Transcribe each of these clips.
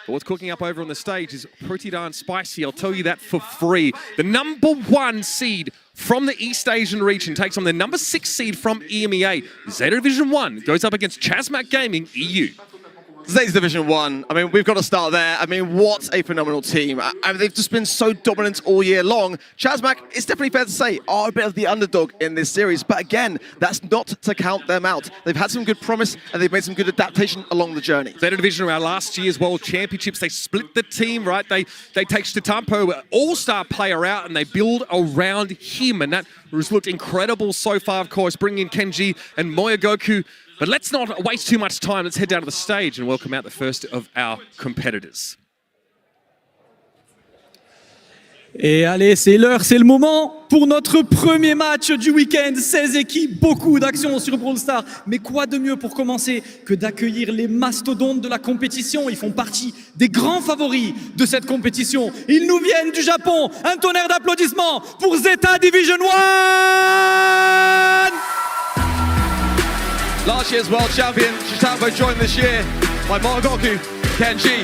But what's cooking up over on the stage is pretty darn spicy, I'll tell you that for free. The #1 seed from the East Asian region takes on the #6 seed from EMEA. ZETA Division 1 goes up against Chasmac Gaming EU. ZETA Division 1, I mean, we've got to start there. I mean, what a phenomenal team. They've just been so dominant all year long. Chasmac, it's definitely fair to say, are a bit of the underdog in this series. But again, that's not to count them out. They've had some good promise, and they've made some good adaptation along the journey. ZETA Division, our last year's World Championships, they split the team, right? They take Totem, an all-star player out, and they build around him. And that has looked incredible so far, of course, bringing in Kenji and Moyogoku. But let's not waste too much time. Let's head down to the stage and welcome out the first of our competitors. Et allez, c'est l'heure, c'est le moment pour notre premier match du week-end. 16 équipes, beaucoup d'actions sur Brawl Stars. Mais quoi de mieux pour commencer que d'accueillir les mastodontes de la compétition? Ils font partie des grands favoris de cette compétition. Ils nous viennent du Japon. Un tonnerre d'applaudissements pour ZETA Division One! Last year's world champion, Shishambo, joined this year by Moyogoku, Kenji.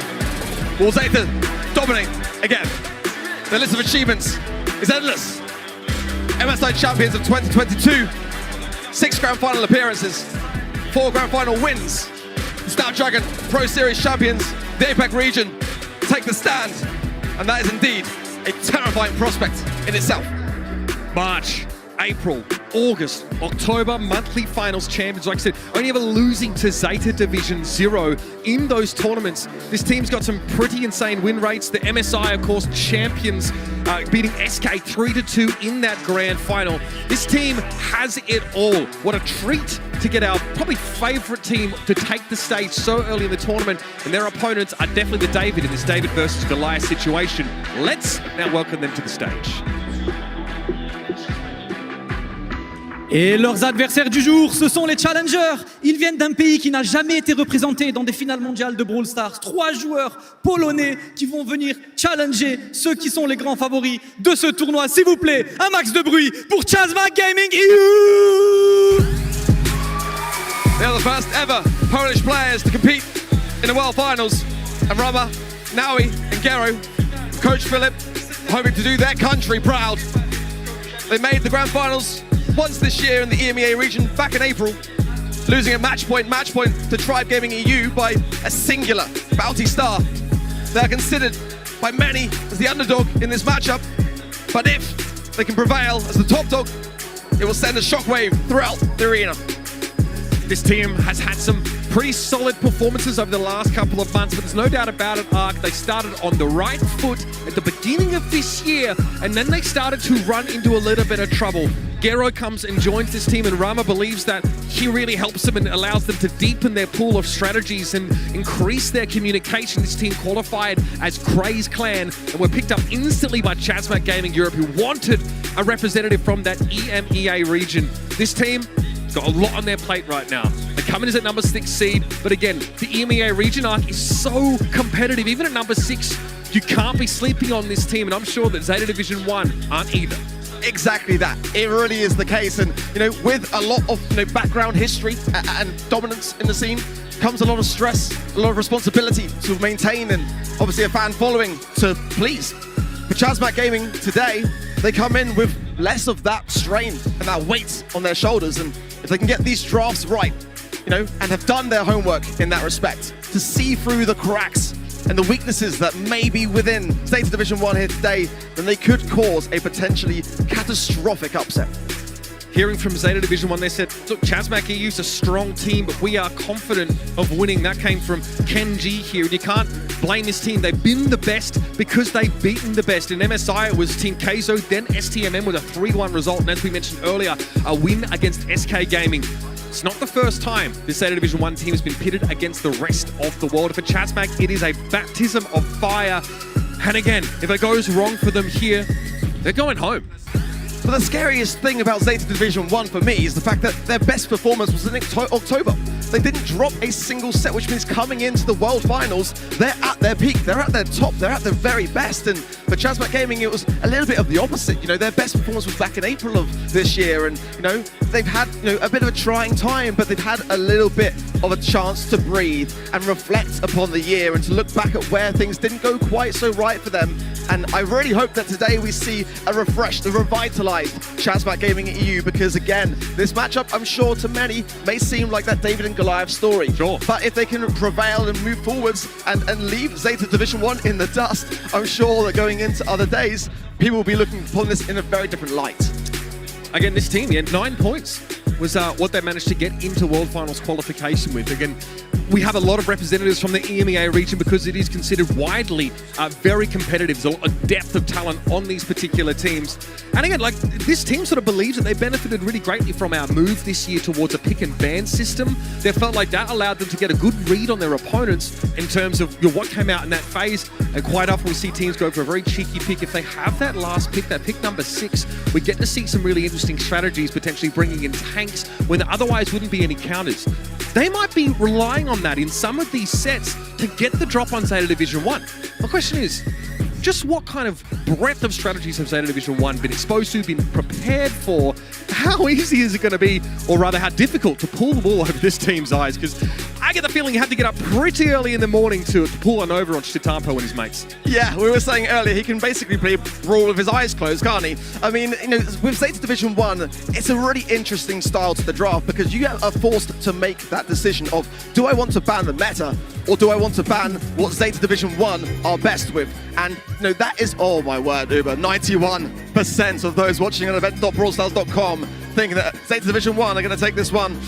Will ZETA dominate again? The list of achievements is endless. MSI champions of 2022, 6 grand final appearances, 4 grand final wins. Snapdragon Pro Series champions, the APAC region, take the stand. And that is indeed a terrifying prospect in itself. March, April, August, October, monthly finals champions. Like I said, only ever losing to ZETA Division 0 in those tournaments. This team's got some pretty insane win rates. The MSI, of course, champions, beating SK 3-2 in that grand final. This team has it all. What a treat to get our probably favorite team to take the stage so early in the tournament. And their opponents are definitely the David in this David versus Goliath situation. Let's now welcome them to the stage. Et leurs adversaires du jour, ce sont les challengers. Ils viennent d'un pays qui n'a jamais été représenté dans des finales mondiales de Brawl Stars. 3 joueurs polonais qui vont venir challenger ceux qui sont les grands favoris de ce tournoi. S'il vous plaît, un max de bruit pour Chasmac Gaming EU! They are the first ever Polish players to compete in the World Finals. And Rama, Naui and Gero, Coach Philip, hoping to do their country proud. They made the Grand Finals once this year in the EMEA region back in April, losing a match point to Tribe Gaming EU by a singular bounty star. They are considered by many as the underdog in this matchup, but if they can prevail as the top dog, it will send a shockwave throughout the arena. This team has had some pretty solid performances over the last couple of months, but there's no doubt about it, Ark. They started on the right foot at the beginning of this year, and then they started to run into a little bit of trouble. Gero comes and joins this team, and Rama believes that he really helps them and allows them to deepen their pool of strategies and increase their communication. This team qualified as Craze Clan and were picked up instantly by Chasmac Gaming Europe, who wanted a representative from that EMEA region. This team got a lot on their plate right now. They come in as at #6 seed, but again, the EMEA region, Ark, is so competitive. Even at #6, you can't be sleeping on this team, and I'm sure that ZETA Division 1 aren't either. Exactly that. It really is the case. And, you know, with a lot of background history and dominance in the scene comes a lot of stress, a lot of responsibility to maintain, and obviously a fan following to please. For Chasmac Gaming today, they come in with less of that strain and that weight on their shoulders. And if they can get these drafts right, and have done their homework in that respect, to see through the cracks and the weaknesses that may be within ZETA Division 1 here today, then they could cause a potentially catastrophic upset. Hearing from ZETA Division 1, they said, look, Chasmac EU's a strong team, but we are confident of winning. That came from Kenji here, and you can't blame this team. They've been the best because they've beaten the best. In MSI, it was Team Queso, then STMN with a 3-1 result, and as we mentioned earlier, a win against SK Gaming. It's not the first time this ZETA Division 1 team has been pitted against the rest of the world. For Chasmac, it is a baptism of fire. And again, if it goes wrong for them here, they're going home. But the scariest thing about ZETA Division 1 for me is the fact that their best performance was in October. They didn't drop a single set, which means coming into the World Finals, they're at their peak, they're at their top, they're at their very best. And For Chasmac Gaming, it was a little bit of the opposite. You know, their best performance was back in April of this year, and you know, they've had a bit of a trying time, but they've had a little bit of a chance to breathe and reflect upon the year and to look back at where things didn't go quite so right for them. And I really hope that today we see a refreshed, a revitalized Chasmac Gaming EU, because again, this matchup, I'm sure to many, may seem like that David and Goliath story. Sure. But if they can prevail and move forwards and leave ZETA Division One in the dust, I'm sure that going into other days, people will be looking upon this in a very different light. Again, this team, 9 points was what they managed to get into World Finals qualification with. Again, we have a lot of representatives from the EMEA region because it is considered widely very competitive. There's a lot of depth of talent on these particular teams. And again, like, this team sort of believes that they benefited really greatly from our move this year towards a pick and ban system. They felt like that allowed them to get a good read on their opponents in terms of what came out in that phase. And quite often we see teams go for a very cheeky pick. If they have that last pick, that pick number 6, we get to see some really interesting strategies, potentially bringing in tanks when there otherwise wouldn't be any counters. They might be relying on that in some of these sets to get the drop on ZETA Division 1. My question is, just what kind of breadth of strategies have ZETA Division 1 been exposed to, been prepared for? How easy is it going to be, or rather how difficult, to pull the wool over this team's eyes? Because I get the feeling you have to get up pretty early in the morning to pull one over on Chitampo and his mates. Yeah, we were saying earlier, he can basically play Brawl with his eyes closed, can't he? I mean, you know, with ZETA Division 1, it's a really interesting style to the draft because you are forced to make that decision of, do I want to ban the meta, or do I want to ban what ZETA Division 1 are best with? And you know, that is, oh my word, Uber, 91% of those watching on event.brawlstars.com thinking that ZETA Division 1 are going to take this one.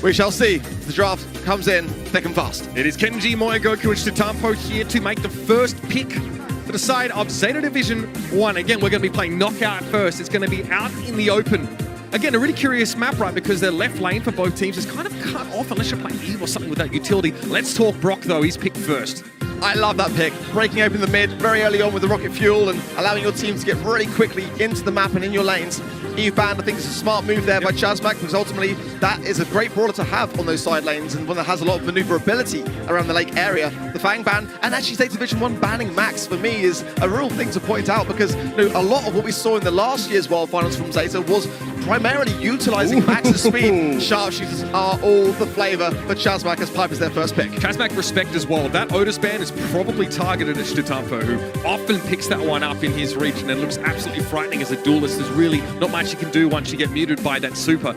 We shall see. The draft comes in thick and fast. It is Kenji Moyogoku and Chitampo here to make the first pick for the side of ZETA Division 1. Again, we're going to be playing Knockout first. It's going to be out in the open. Again, a really curious map, right? Because their left lane for both teams is kind of cut off unless you're playing Eve or something with that utility. Let's talk Brock, though. He's picked first. I love that pick. Breaking open the mid very early on with the rocket fuel and allowing your team to get really quickly into the map and in your lanes. Eve banned, I think it's a smart move there by Chasmac, because ultimately that is a great brawler to have on those side lanes and one that has a lot of maneuverability around the lake area. The Fang ban, and actually ZETA Division 1 banning Max for me is a real thing to point out, because you know, a lot of what we saw in the last year's World Finals from ZETA was primarily utilizing Max's speed. Sharpshooters are all the flavor for Chasmac as Pipe is their first pick. Chasmac respect as well. That Otis ban is probably targeted at Chitampo, who often picks that one up in his region and looks absolutely frightening as a duelist. There's really not much you can do once you get muted by that super.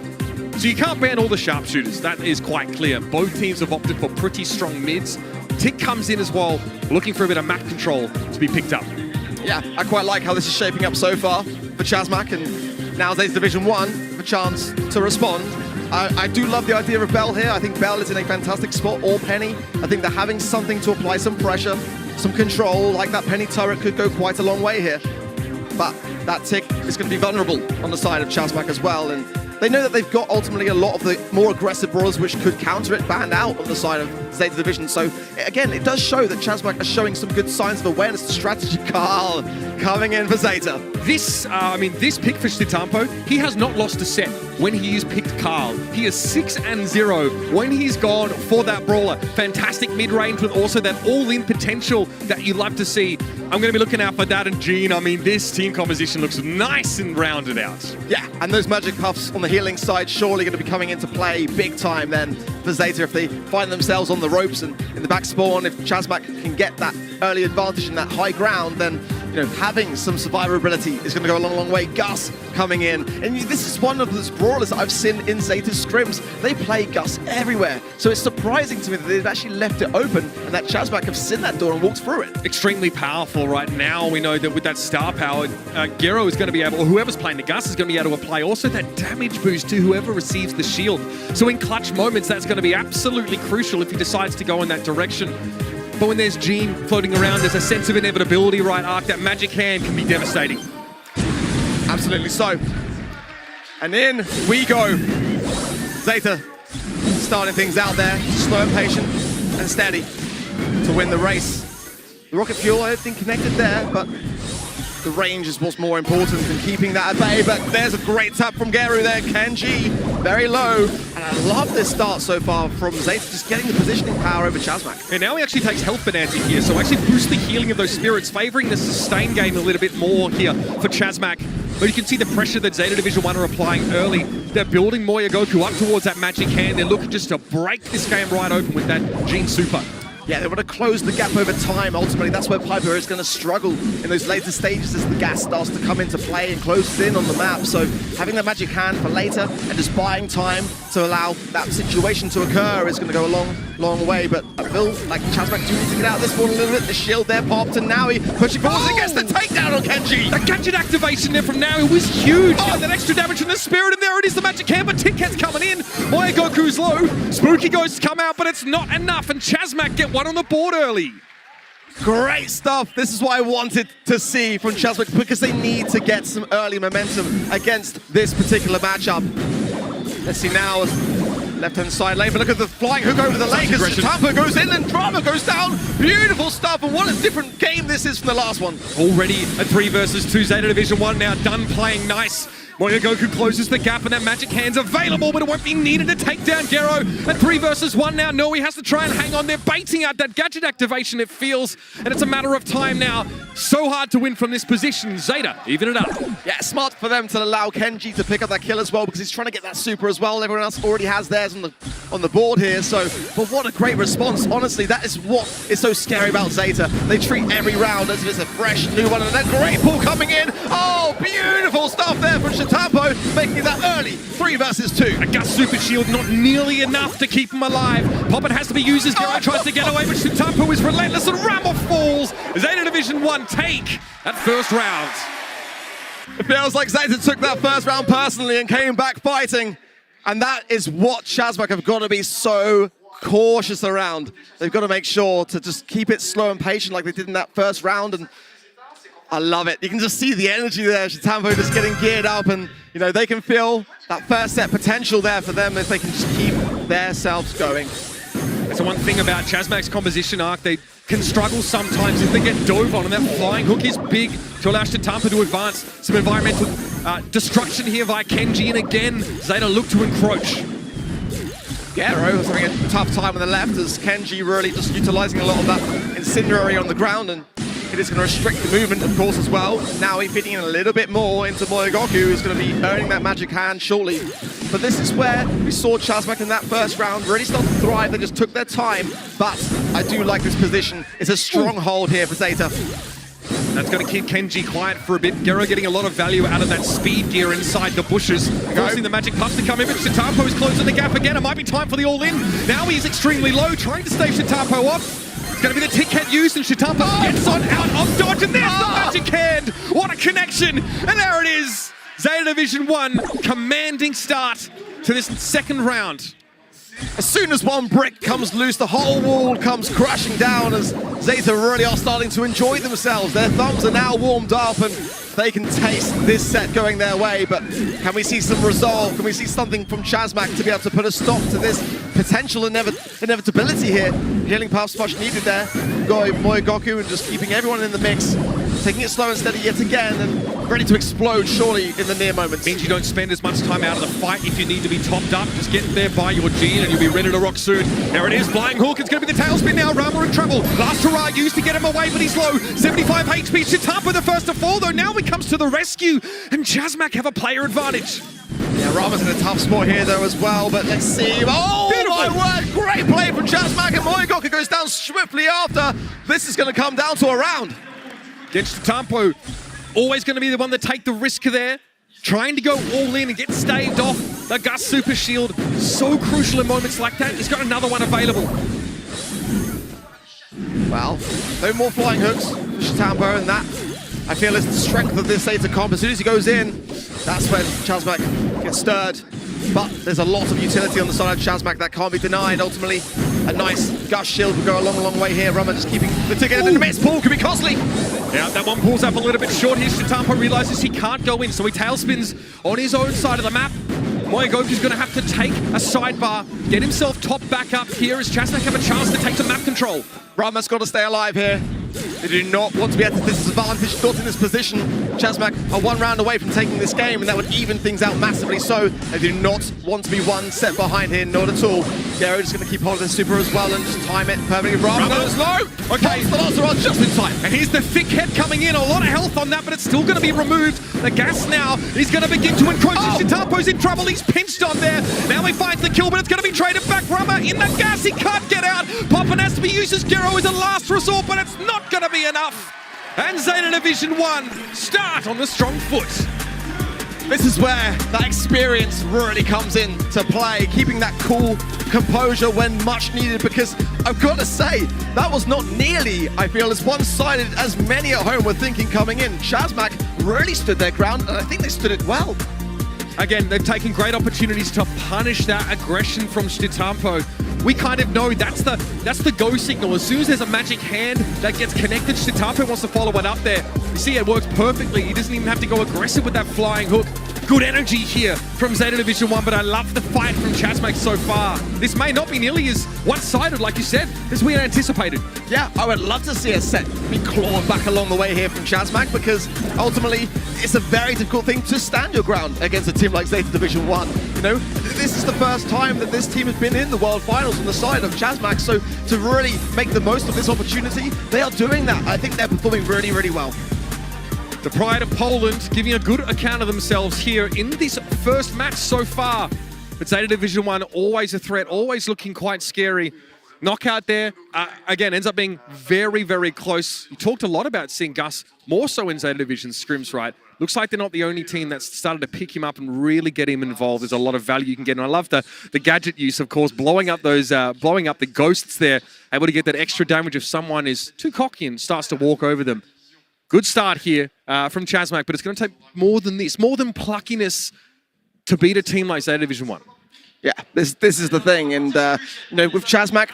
So you can't ban all the sharpshooters. That is quite clear. Both teams have opted for pretty strong mids. Tick comes in as well, looking for a bit of map control to be picked up. Yeah, I quite like how this is shaping up so far for Chasmac, and now ZETA Division 1 have a chance to respond. I do love the idea of Bell here. I think Bell is in a fantastic spot, or Penny. I think they're having something to apply some pressure, some control, like that Penny turret could go quite a long way here. But that Tick is going to be vulnerable on the side of Chasmac as well, and they know that they've got ultimately a lot of the more aggressive brawlers which could counter it banned out on the side of ZETA Division. So again, it does show that Chasmac are showing some good signs of awareness and strategy. Carl coming in for ZETA. This pick for Chitampo, he has not lost a set when he's picked Carl. He is 6-0 when he's gone for that brawler. Fantastic mid-range with also that all-in potential that you love to see. I'm going to be looking out for that and Gene. I mean, this team composition looks nice and rounded out. Yeah, and those magic puffs on the healing side surely going to be coming into play big time then for ZETA if they find themselves on the ropes and in the back spawn. If Chasmac can get that early advantage in that high ground, then you know, having some survivability is going to go a long, long way. Gus coming in, and this is one of those brawlers that I've seen in ZETA's scrims. They play Gus everywhere, so it's surprising to me that they've actually left it open and that Chasmac have seen that door and walked through it. Extremely powerful right now. We know that with that star power, Gero is going to be able, or whoever's playing the Gus is going to be able to apply also that damage boost to whoever receives the shield. So in clutch moments, that's going to be absolutely crucial if he decides to go in that direction. But when there's Gene floating around, there's a sense of inevitability, right, Ark? That magic hand can be devastating. Absolutely so. And in we go. ZETA starting things out there, slow and patient and steady to win the race. The rocket fuel, I don't think connected there, but the range is what's more important than keeping that at bay. But there's a great tap from Geru there. Kenji, very low. And I love this start so far from Zeta, just getting the positioning power over Chasmac. And now he actually takes health bonanza here, so actually boost the healing of those spirits, favoring the sustain game a little bit more here for Chasmac. But you can see the pressure that Zeta Division One are applying early. They're building Moyogoku up towards that magic hand. They're looking just to break this game right open with that Gene Super. Yeah, they want to close the gap over time. Ultimately, that's where Piper is going to struggle in those later stages as the gas starts to come into play and closes in on the map. So having that magic hand for later and just buying time to allow that situation to occur is going to go a long, long way. But I feel like Chasmac do need to get out of this one a little bit. The shield there popped, and now he pushing forward and gets the takedown on Kenji. The gadget activation there from Naui was huge. Oh, that extra damage from the spirit, and there it is, the magic hand, but Ticket's coming in. Moyogoku's low. Spooky Ghosts come out, but it's not enough, and Chasmac get one on the board early. Great stuff. This is what I wanted to see from Chasmac, because they need to get some early momentum against this particular matchup. Let's see now, left-hand side lane, but look at the flying hook over the lane, because Tampa goes in and Drama goes down. Beautiful stuff, and what a different game this is from the last one. Already a 3 versus 2 Zeta Division 1 now, done playing nice. Moyogoku closes the gap, and that magic hand's available, but it won't be needed to take down Gero. At 3 versus 1 now, Noe has to try and hang on. They're baiting out that gadget activation, it feels, and it's a matter of time now. So hard to win from this position. Zeta, even it up. Yeah, smart for them to allow Kenji to pick up that kill as well, because he's trying to get that super as well. Everyone else already has theirs on the board here, so, but what a great response. Honestly, that is what is so scary about Zeta. They treat every round as if it's a fresh new one, and that great pull coming in. Oh, beautiful stuff there from Tampo, making that early 3 versus 2. A Gus Super Shield not nearly enough to keep him alive. Poppin has to be used as Gero tries to get away, but Tampo is relentless and Ramos falls. Zeta Division 1 take that first round. It feels like Zeta took that first round personally and came back fighting. And that is what Chasmac have got to be so cautious around. They've got to make sure to just keep it slow and patient like they did in that first round. And I love it. You can just see the energy there. Tampo just getting geared up, and you know they can feel that first set potential there for them if they can just keep themselves going. That's the one thing about Chasmac's composition arc. They can struggle sometimes if they get dove on, and that flying hook is big to allow Tampo to advance. Some environmental destruction here via Kenji, and again, Zeta look to encroach. Gero was having a tough time on the left as Kenji really just utilizing a lot of that incendiary on the ground, and it is going to restrict the movement, of course, as well. Now he's fitting in a little bit more into Moyogoku, who's going to be earning that magic hand shortly. But this is where we saw Chasmac in that first round really start to thrive. They just took their time, but I do like this position. It's a stronghold here for Zeta. That's going to keep Kenji quiet for a bit. Gero getting a lot of value out of that speed gear inside the bushes. Forcing the magic puff to come in, but Tampo is closing the gap again. It might be time for the all-in. Now he's extremely low, trying to stave Tampo off. It's going to be the tick head used, and Tampo gets on out of dodge, and there's the magic hand. What a connection. And there it is. Zeta Division 1, commanding start to this second round. As soon as one brick comes loose, the whole wall comes crashing down as Zeta really are starting to enjoy themselves. Their thumbs are now warmed up and they can taste this set going their way, but can we see some resolve? Can we see something from Chasmac to be able to put a stop to this potential inevitability here? Healing paths much needed there. Got Moyogoku and just keeping everyone in the mix, taking it slow and steady yet again, and ready to explode surely in the near moments. Means you don't spend as much time out of the fight if you need to be topped up. Just get there by your Gene and you'll be ready to rock soon. There it is, flying hook. It's going to be the tailspin now. Rama in trouble. Last hurrah used to get him away, but he's low. 75 HP. Chitapa the first to fall, though. Now he comes to the rescue, and Chasmac have a player advantage. Yeah, Rama's in a tough spot here though as well, but let's see. Oh my word, great play from Chasmac, and Moyogoku goes down swiftly after. This is going to come down to a round. Against Tampo, always going to be the one to take the risk there. Trying to go all in and get staved off. The Gus Super Shield, so crucial in moments like that. He's got another one available. Well, no more flying hooks for Tampo, and that, I feel, is the strength of this Zeta comp. As soon as he goes in, that's when Chasmac gets stirred. But there's a lot of utility on the side of Chasmac that can't be denied. Ultimately, a nice Gus shield will go a long, long way here. Rama just keeping the ticket in the miss. Pull could be costly. Yeah, that one pulls up a little bit short here. Tampo realizes he can't go in, so he tailspins on his own side of the map. Moyogoku's going to have to take a sidebar, get himself top back up here as Chasmac have a chance to take some map control. Rama's got to stay alive here. They do not want to be at a disadvantage. Not in this position. Chasmac are 1 round away from taking this game, and that would even things out massively. So they do not want to be 1 set behind here, not at all. Gero just going to keep hold of the super as well and just time it perfectly. Ram goes low. Okay, the Lazarus just in time. And here's the thick head coming in. A lot of health on that, but it's still going to be removed. The gas now is going to begin to encroach. Shitapo's in trouble. He's pinched on there. Now he finds the kill, but it's going to be traded back. Rama in the gas. He can't get out. Poppin has to be used as Gero is a last resort, but it's not going to be enough. And ZETA Division 1 start on the strong foot. This is where that experience really comes in to play, keeping that cool composure when much needed, because I've got to say, that was not nearly, I feel, as one-sided as many at home were thinking coming in. Chasmac really stood their ground, and I think they stood it well. Again, they've taken great opportunities to punish that aggression from Shitapo. We kind of know that's the go signal. As soon as there's a magic hand that gets connected, Shitapo wants to follow it up there. You see, it works perfectly. He doesn't even have to go aggressive with that flying hook. Good energy here from ZETA Division 1, but I love the fight from Chasmac so far. This may not be nearly as one-sided, like you said, as we had anticipated. Yeah, I would love to see a set be clawed back along the way here from Chasmac, because ultimately it's a very difficult thing to stand your ground against a team like ZETA Division 1. You know, this is the first time that this team has been in the World Finals on the side of Chasmac, so to really make the most of this opportunity, they are doing that. I think they're performing really, really well. The pride of Poland giving a good account of themselves here in this first match so far. But ZETA Division 1, always a threat, always looking quite scary. Knockout there, again, ends up being very, very close. You talked a lot about seeing Gus more so in ZETA Division scrims, right? Looks like they're not the only team that's started to pick him up and really get him involved. There's a lot of value you can get. And I love the gadget use, of course, blowing up those, blowing up the ghosts there, able to get that extra damage if someone is too cocky and starts to walk over them. Good start here from Chasmac, but it's going to take more than this, more than pluckiness to beat a team like ZETA Division 1. Yeah, this is the thing, and you know, with Chasmac,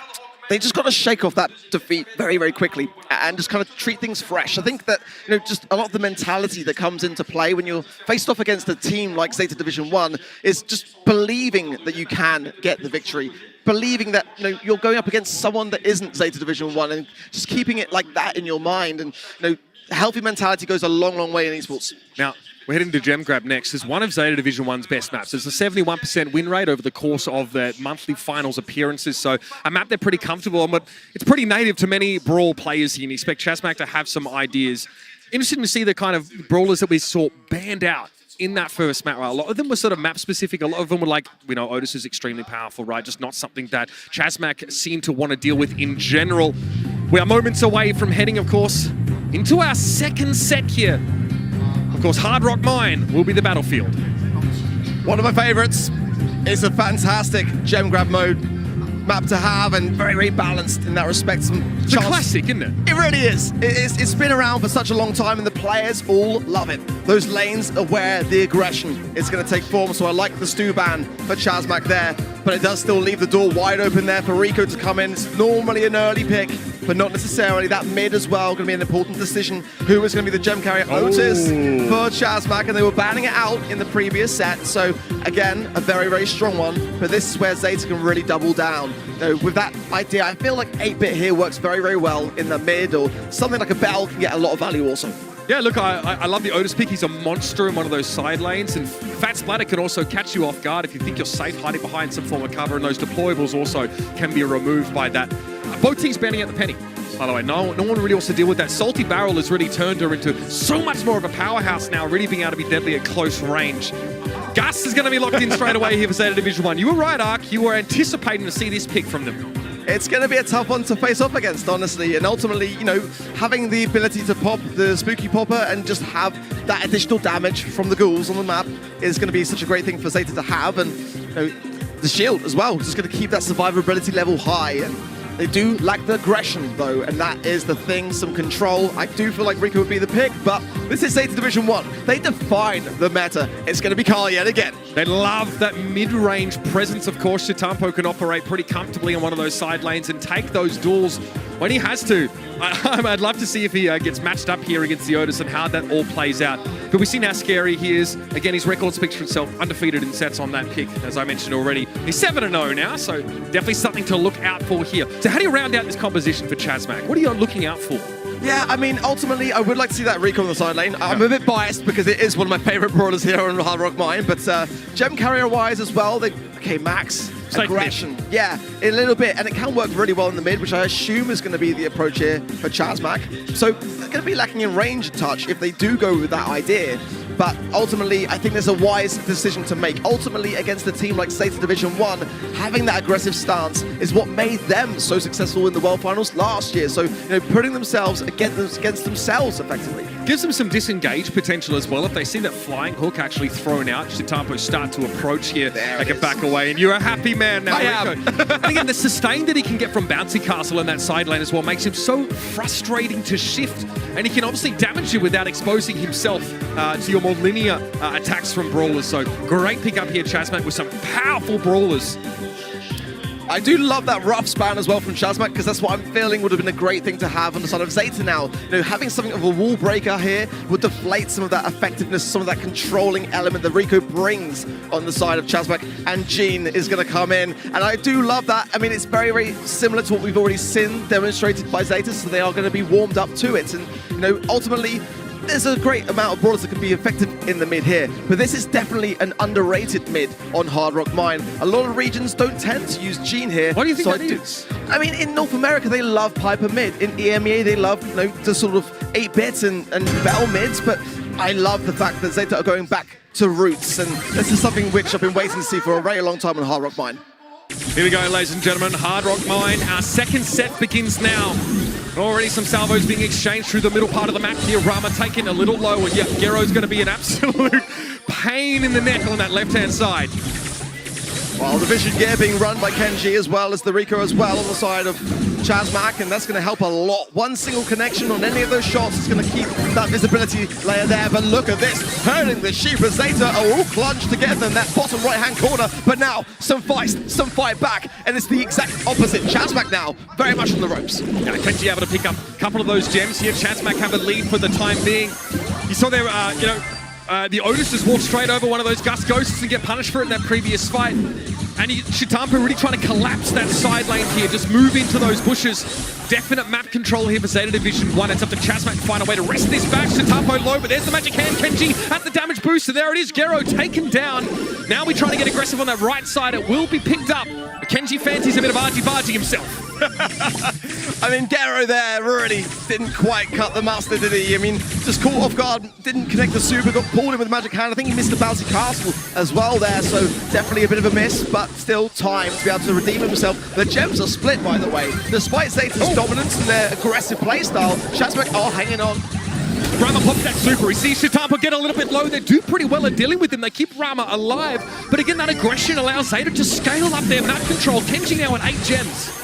they just got to shake off that defeat very, very quickly and just kind of treat things fresh. I think that, you know, just a lot of the mentality that comes into play when you're faced off against a team like ZETA Division 1 is just believing that you can get the victory. Believing that, you know, you're going up against someone that isn't ZETA Division 1, and just keeping it like that in your mind. And, you know, healthy mentality goes a long, long way in esports. Now, we're heading to Gem Grab next. It's one of ZETA Division 1's best maps. It's a 71% win rate over the course of their monthly finals appearances. So a map they're pretty comfortable on, but it's pretty native to many Brawl players here. And you expect Chasmac to have some ideas. Interesting to see the kind of brawlers that we saw banned out in that first map. Right? A lot of them were sort of map specific. A lot of them were like, we know Otis is extremely powerful, right? Just not something that Chasmac seemed to want to deal with in general. We are moments away from heading, of course, into our second set here. Of course, Hard Rock Mine will be the battlefield. One of my favorites. It's a fantastic gem grab mode map to have, and very, very balanced in that respect. It's a classic, isn't it? It really is. It's been around for such a long time, and the players all love it. Those lanes are where the aggression is going to take form, so I like the Stu ban for Chasmac there, but it does still leave the door wide open there for Rico to come in. It's normally an early pick, but not necessarily. That mid as well, going to be an important decision. Who is going to be the gem carrier? Otis for Chasmac, and they were banning it out in the previous set, so again, a very, very strong one, but this is where ZETA can really double down. With that idea, I feel like 8-bit here works very, very well in the mid, or something like a Bell can get a lot of value also. Yeah, look, I love the Otis pick. He's a monster in one of those side lanes, and Fat Splatter can also catch you off guard if you think you're safe hiding behind some form of cover, and those deployables also can be removed by that. Both teams banning out the penny. By the way, no one really wants to deal with that. Salty Barrel has really turned her into so much more of a powerhouse now, really being able to be deadly at close range. Gus is going to be locked in straight away here for ZETA Division 1. You were right, Ark. You were anticipating to see this pick from them. It's going to be a tough one to face off against, honestly. And ultimately, you know, having the ability to pop the Spooky Popper and just have that additional damage from the ghouls on the map is going to be such a great thing for ZETA to have. And, you know, the shield as well, just going to keep that survivability level high. And they do lack the aggression, though, and that is the thing, some control. I do feel like Rico would be the pick, but this is ZETA Division 1. They define the meta. It's going to be Carl yet again. They love that mid-range presence, of course. Shitampo can operate pretty comfortably on one of those side lanes and take those duels when he has to. I'd love to see if he gets matched up here against the Otis and how that all plays out. But we've seen how scary he is. Again, his record speaks for itself. Undefeated in sets on that pick, as I mentioned already. He's 7-0 now, so definitely something to look out for here. So how do you round out this composition for Chasmac? What are you looking out for? Yeah, I mean, ultimately, I would like to see that Rico on the side lane. I'm a bit biased because it is one of my favorite brawlers here on Hard Rock Mine, but gem carrier-wise as well, Max, aggression. Yeah, a little bit, and it can work really well in the mid, which I assume is going to be the approach here for Chasmac. So they're going to be lacking in range and touch if they do go with that idea. But ultimately, I think there's a wise decision to make. Ultimately, against a team like ZETA Division One, having that aggressive stance is what made them so successful in the World Finals last year. So, putting themselves against themselves effectively. Gives them some disengage potential as well. If they see that flying hook actually thrown out, Chitampo start to approach here. They can back away, and you're a happy man now, Rico. And again, the sustain that he can get from Bouncy Castle in that side lane as well makes him so frustrating to shift. And he can obviously damage you without exposing himself to your more linear attacks from brawlers. So great pick up here, Chasmac, with some powerful brawlers. I do love that rough span as well from Chasmac, because that's what I'm feeling would have been a great thing to have on the side of ZETA now. Having something of a wall breaker here would deflate some of that effectiveness, some of that controlling element that Rico brings on the side of Chasmac, and Gene is going to come in. And I do love that. I mean, it's very, very similar to what we've already seen demonstrated by ZETA, so they are going to be warmed up to it. And, ultimately, there's a great amount of brawlers that can be effective in the mid here, but this is definitely an underrated mid on Hard Rock Mine. A lot of regions don't tend to use Gene here. What do you think that is? I mean, in North America, they love Piper mid. In EMEA, they love the sort of 8-bits and Bell mids, but I love the fact that ZETA are going back to roots, and this is something which I've been waiting to see for a very long time on Hard Rock Mine. Here we go, ladies and gentlemen. Hard Rock Mine. Our second set begins now. Already some salvos being exchanged through the middle part of the map here. Rama taking a little low, and yeah, Gero's going to be an absolute pain in the neck on that left-hand side. Well, the Vision Gear being run by Kenji as well as the Rico as well on the side of Chasmac, and that's going to help a lot. One single connection on any of those shots is going to keep that visibility layer there, but look at this, hurling the sheep as ZETA are all clutched together in that bottom right-hand corner, but now some fight back, and it's the exact opposite. Chasmac now very much on the ropes. Now, Kenji able to pick up a couple of those gems here. Chasmac have a lead for the time being. You saw there, the Otis just walked straight over one of those Gus Ghosts and get punished for it in that previous fight. And Chitampo really trying to collapse that side lane here, just move into those bushes. Definite map control here for ZETA Division 1. It's up to Chasmac to find a way to wrest this back. Chitampo low, but there's the magic hand. Kenji at the damage booster. There it is. Gero taken down. Now we're trying to get aggressive on that right side. It will be picked up. But Kenji fancies a bit of argy-bargy himself. I mean, Gero there really didn't quite cut the mustard, did he? I mean, just caught off guard, didn't connect the super, got pulled in with the magic hand. I think he missed the bouncy castle as well there, so definitely a bit of a miss, but still time to be able to redeem himself. The gems are split, by the way. Despite ZETA's dominance and their aggressive playstyle, Chasmac are hanging on. Rama pops that super. He sees Chitampo get a little bit low. They do pretty well at dealing with him. They keep Rama alive. But again, that aggression allows ZETA to scale up their map control. Kenji now at 8 gems.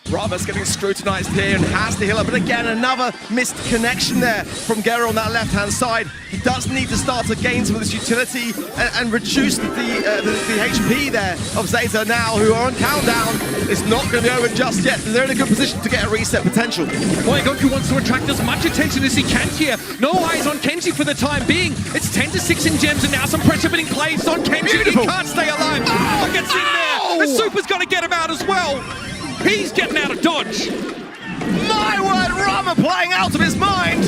Rama's getting scrutinized here and has to heal up. But again, another missed connection there from Gero on that left-hand side. He does need to start to gain some of this utility and reduce the HP there of ZETA now, who are on countdown. It's not going to be over just yet. They're in a good position to get a reset potential. Boy, Goku wants to attract as much attention as he can here. No eyes on Kenji for the time being. It's 10-6 in gems, and now some pressure being placed on Kenji. Beautiful. He can't stay alive. Oh, gets in there. The super's got to get him out as well. He's getting out of dodge. My word, Rama playing out of his mind.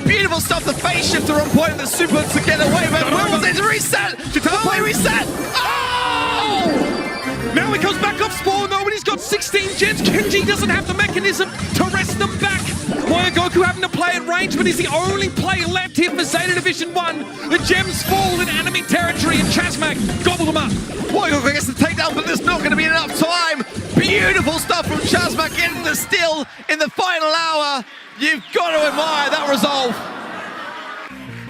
Beautiful stuff, the phase shifter on point, the super to get away, but where was it to reset? To play reset. Oh! Now he comes back off spawn though, and he's got 16 gems. Kenji doesn't have the mechanism to rest them back. Moya Goku having to play at range, but he's the only player left here for ZETA Division 1. The gems fall in enemy territory, and Chasmac gobble them up. Moya Goku gets the takedown, but there's not going to be enough time. Beautiful stuff from Chasmac getting the steal in the final hour. You've got to admire that resolve.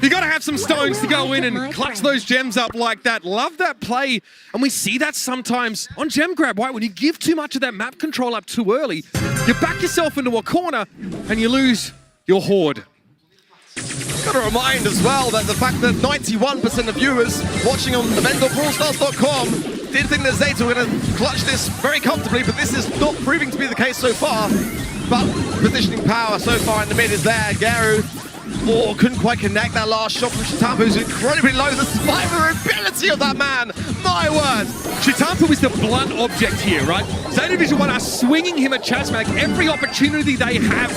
You got to have some stones to go in and clutch those gems up like that. Love that play. And we see that sometimes on gem grab, right? When you give too much of that map control up too early, you back yourself into a corner and you lose your horde. Got to remind as well that the fact that 91% of viewers watching on event.brawlstars.com did think that ZETA were going to clutch this very comfortably, but this is not proving to be the case so far. But positioning power so far in the mid is there. Garu Oh, couldn't quite connect that last shot from Chitampo, who's incredibly low. The survivability of that man, my word. Chitampo is the blunt object here, right? ZETA Division One are swinging him at Chasmac every opportunity they have.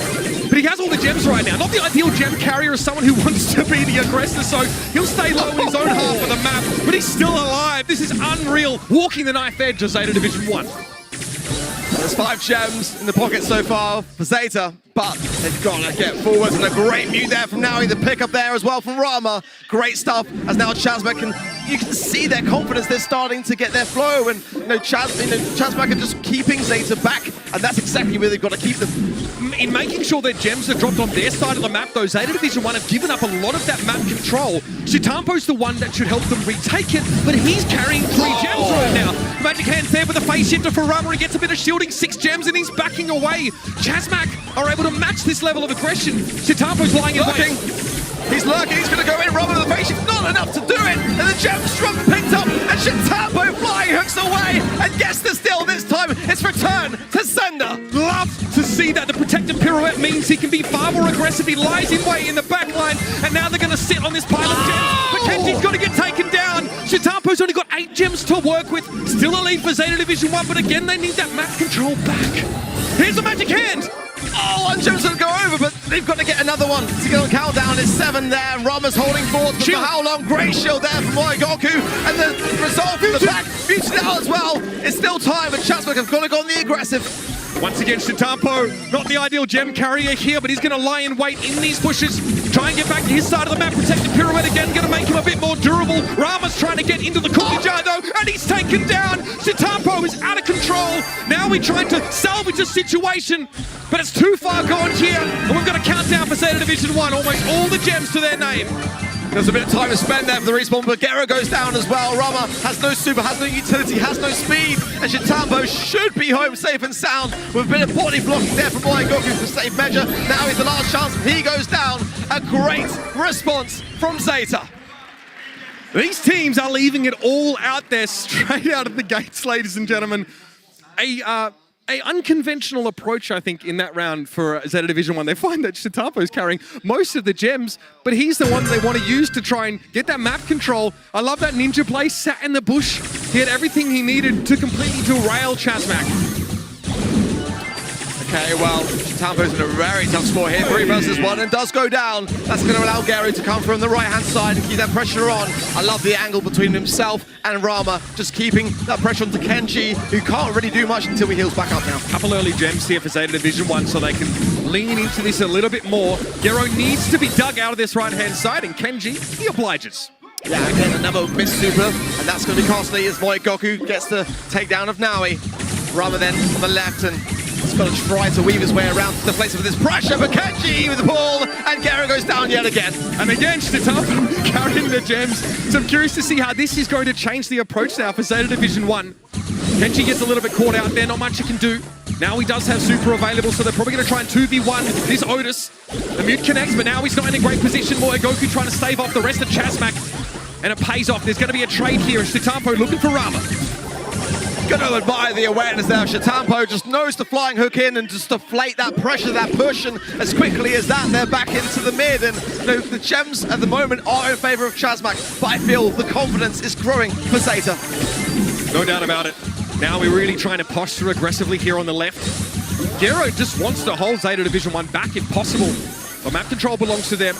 But he has all the gems right now. Not the ideal gem carrier as someone who wants to be the aggressor, so he'll stay low in his own half of the map, but he's still alive. This is unreal. Walking the knife edge of ZETA Division One. There's 5 gems in the pocket so far for Zeta, but they've got to get forward, and a great mute there from Naui, the pick up there as well from Rama. Great stuff, as now Chasmac you can see their confidence, they're starting to get their flow, and Chasmac are just keeping Zeta back, and that's exactly where they've got to keep them. In making sure their gems are dropped on their side of the map, though, ZETA Division One have given up a lot of that map control. Chitampo's the one that should help them retake it, but he's carrying 3 gems right now. Magic Hand's there with a face shifter for Rama. He gets a bit of shielding, 6 gems, and he's backing away. Chasmac are able to match this level of aggression. Chitampo's lying in wait. He's lurking, he's going to go in, Rama with the face shift, not enough to do it, and the gem's drop picked up, and Chitampo flying hooks away, and gets the steal this time. It's return to sender. Love to see that. The protective pirouette means he can be far more aggressive. He lies in wait in the back line, and now they're going to sit on this pile of gems. But Kenji's got to get taken down. Chitampo's only got 8 gems to work with. Still a lead for ZETA Division One, but again, they need that map control back. Here's the Magic Hand. Oh, 1 gem's going to go over, but they've got to get another one to get on countdown. It's 7 there. Rama's holding forth, but for how long? Great shield there from Goku, and the result from the back, muted out as well. It's still time, and Chasmac have got to go on the aggressive. Once again, Chitampo, not the ideal gem carrier here, but he's going to lie in wait in these bushes. Try and get back to his side of the map. Protected pirouette again, going to make him a bit more durable. Rama's trying to get into the cookie jar though, and he's taken down. Chitampo is out of control. Now we're trying to salvage the situation, but it's too far gone here. And we've got a countdown for ZETA Division One. Almost all the gems to their name. There's a bit of time to spend there for the respawn, but Gero goes down as well. Rama has no super, has no utility, has no speed, and Chitampo should be home safe and sound with a bit of body blocking there from Goku for safe measure. Now he's the last chance, he goes down. A great response from Zeta. These teams are leaving it all out there, straight out of the gates, ladies and gentlemen. A unconventional approach, I think, in that round for ZETA Division One. They find that Chitampo's carrying most of the gems, but he's the one they want to use to try and get that map control. I love that ninja play, sat in the bush. He had everything he needed to completely derail Chasmac. Okay, well, Chitampo's in a very tough spot here. 3 versus 1, and does go down. That's going to allow Gero to come from the right-hand side and keep that pressure on. I love the angle between himself and Rama, just keeping that pressure onto Kenji, who can't really do much until he heals back up now. Couple early gems here for ZETA Division One, so they can lean into this a little bit more. Gero needs to be dug out of this right-hand side, and Kenji, he obliges. Yeah, again, another missed super, and that's going to be costly as Goku gets the takedown of Naui. Rama then on the left, and he's got to try to weave his way around to the place of this pressure, but Kenji with the ball, and Gero goes down yet again. And again, Chitampo carrying the gems. So I'm curious to see how this is going to change the approach now for ZETA Division One. Kenji gets a little bit caught out there, not much he can do. Now he does have super available, so they're probably going to try and 2v1 this Otis. The mute connects, but now he's not in a great position. Goku trying to stave off the rest of Chasmac, and it pays off. There's going to be a trade here, and Chitampo looking for Rama. Gonna admire the awareness there. Chitampo just knows to flying hook in and just deflate that pressure, that push, and as quickly as that, they're back into the mid. And the gems at the moment are in favor of Chasmac, but I feel the confidence is growing for Zeta. No doubt about it. Now we're really trying to posture aggressively here on the left. Gero just wants to hold ZETA Division One back if possible. But map control belongs to them.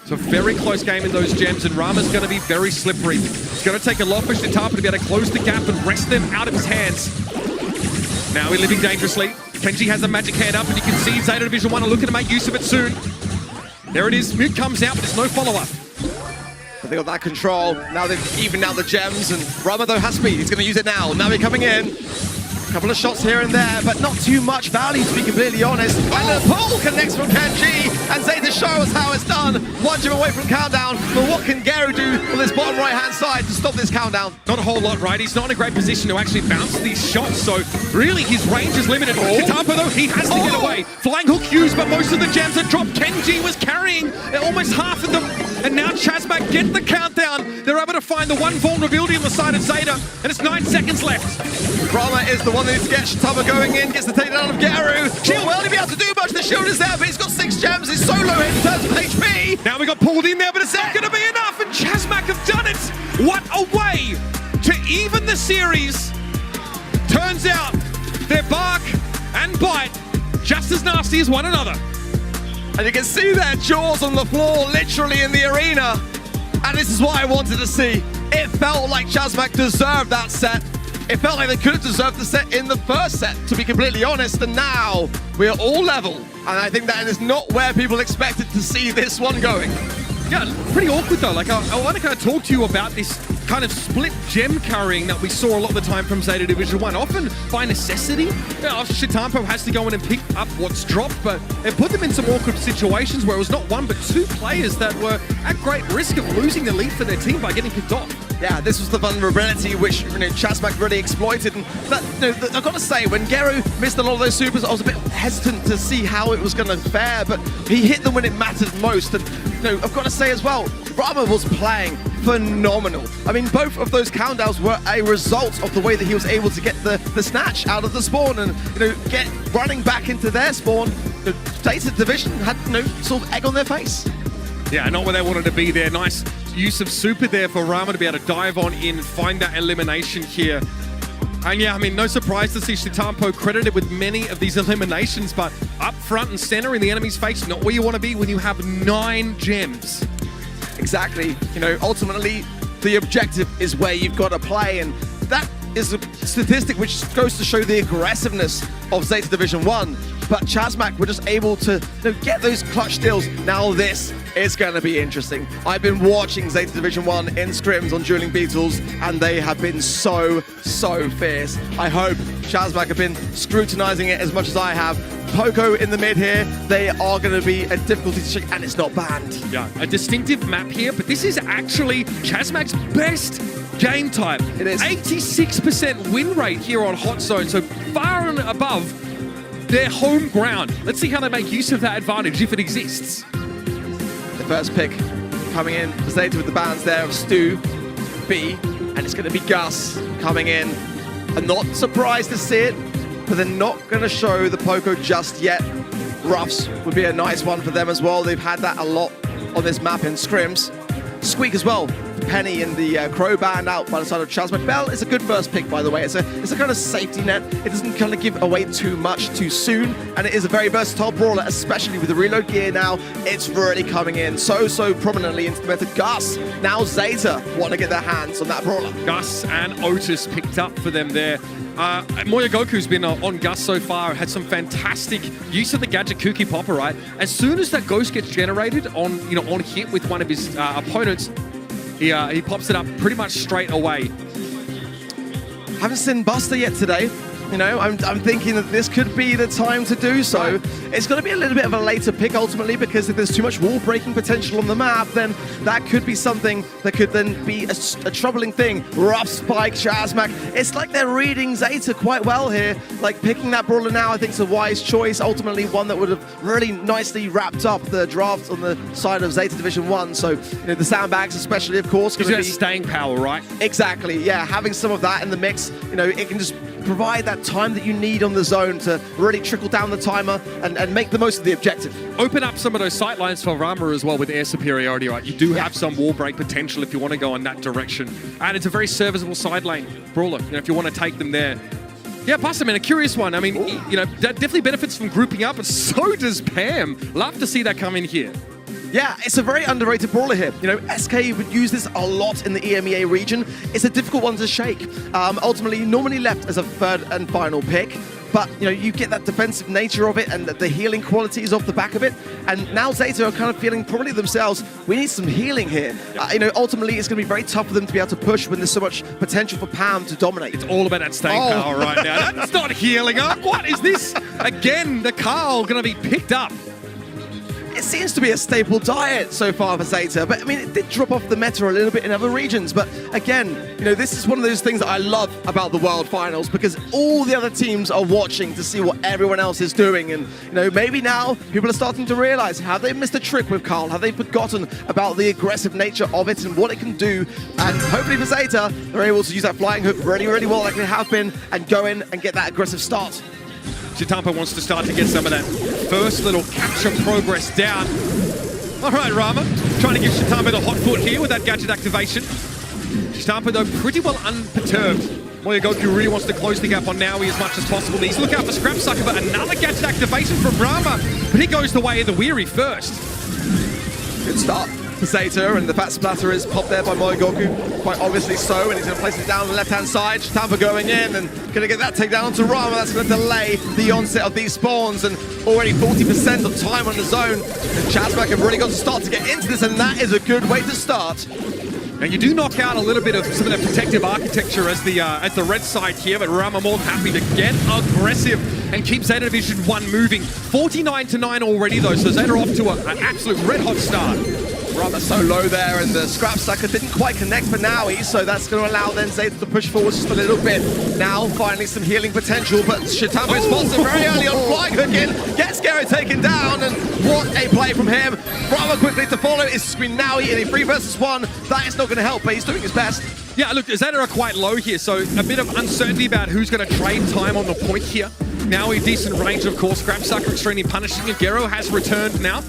It's a very close game in those gems, and Rama's going to be very slippery. It's going to take a lot for Chitampo to be able to close the gap and wrest them out of his hands. Now we're living dangerously. Kenji has a magic hand up, and you can see ZETA Division One are looking to make use of it soon. There it is. Mute comes out, but there's no follow-up. They got that control. Now they've evened out the gems, and Rama though has speed. He's going to use it now. Now he's coming in. A couple of shots here and there, but not too much value, to be completely honest. And the pull connects from Kenji, and Zeta show us how it's done. 1 gem away from countdown, but what can Gero do on this bottom right-hand side to stop this countdown? Not a whole lot, right? He's not in a great position to actually bounce these shots, so really his range is limited. Chitampo, though, he has to get away. Flying hook used, but most of the gems are dropped. Kenji was carrying almost half of them, and now Chasmac get the countdown. They're able to find the one vulnerability on the side of Zeta, and it's 9 seconds left. Rama is the one that needs to get Chitampo going in, gets the takedown of Gero. Shield will only be able to do much, the shield is there, but he's got 6 gems, he's so low in terms of HP, Now we got pulled in there, but it's not going to be enough, and Chasmac have done it. What a way to even the series. Turns out their bark and bite just as nasty as one another. And you can see their jaws on the floor, literally in the arena. And this is what I wanted to see. It felt like Chasmac deserved that set. It felt like they could have deserved the set in the first set, to be completely honest. And now we're all level. And I think that is not where people expected to see this one going. Yeah, pretty awkward though. Like, I want to kind of talk to you about this kind of split gem carrying that we saw a lot of the time from ZETA Division One. Often by necessity, Shitampo has to go in and pick up what's dropped, but it put them in some awkward situations where it was not one but two players that were at great risk of losing the lead for their team by getting picked off. Yeah, this was the vulnerability which Chasmac really exploited. And that, I've got to say, when Geru missed a lot of those supers, I was a bit hesitant to see how it was going to fare, but he hit them when it mattered most. And I've got to say as well, Rama was playing phenomenal. I mean, both of those countdowns were a result of the way that he was able to get the snatch out of the spawn and get running back into their spawn. ZETA Division had sort of egg on their face. Yeah, not where they wanted to be there. Nice use of super there for Rama to be able to dive on in, find that elimination here. And yeah, I mean, no surprise to see Shitampo credited with many of these eliminations, but up front and center in the enemy's face, not where you want to be when you have 9 gems. Exactly. Ultimately, the objective is where you've got to play, and that is a statistic which goes to show the aggressiveness of ZETA Division 1. But Chasmac were just able to get those clutch steals. Now this is going to be interesting. I've been watching ZETA Division 1 in scrims on Dueling Beetles, and they have been so fierce. I hope Chasmac have been scrutinizing it as much as I have. Poco in the mid here, they are going to be a difficulty to check, and it's not banned. Yeah, a distinctive map here, but this is actually Chasmac's best game type. It is. 86% win rate here on Hot Zone, so far and above their home ground. Let's see how they make use of that advantage, if it exists. The first pick coming in for ZETA with the bans there of Stu, B, and it's going to be Gus coming in. I'm not surprised to see it, but they're not going to show the Poco just yet. Ruffs would be a nice one for them as well. They've had that a lot on this map in scrims. Squeak as well. Penny and the Crow band out by the side of Chasmac. Bell is a good first pick, by the way. It's a kind of safety net. It doesn't kind of give away too much too soon, and it is a very versatile brawler, especially with the reload gear now. It's really coming in so prominently into the meta. Gus, now ZETA want to get their hands on that brawler. Gus and Otis picked up for them there. Moya Goku's been on Gus so far, had some fantastic use of the gadget Kuki Popper, right? As soon as that ghost gets generated on hit with one of his opponents, he pops it up pretty much straight away. Haven't seen Buster yet today. I'm thinking that this could be the time to do so. It's going to be a little bit of a later pick ultimately, because if there's too much wall breaking potential on the map, then that could be something that could then be a troubling thing. Rough spike, Chasmac. It's like they're reading ZETA quite well here. Like picking that brawler now, I think is a wise choice. Ultimately, one that would have really nicely wrapped up the draft on the side of ZETA Division 1. So, the sandbags especially, of course, going to be staying power, right? Exactly. Yeah, having some of that in the mix, it can just provide that time that you need on the zone to really trickle down the timer and make the most of the objective. Open up some of those sight lines for Rama as well with air superiority, right? You do have some wall break potential if you want to go in that direction. And it's a very serviceable side lane brawler, if you want to take them there. Yeah, Buster, man, a curious one. I mean, that definitely benefits from grouping up, but so does Pam. Love to see that come in here. Yeah, it's a very underrated brawler here. SK would use this a lot in the EMEA region. It's a difficult one to shake. Ultimately, normally left as a third and final pick, but you get that defensive nature of it and the healing qualities off the back of it. And now ZETA are kind of feeling probably themselves, we need some healing here. Ultimately, it's going to be very tough for them to be able to push when there's so much potential for Pam to dominate. It's all about that staying power right now. That's not healing up. What is this? Again, the Carl going to be picked up. It seems to be a staple diet so far for ZETA, but I mean, it did drop off the meta a little bit in other regions. But again, this is one of those things that I love about the World Finals, because all the other teams are watching to see what everyone else is doing. And, maybe now people are starting to realize, have they missed a trick with Carl? Have they forgotten about the aggressive nature of it and what it can do? And hopefully for ZETA, they're able to use that flying hook really well, like they have been, and go in and get that aggressive start. Shitampo wants to start to get some of that first little capture progress down. All right, Rama, trying to give Shitampo the hot foot here with that gadget activation. Shitampo, though, pretty well unperturbed. Moyogoku really wants to close the gap on Naui as much as possible. Needs to look out for Scrap Sucker, but another gadget activation from Rama. But he goes the way of the weary first. Good start for ZETA, and the fat splatter is popped there by Moyogoku, quite obviously so, and he's going to place it down on the left-hand side. Shitampo going in and going to get that takedown onto Rama. That's going to delay the onset of these spawns, and already 40% of time on the zone. And Chasmac have really got to start to get into this, and that is a good way to start. And you do knock out a little bit of some of the protective architecture as the red side here, but Rama more than happy to get aggressive and keep ZETA Division 1 moving. 49-9 already though, so ZETA off to an absolute red hot start. Rama so low there, and the Scrap Sucker didn't quite connect for Naui, so that's going to allow then ZETA to push forward just a little bit. Now, finally some healing potential, but Shitampo spots it very early on, flying hook in, gets Gero taken down, and what a play from him. Rama quickly to follow, is screen Naui in a 3 versus 1. That is not going to help, but he's doing his best. Yeah, look, ZETA are quite low here, so a bit of uncertainty about who's going to trade time on the point here. Naui, decent range, of course. Scrap Sucker extremely punishing, and Gero has returned now.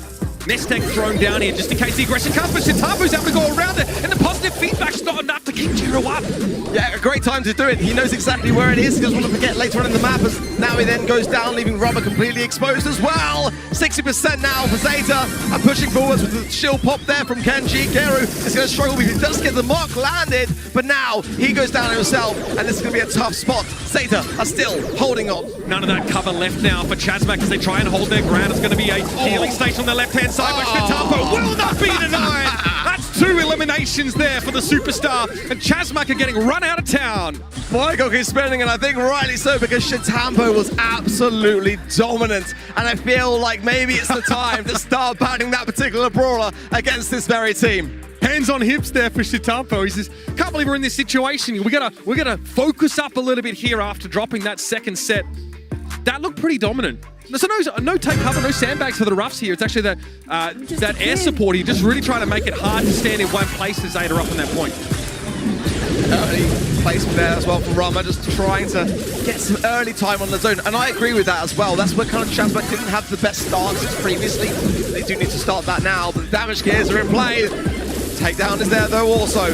Nestec thrown down here just in case the aggression comes, but Shitampo's able to go around it, and the positive feedback's not enough to keep Gero up. Yeah, a great time to do it. He knows exactly where it is. He doesn't want to forget later on in the map, as now he then goes down, leaving Rama completely exposed as well. 60% now for ZETA, and pushing forwards with the shield pop there from Kenji. Gero is going to struggle because he does get the mark landed, but now he goes down himself, and this is going to be a tough spot. ZETA are still holding on. None of that cover left now for Chasmac as they try and hold their ground. It's going to be a healing station on the left-hand side, but Shitampo will not be denied. That's 2 eliminations there for the superstar, and Chasmac are getting run out of town. Moyogoku is spinning, and I think rightly so, because Shitampo was absolutely dominant, and I feel like maybe it's the time to start banning that particular brawler against this very team. Hands on hips there for Shitampo. He says, can't believe we're in this situation. We gotta focus up a little bit here after dropping that second set. That looked pretty dominant. So no take cover, no sandbags for the roughs here. It's actually that air support here, just really trying to make it hard to stand in one place as ZETA up on that point. Early placement there as well from Rama, just trying to get some early time on the zone. And I agree with that as well. That's where kind of Chasmac didn't have the best starts previously. They do need to start that now, but the damage gears are in play. Takedown is there though also.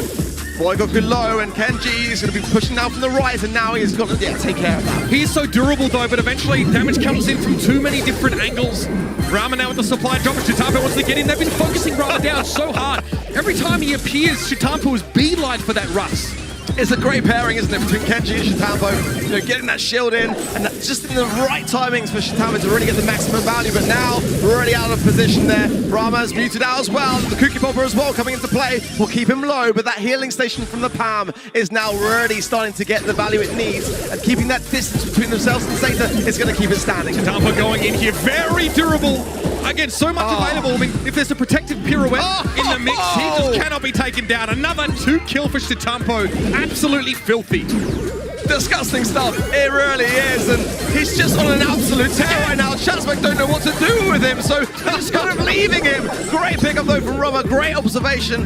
Moyogoku low, and Kenji is going to be pushing now from the right, and now he's got to take care of that. He's so durable though, but eventually damage comes in from too many different angles. Rama now with the supply drop, and Shitampo wants to get in. They've been focusing Rama down so hard. Every time he appears, Shitampo is beeline for that rust. It's a great pairing, isn't it, between Kenji and Shitampo? You know, getting that shield in, and just in the right timings for Shitampo to really get the maximum value. But now we're already out of position there. Rama's muted out as well. The Cookie Popper as well coming into play will keep him low, but that healing station from the PAM is now really starting to get the value it needs, and keeping that distance between themselves and ZETA is going to keep it standing. Shitampo going in here, very durable. Again, so much available. I mean, if there's a protected pirouette in the mix, he just cannot be taken down. Another 2 kill for Shitampo. Absolutely filthy. Disgusting stuff, it really is, and he's just on an absolute tear right now. Chasmac don't know what to do with him, so they're just kind of leaving him. Great pickup though from Rama, great observation.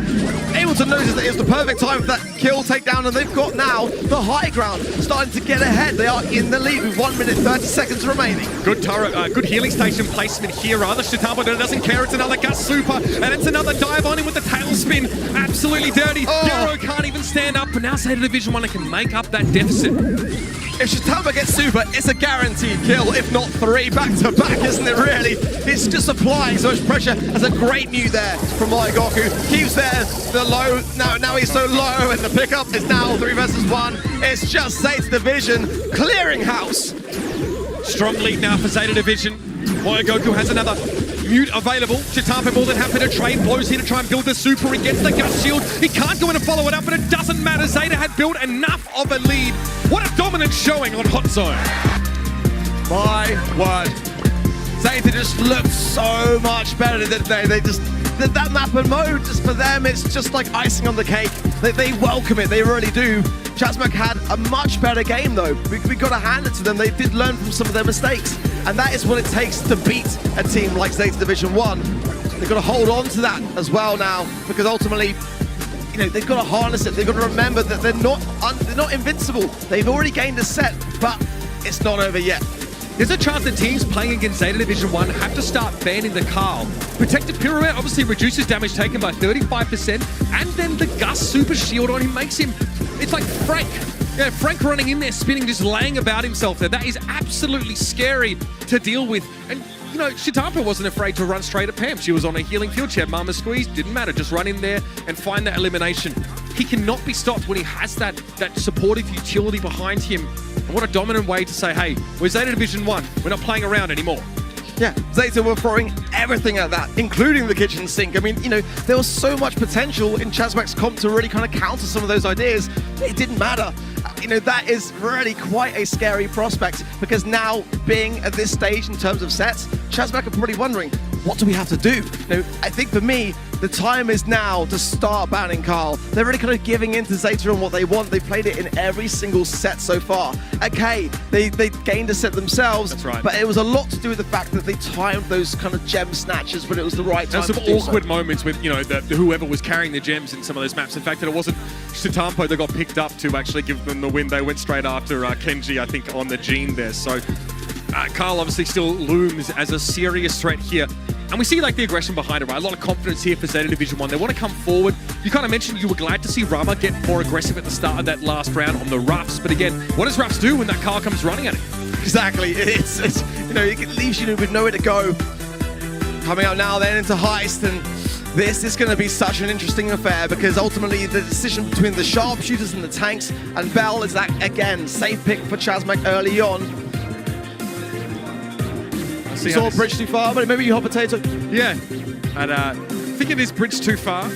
Able to notice that it was the perfect time for that kill takedown, and they've got now the high ground, starting to get ahead. They are in the lead with 1 minute 30 seconds remaining. Good turret, good healing station placement here. Rather, Shitampo doesn't care. It's another Gus Super, and it's another dive on him with the tailspin. Absolutely dirty. Gero can't even stand up, but now ZETA Division 1 can make up that deficit. If Shitampo gets super, it's a guaranteed kill, if not 3 back-to-back, isn't it really? It's just applying so much pressure. That's a great mute there from Moyogoku. Keeps there, the low, now he's so low, and the pickup is now 3 versus 1. It's just ZETA Division clearing house. Strong lead now for ZETA Division. Moyogoku has another mute available. Shitampo more than happy to trade. Blows here to try and build the super. He gets the gut shield. He can't go in and follow it up, but it doesn't matter. ZETA had built enough of a lead. What a dominant showing on Hot Zone. My word. ZETA just looked so much better, didn't they? They just did that map and mode, just for them, it's just like icing on the cake. They welcome it, they really do. Chasmac had a much better game though. We got to hand it to them. They did learn from some of their mistakes, and that is what it takes to beat a team like ZETA Division 1. They've got to hold on to that as well now, because ultimately, you know, they've got to harness it. They've got to remember that they're not invincible. They've already gained a set, but it's not over yet. there's a chance that teams playing against Zeta Division 1 have to start banning the Carl. Protective Pirouette obviously reduces damage taken by 35%, and then the Gus Super Shield on him makes him, it's like Frank. Yeah, Frank running in there, spinning, just laying about himself there. That is absolutely scary to deal with. And, you know, Shitampa wasn't afraid to run straight at Pam. She was on a healing field. She had Mama Squeeze. Didn't matter. Just run in there and find that elimination. He cannot be stopped when he has that supportive utility behind him. And what a dominant way to say, hey, we're Zeta Division 1. We're not playing around anymore. Yeah, Zeta were throwing everything at that, including the kitchen sink. I mean, you know, there was so much potential in Chasmac's comp to really kind of counter some of those ideas. It didn't matter. You know, that is really quite a scary prospect, because now, being at this stage in terms of sets, Chasmac are probably wondering, what do we have to do? You know, I think for me, the time is now to start banning Carl. They're really kind of giving in to Zeta on what they want. They played it in every single set so far. Okay, they gained a set themselves, that's right, but it was a lot to do with the fact that they timed those kind of gem snatches when it was the right time. There's some awkward moments with, you know, whoever was carrying the gems in some of those maps. In fact, that it wasn't Shitampo that got picked up to actually give them the win. They went straight after Kenji, I think, on the Gene there. So Carl obviously still looms as a serious threat here. And we see like the aggression behind it, right? A lot of confidence here for Zeta Division 1. They want to come forward. You kind of mentioned you were glad to see Rama get more aggressive at the start of that last round on the roughs. But again, what does roughs do when that Carl comes running at it? Exactly. It's you know, it leaves you with nowhere to go. Coming out now then into Heist, and this is going to be such an interesting affair, because ultimately the decision between the sharpshooters and the tanks, and Bell is that, again, safe pick for Chasmac early on. Saw a bridge too far, but maybe you hot potato. Yeah, and I think it is bridge too far.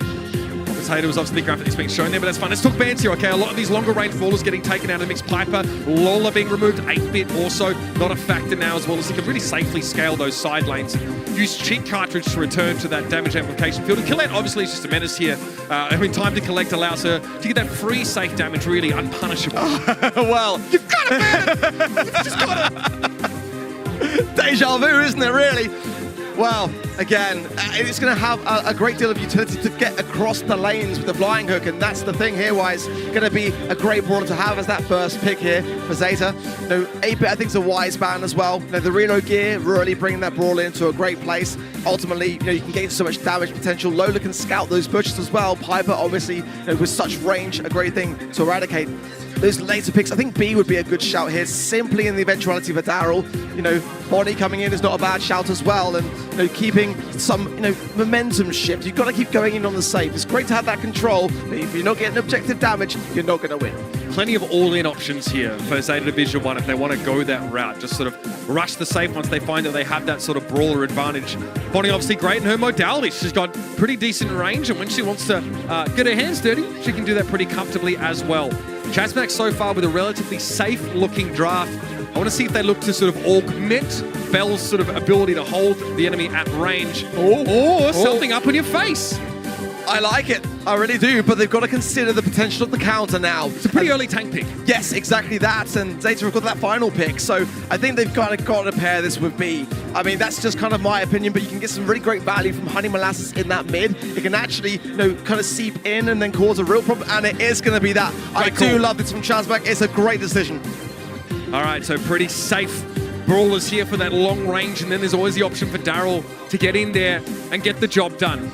Potato was obviously the graphic that's being shown there, but that's fine. Let's talk bans here, okay? A lot of these longer range brawlers getting taken out of the mix. Piper, Lola being removed, 8-bit also not a factor now, as well as he can really safely scale those side lanes. Use cheat cartridge to return to that damage amplification field. And QLASH obviously is just a menace here. Having time to collect allows her to get that free safe damage really unpunishable. Well, you've got to ban it! You've just got to... Deja vu, isn't it, really? Well, again, it's going to have a great deal of utility to get across the lanes with the flying hook, and that's the thing here, why it's going to be a great brawler to have as that first pick here for Zeta. You know, 8-bit I think is a wise ban as well. You know, the reload gear really bringing that brawler into a great place. Ultimately, you know, you can gain so much damage potential. Lola can scout those bushes as well. Piper, obviously, you know, with such range, a great thing to eradicate. Those later picks, I think B would be a good shout here, simply in the eventuality for Daryl. You know, Bonnie coming in is not a bad shout as well, and you know, keeping some, you know, momentum shift. You've got to keep going in on the safe. It's great to have that control, but if you're not getting objective damage, you're not going to win. Plenty of all-in options here for Zeta Division 1 if they want to go that route. Just sort of rush the safe once they find that they have that sort of brawler advantage. Bonnie obviously great in her modality. She's got pretty decent range, and when she wants to get her hands dirty, she can do that pretty comfortably as well. Chasmac so far with a relatively safe-looking draft. I want to see if they look to sort of augment Bell's sort of ability to hold the enemy at range, or something up in your face. I like it. I really do, but they've got to consider the potential of the counter now. It's a pretty early tank pick. Yes, exactly that, and Zeta have got that final pick, so I think they've got to pair this with B. I mean, that's just kind of my opinion, but you can get some really great value from Honey Molasses in that mid. It can actually, you know, kind of seep in and then cause a real problem, and it is going to be that. I do love this from Chasmac. It's a great decision. All right, so pretty safe brawlers here for that long range, and then there's always the option for Daryl to get in there and get the job done.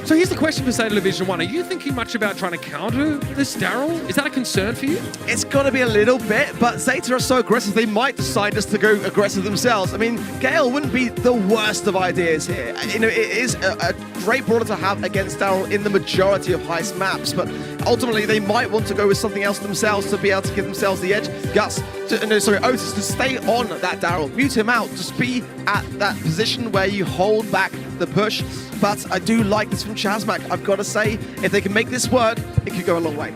So here's the question for Zeta Division 1. Are you thinking much about trying to counter this Daryl? Is that a concern for you? It's got to be a little bit, but Zeta are so aggressive, they might decide just to go aggressive themselves. I mean, Gale wouldn't be the worst of ideas here. You know, it is a great brawler to have against Daryl in the majority of heist maps, but ultimately they might want to go with something else themselves to be able to give themselves the edge. Otis to stay on that Daryl, mute him out, just be at that position where you hold back the push. But I do like this from Chasmac. I've got to say, if they can make this work, it could go a long way.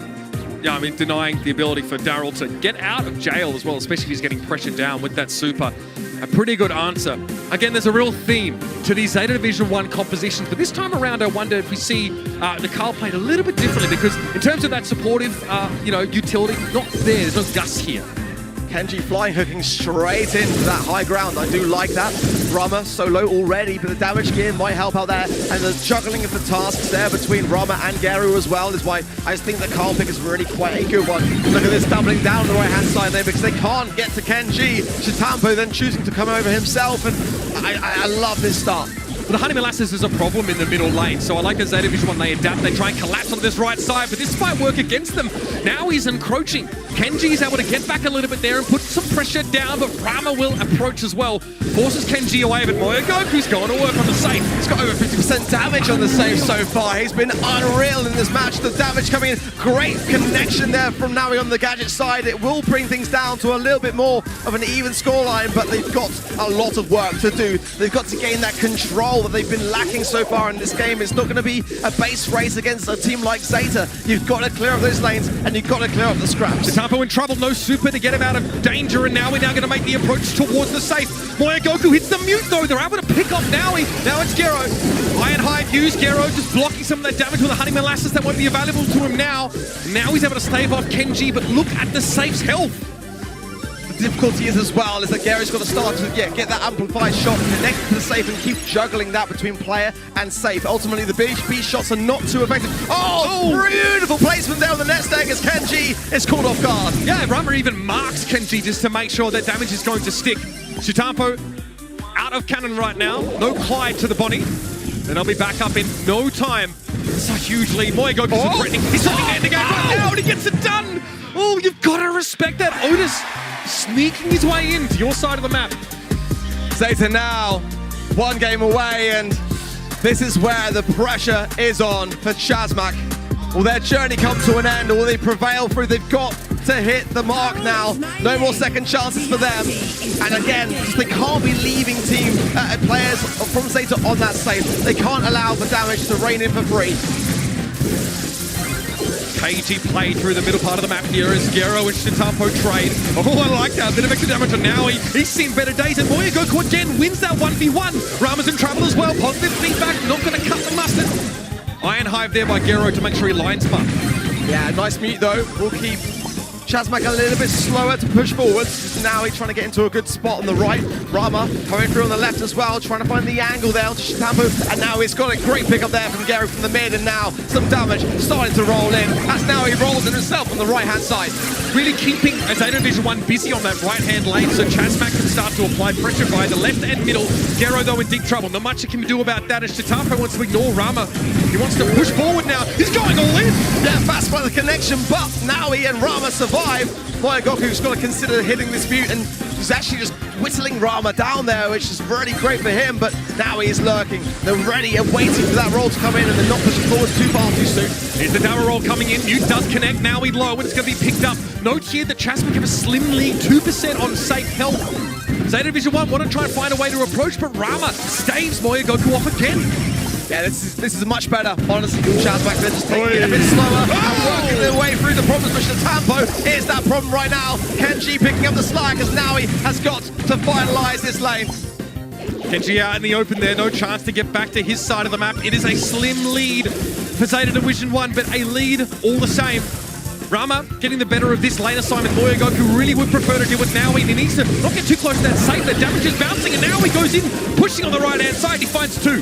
Yeah, I mean, denying the ability for Daryl to get out of jail as well, especially if he's getting pressured down with that super. A pretty good answer. Again, there's a real theme to these Zeta Division 1 compositions, but this time around, I wonder if we see the Carl played a little bit differently, because in terms of that supportive, you know, utility, not there. There's no Gus here. Kenji flying, hooking straight into that high ground. I do like that. Rama so low already, but the damage gear might help out there. And the juggling of the tasks there between Rama and Geru as well is why I just think the Carl pick is really quite a good one. Look at this doubling down the right-hand side there because they can't get to Kenji. Chitampo then choosing to come over himself, and I love this start. But the Honey Molasses is a problem in the middle lane, so I like the ZETA Division ONE, they adapt, they try and collapse on this right side, but this might work against them. Now he's encroaching. Kenji's able to get back a little bit there and put some pressure down, but Rama will approach as well. Forces Kenji away, but Moyogoku's going to work on the safe. He's got over 50% damage on the save so far. He's been unreal in this match. The damage coming in. Great connection there from Nawi on the Gadget side. It will bring things down to a little bit more of an even scoreline, but they've got a lot of work to do. They've got to gain that control that they've been lacking so far in this game. It's not going to be a base race against a team like Zeta. You've got to clear up those lanes, and you've got to clear up the scraps. Chitampo in trouble, no super to get him out of danger, and now we're going to make the approach towards the safe. Moyogoku hits the mute though, they're able to pick up Nawi. Now it's Gero. Iron Hive used, Gero just blocking some of that damage with the Honey Molasses that won't be available to him now. Now he's able to stave off Kenji, but look at the safe's health. The difficulty is as well is that Gary's got to start to get that amplified shot connected to the safe and keep juggling that between player and safe. Ultimately, the B shots are not too effective. Oh, beautiful placement there on the nest egg as Kenji is caught off guard. Yeah, Rama even marks Kenji just to make sure that damage is going to stick. Chitampo out of cannon right now. No Clyde to the body. And they'll be back up in no time. It's a huge lead. Moyogoku's threatening. He's trying to end the game right now, and he gets it done. Oh, you've got to respect that. Otis sneaking his way into your side of the map. Zeta now one game away, and this is where the pressure is on for Chasmac. Will their journey come to an end, or will they prevail through? They've got to hit the mark now. No more second chances for them. And again, they can't be leaving team players from Zeta on that safe. They can't allow the damage to rain in for free. KG play through the middle part of the map here as Gero and Chitampo trade. Oh, I like that. A bit of extra damage on Nawi. He's seen better days, and Moyogoku again wins that 1v1. Rama's in trouble as well. Positive feedback, not going to cut the mustard. Iron Hive there by Gero to make sure he line spun. Yeah, nice mute though. We'll keep Chasmac a little bit slower to push forwards. Now he's trying to get into a good spot on the right. Rama coming through on the left as well, trying to find the angle there onto Chitampo. And now he's got a great pick up there from Gary from the mid, and now some damage starting to roll in. That's now he rolls in himself on the right-hand side. Really keeping ZETA Division ONE busy on that right-hand lane so Chasmac can start to apply pressure by the left and middle. Gero though in deep trouble. Not much he can do about that as Chitampo wants to ignore Rama. He wants to push forward now. He's going all in. Yeah, fast by the connection, but Nawi and Rama survive. Moyogoku's got to consider hitting this mute, and he's actually just whittling Rama down there, which is really great for him, but now he is lurking. They're ready and waiting for that roll to come in, and they're not pushing forward too far too soon. Here's the double roll coming in. Mute does connect. Now he's low, and it's going to be picked up. Note here that Chasmac have a slim lead, 2% on safe health. ZETA Division ONE want to try and find a way to approach, but Rama staves Moyogoku off again. Yeah, this is much better, honestly, from Chasmac. They're just taking it a bit slower and working their way through the problems with Chitampo. Here's that problem right now. Kenji picking up the slack as now he has got to finalize this lane. Kenji out in the open there, no chance to get back to his side of the map. It is a slim lead for ZETA Division ONE, but a lead all the same. Rama getting the better of this lane assignment. Moyogoku really would prefer to deal with Nawi. He needs to not get too close to that safe. The damage is bouncing, and now he goes in, pushing on the right-hand side. He finds two.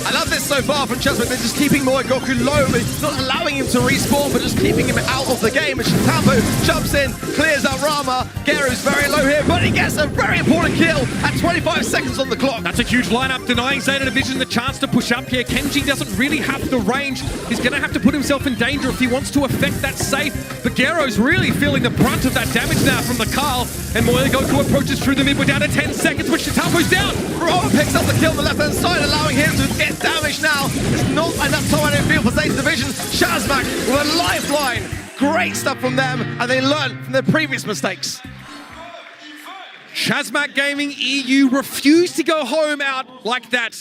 I love this so far from Chasmac. They're just keeping Moyogoku low, but not allowing him to respawn, but just keeping him out of the game. And Chitampo jumps in, clears out Rama. Geru's very low here, but he gets a very important kill at 25 seconds on the clock. That's a huge lineup, denying ZETA Division the chance to push up here. Kenji doesn't really have the range. He's going to have to put himself in danger if he wants to affect that safe. But Gero's really feeling the brunt of that damage now from the Carl. And Moyogoku approaches through the mid. We're down to 10 seconds, but Chitampo's down. Rama picks up the kill on the left-hand side, allowing him to get damage now. There's not enough time, I don't feel, for ZETA Division. Chasmac with a lifeline. Great stuff from them, and they learned from their previous mistakes. Chasmac Gaming EU refused to go home out like that.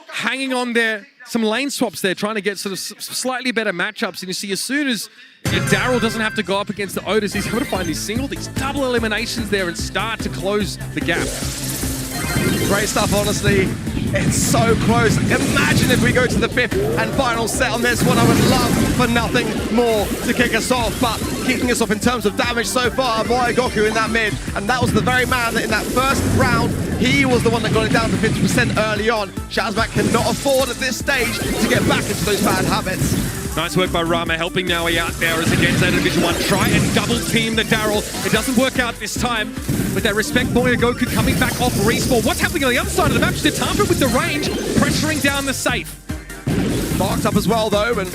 Hanging on there. Some lane swaps there, trying to get sort of slightly better matchups. And you see, as soon as Daryl doesn't have to go up against the Otis, he's able to find these double eliminations there and start to close the gap. Great stuff, honestly. It's so close. Imagine if we go to the 5th and final set on this one. I would love for nothing more to kick us off, but kicking us off in terms of damage so far. Boy Goku in that mid, and that was the very man that in that first round, he was the one that got it down to 50% early on. Chasmac cannot afford at this stage to get back into those bad habits. Nice work by Rama, helping Naui out there as against ZETA Division 1. Try and double team the Daryl. It doesn't work out this time. With that respect, Boy Goku coming back off respawn. What's happening on the other side of the map? Totem with the range, pressuring down the safe. Marked up as well though, and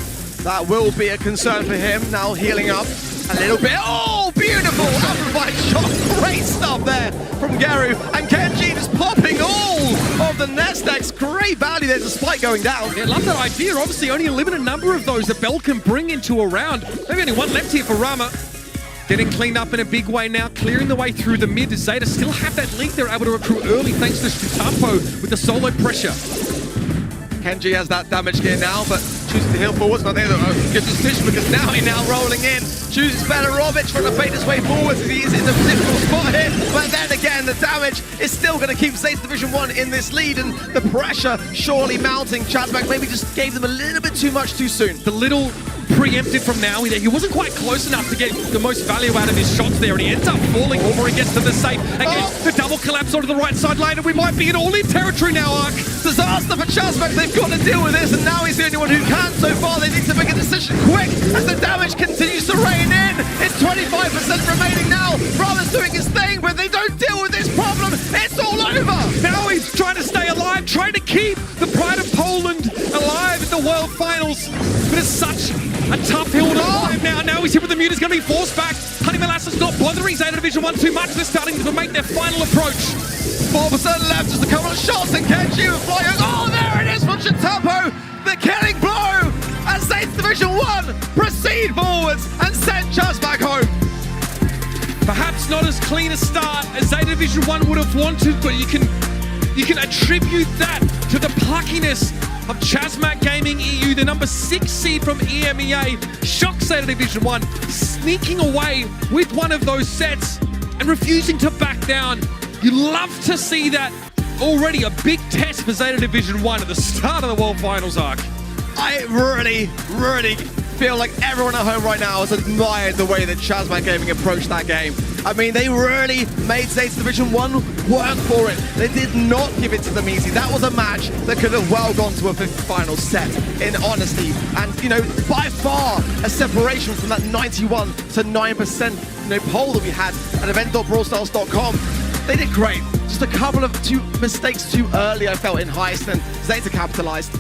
that will be a concern for him. Now healing up a little bit. Oh, beautiful! Amplified shot. Great stuff there from Geru. And Kenji just popping all of the nest eggs. Great value there despite going down. Yeah, love that idea. Obviously, only a limited number of those that Bell can bring into a round. Maybe only one left here for Rama. Getting cleaned up in a big way now, clearing the way through the mid. Zeta still have that lead they're able to recruit early thanks to Stutampo with the solo pressure. Kenji has that damage gear now, but chooses to heal forwards. Not there, a good decision because now he's rolling in. Chooses Belarovic trying to bait his way forwards as he's in a difficult spot here. But then again, the damage is still going to keep ZETA Division 1 in this lead, and the pressure surely mounting. Chasmac maybe just gave them a little bit too much too soon. The little preempted from Naui there. He wasn't quite close enough to get the most value out of his shots there, and he ends up falling before he gets to the safe. Again, the double collapse onto the right side lane, and we might be in all-in territory now, Ark. Disaster for Chasmac. They've got to deal with this, and now he's the only one who can so far. They need to make a decision quick as the damage continues to rain in. It's 25% remaining now. Rama's doing his thing, but they don't deal with this problem. It's all over. Now he's trying to stay alive, trying to keep the pride of Poland alive in the World Finals. But it's such a tough hill to climb now. Now he's here with the mute. He's going to be forced back. Honey Molasses not bothering ZETA Division 1 too much. They're starting to make their final approach. 4% left, just a couple of shots, and Kenji flying. Oh, there it is from Chitapo. The killing blow as ZETA Division 1 proceed forwards and send Chasmac home. Perhaps not as clean a start as ZETA Division 1 would have wanted, but you can attribute that to the pluckiness of Chasmac Gaming EU, the number 6 seed from EMEA, shocks ZETA Division 1, sneaking away with one of those sets and refusing to back down. You love to see that. Already a big test for ZETA Division 1 at the start of the World Finals arc. I really feel like everyone at home right now has admired the way that Chasmac Gaming approached that game. I mean, they really made ZETA Division 1 work for it. They did not give it to them easy. That was a match that could have well gone to a fifth final set, in honesty. And, you know, by far a separation from that 91 to 9% poll that we had at event.brawlstars.com. They did great. Just a couple of mistakes too early, I felt, in Heist, and Zeta capitalized.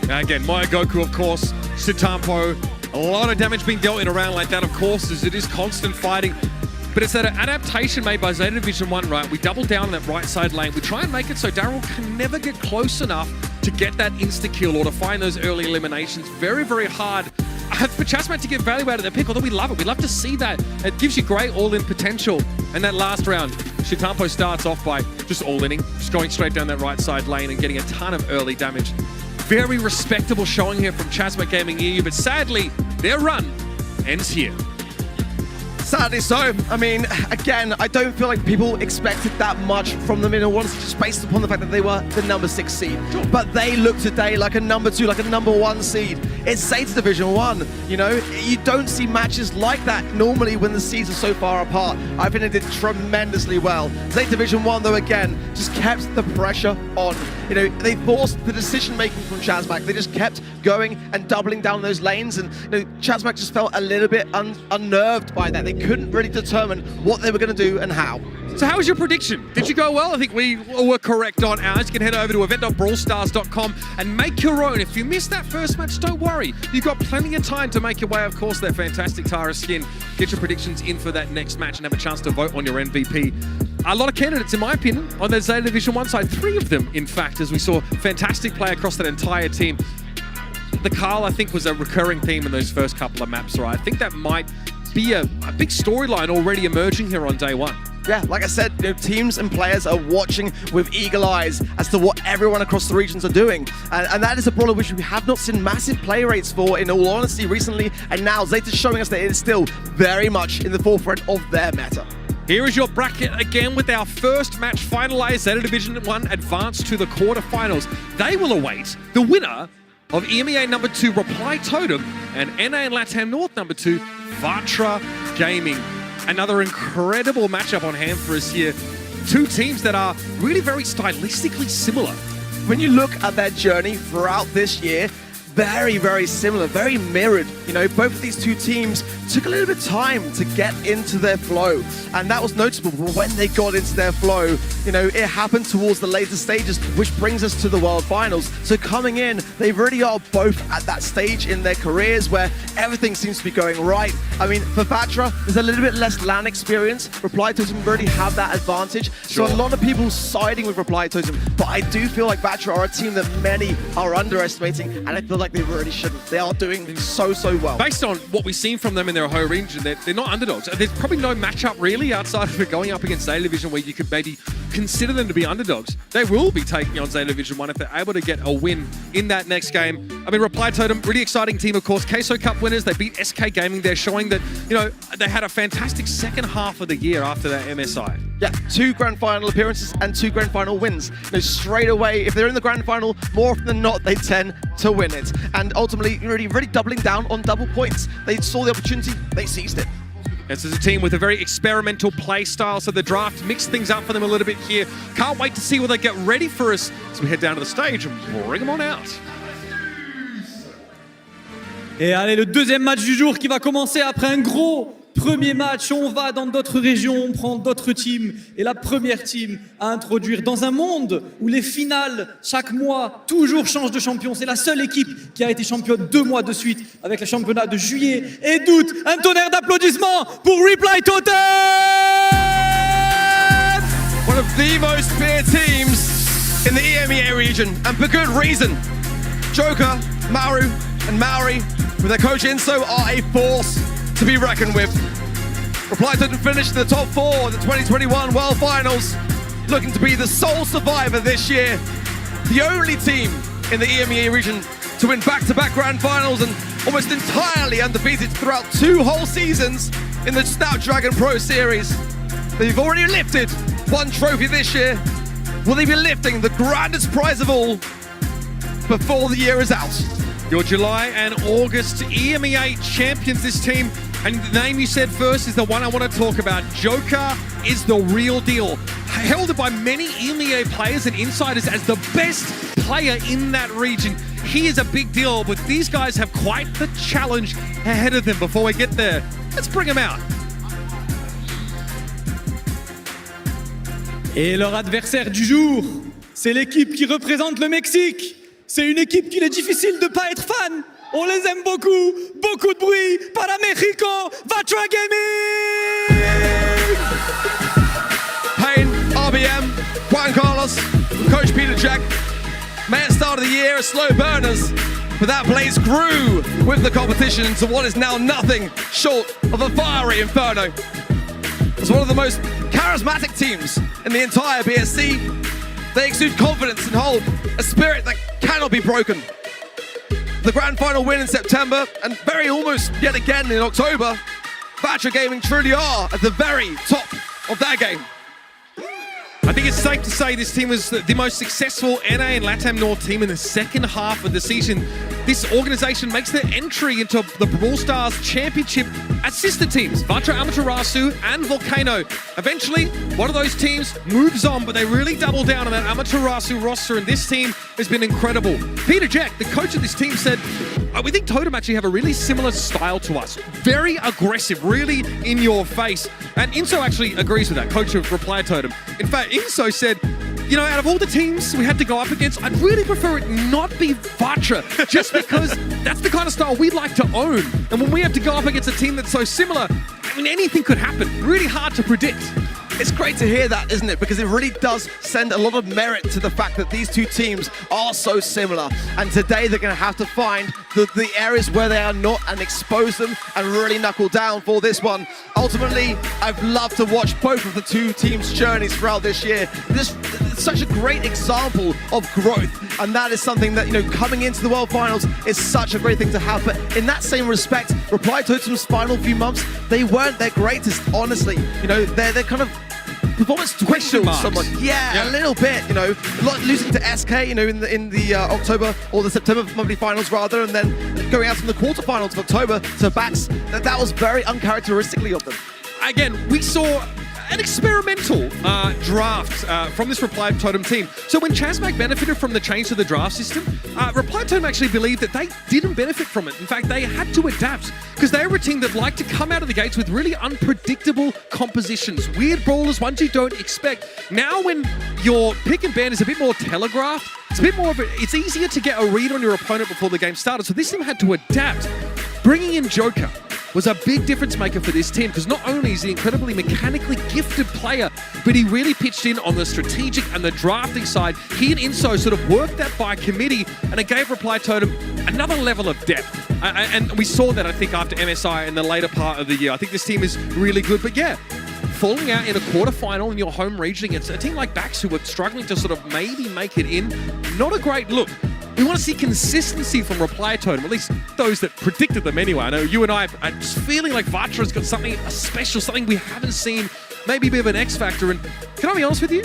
Again, Maya Goku, of course, Sitampo, a lot of damage being dealt in a round like that, of course, as it is constant fighting. But it's that adaptation made by ZETA Division 1, right? We double down on that right side lane. We try and make it so Daryl can never get close enough to get that insta-kill or to find those early eliminations. Very, very hard for Chasmac to get value out of their pick, although we love it. We love to see that. It gives you great all-in potential. And that last round, Shitampo starts off by just all-inning, just going straight down that right side lane and getting a ton of early damage. Very respectable showing here from Chasmac Gaming EU, but sadly, their run ends here. Sadly so. I mean, again, I don't feel like people expected that much from them in all honesty, just based upon the fact that they were the number 6 seed. Sure. But they look today like a number 2, like a number 1 seed. It's ZETA Division 1, you know? You don't see matches like that normally when the seeds are so far apart. I think they did tremendously well. ZETA Division 1, though, again, just kept the pressure on. You know, they forced the decision-making from Chasmac. They just kept going and doubling down those lanes, and you know, Chasmac just felt a little bit unnerved by that. They couldn't really determine what they were going to do and how. So how was your prediction? Did you go well? I think we were correct on ours. You can head over to event.brawlstars.com and make your own. If you missed that first match, don't worry. You've got plenty of time to make your way, of course, that fantastic Tara skin. Get your predictions in for that next match and have a chance to vote on your MVP. A lot of candidates, in my opinion, on the ZETA Division 1 side. 3 of them, in fact, as we saw fantastic play across that entire team. The Carl, I think, was a recurring theme in those first couple of maps, right? I think that might be a big storyline already emerging here on day one. Yeah, like I said, you know, teams and players are watching with eagle eyes as to what everyone across the regions are doing. And that is a brawler which we have not seen massive play rates for, in all honesty, recently. And now Zeta's showing us that it is still very much in the forefront of their meta. Here is your bracket again with our first match finalized. ZETA Division 1 advanced to the quarterfinals. They will await the winner of EMEA number 2, Reply Totem, and NA and LATAM North number 2, Vatra Gaming. Another incredible matchup on hand for us here. Two teams that are really very stylistically similar. When you look at their journey throughout this year, very, very similar, very mirrored. You know, both of these two teams took a little bit of time to get into their flow, and that was noticeable. When they got into their flow, you know, it happened towards the later stages, which brings us to the World Finals. So coming in, they really are both at that stage in their careers where everything seems to be going right. I mean, for Vatra, there's a little bit less LAN experience. Reply Totem really have that advantage. Sure. So a lot of people siding with Reply Totem, but I do feel like Vatra are a team that many are underestimating, and I feel like they really shouldn't. They are doing so well. Based on what we've seen from them in their home region, they're not underdogs. There's probably no matchup really outside of it going up against ZETA Division where you could maybe consider them to be underdogs. They will be taking on ZETA Division 1 if they're able to get a win in that next game. I mean, Reply Totem, really exciting team, of course. Queso Cup winners, they beat SK Gaming. They're showing that, you know, they had a fantastic second half of the year after that MSI. Yeah, 2 grand final appearances and 2 grand final wins. You know, straight away, if they're in the grand final, more often than not, they tend to win it. And ultimately, really doubling down on double points. They saw the opportunity, they seized it. This is a team with a very experimental play style, so the draft mixed things up for them a little bit here. Can't wait to see what they get ready for us as we head down to the stage and bring them on out. Et allez, le deuxième match du jour qui va commencer après un gros premier match. On va dans d'autres régions, on prend d'autres teams. Et la première team à introduire dans un monde où les finales, chaque mois, toujours changent de champion. C'est la seule équipe qui a été championne 2 mois de suite avec le championnat de juillet et d'août. Un tonnerre d'applaudissements pour Reply Totem! One of the most feared teams in the EMEA region, and for good reason. Joker, Maru, and Maori, with their coach Inso, are a force to be reckoned with. Reply Totem finished in the top 4 of the 2021 World Finals, looking to be the sole survivor this year. The only team in the EMEA region to win back-to-back Grand Finals and almost entirely undefeated throughout 2 whole seasons in the Snapdragon Pro Series. They've already lifted 1 trophy this year. Will they be lifting the grandest prize of all before the year is out? Your July and August EMEA champions, this team. And the name you said first is the one I want to talk about. Joker is the real deal. Held by many EMEA players and insiders as the best player in that region. He is a big deal, but these guys have quite the challenge ahead of them before we get there. Let's bring them out. Et leur adversaire du jour, c'est l'équipe qui représente le Mexique. C'est une équipe qu'il est difficile de ne pas être fan. On les aime beaucoup. Beaucoup de bruit. Para Mexico, Vatra Gaming! Payne, RBM, Juan Carlos, Coach Peter Jack may have started the year as slow burners, but that blaze grew with the competition to what is now nothing short of a fiery inferno. As one of the most charismatic teams in the entire BSC, they exude confidence and hold a spirit that cannot be broken. The grand final win in September, and very almost yet again in October, Vatra Gaming truly are at the very top of their game. I think it's safe to say this team was the most successful NA and LATAM North team in the second half of the season. This organization makes their entry into the Brawl Stars Championship as sister teams, Vatra Amaterasu and Volcano. Eventually, one of those teams moves on, but they really double down on that Amaterasu roster, and this team has been incredible. Peter Jack, the coach of this team, said, we think Totem actually have a really similar style to us. Very aggressive, really in your face. And Inso actually agrees with that, coach of Reply Totem. In fact, Inso said, you know, out of all the teams we had to go up against, I'd really prefer it not be Vatra, just because that's the kind of style we'd like to own. And when we have to go up against a team that's so similar, I mean, anything could happen. Really hard to predict. It's great to hear that, isn't it? Because it really does send a lot of merit to the fact that these two teams are so similar. And today they're going to have to find the areas where they are not and expose them and really knuckle down for this one. Ultimately, I've loved to watch both of the two teams' journeys throughout this year. It's such a great example of growth. And that is something that, you know, coming into the World Finals is such a great thing to have. But in that same respect, Reply Totem's final few months, they weren't their greatest, honestly. You know, they're kind of performance Question dwindled marks. somewhat. Yeah, a little bit, you know, losing to SK, you know, in the October or the September monthly finals rather, and then going out from the quarterfinals of October to Bax. That was very uncharacteristically of them. Again, we saw an experimental draft from this Reply Totem team. So when Chasmac benefited from the change to the draft system, Reply Totem actually believed that they didn't benefit from it. In fact, they had to adapt because they were a team that liked to come out of the gates with really unpredictable compositions, weird brawlers, ones you don't expect. Now when your pick and ban is a bit more telegraphed, it's a bit more of it's easier to get a read on your opponent before the game started. So this team had to adapt. Bringing in Joker was a big difference maker for this team because not only is he an incredibly mechanically gifted player, but he really pitched in on the strategic and the drafting side. He and Inso sort of worked that by committee, and it gave Reply Totem another level of depth. And we saw that, I think, after MSI in the later part of the year. I think this team is really good, but yeah, falling out in a quarterfinal in your home region against a team like Bax who were struggling to sort of maybe make it in, not a great look. We want to see consistency from Reply Totem, at least those that predicted them anyway. I know you and I are just feeling like Vatra's got something special, something we haven't seen, maybe a bit of an X factor. And can I be honest with you?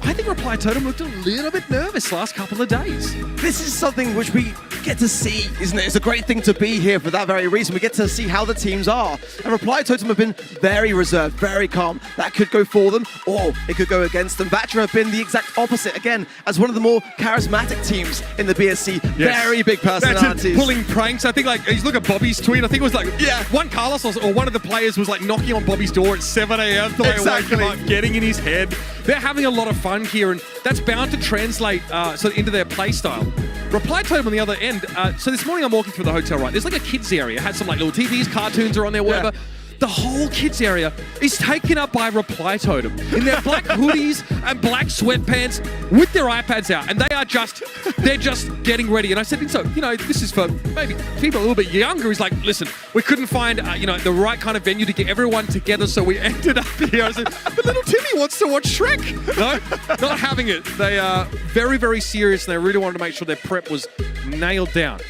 I think Reply Totem looked a little bit nervous last couple of days. This is something which we get to see, isn't it? It's a great thing to be here for that very reason. We get to see how the teams are. And Reply Totem have been very reserved, very calm. That could go for them, or it could go against them. Vatra have been the exact opposite, again, as one of the more charismatic teams in the BSC. Yes. Very big personalities. That's pulling pranks. I think, like, you look at Bobby's tweet, I think it was like, one Carlos or one of the players was like knocking on Bobby's door at 7 a.m. to like wake him up, getting in his head. They're having a lot of fun here, and that's bound to translate sort of into their play style. Reply Totem on the other end. So this morning I'm walking through the hotel, right? There's like a kids area. It had some like little TVs, cartoons are on there, whatever. Yeah. The whole kids area is taken up by Reply Totem in their black hoodies and black sweatpants with their iPads out, and they're just getting ready. And I said, so, you know, this is for maybe people a little bit younger. He's like, listen, we couldn't find, you know, the right kind of venue to get everyone together, so we ended up here. I said, but little Timmy wants to watch Shrek. No, not having it. They are very, very serious, and they really wanted to make sure their prep was nailed down.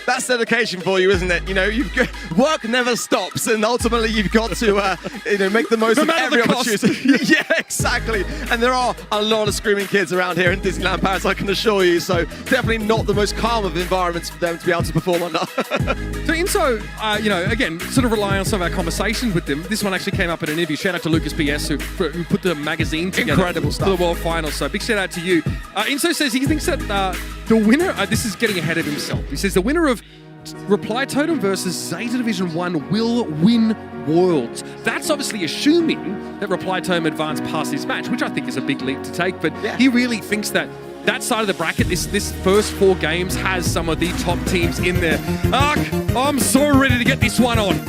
That's dedication for you, isn't it? You know, work never stops, and ultimately you've got to, you know, make the most of every opportunity. Yeah, exactly. And there are a lot of screaming kids around here in Disneyland Paris, I can assure you. So definitely not the most calm of environments for them to be able to perform under. So Inso, you know, again, sort of relying on some of our conversations with them. This one actually came up in an interview. Shout out to Lucas PS who put the magazine together. Incredible stuff. For the World Finals. So big shout out to you. Inso says he thinks that the winner, this is getting ahead of himself. He says the winner of Reply Totem versus ZETA Division One will win Worlds. That's obviously assuming that Reply Totem advance past this match, which I think is a big leap to take, but he really thinks that that side of the bracket, this first 4 games, has some of the top teams in there. Ark, I'm so ready to get this one on.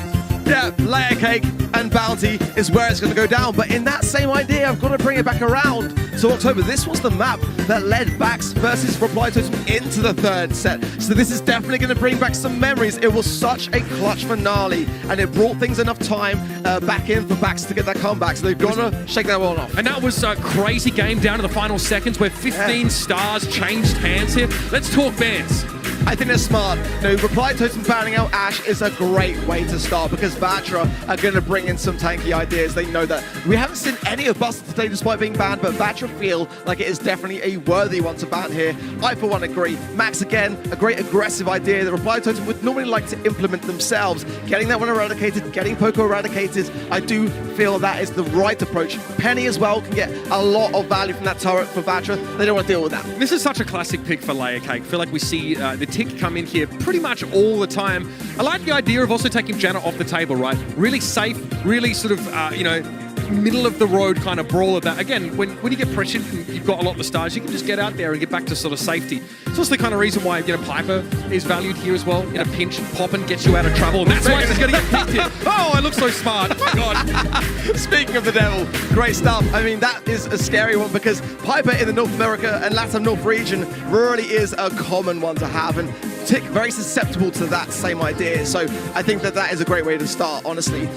Yeah, Layer Cake and Bounty is where it's going to go down. But in that same idea, I've got to bring it back around to October. This was the map that led Bax versus Reply Totem into the 3rd set. So this is definitely going to bring back some memories. It was such a clutch finale, and it brought things enough time back in for Bax to get that comeback. So they've got to shake that one off. And that was a crazy game down to the final seconds where 15 stars changed hands here. Let's talk bans. I think they're smart. You know, Reply Totem banning out Ashe is a great way to start because Vatra are going to bring in some tanky ideas. They know that. We haven't seen any of Buster today despite being banned, but Vatra feel like it is definitely a worthy one to ban here. I, for one, agree. Max, again, a great aggressive idea that Reply Totem would normally like to implement themselves. Getting that one eradicated, getting Poco eradicated, I do feel that is the right approach. Penny as well can get a lot of value from that turret for Vatra. They don't want to deal with that. This is such a classic pick for Layer Cake. I feel like we see the tick come in here pretty much all the time. I like the idea of also taking Janna off the table, right? Really safe, really sort of, you know, middle of the road kind of brawler that, again, when you get pressured and you've got a lot of the stars, you can just get out there and get back to sort of safety. It's also the kind of reason why, you know, Piper is valued here as well. You know, pinch, popping gets you out of trouble. And that's why he's going to get picked here. Oh, I look so smart. Oh, my God. Speaking of the devil, great stuff. I mean, that is a scary one because Piper in the North America and Latin North region really is a common one to have. And tick very susceptible to that same idea. So I think that is a great way to start, honestly.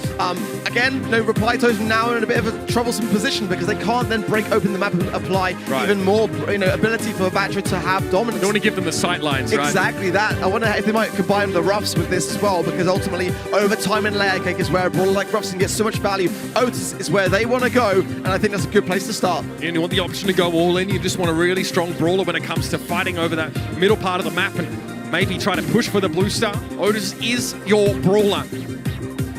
Again, Reply Totem now in a bit of a troublesome position because they can't then break open the map and apply even more ability for Vatra to have dominance. You don't want to give them the sight lines, right? Exactly that. I wonder if they might combine the roughs with this as well, because ultimately over time in layer cake is where a brawler like roughs can get so much value. Otis is where they want to go, and I think that's a good place to start. And you want the option to go all in. You just want a really strong brawler when it comes to fighting over that middle part of the map and maybe try to push for the blue star. Otis is your brawler.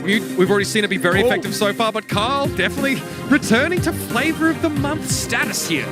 We've already seen it be very effective so far, but Carl definitely returning to flavor of the month status here.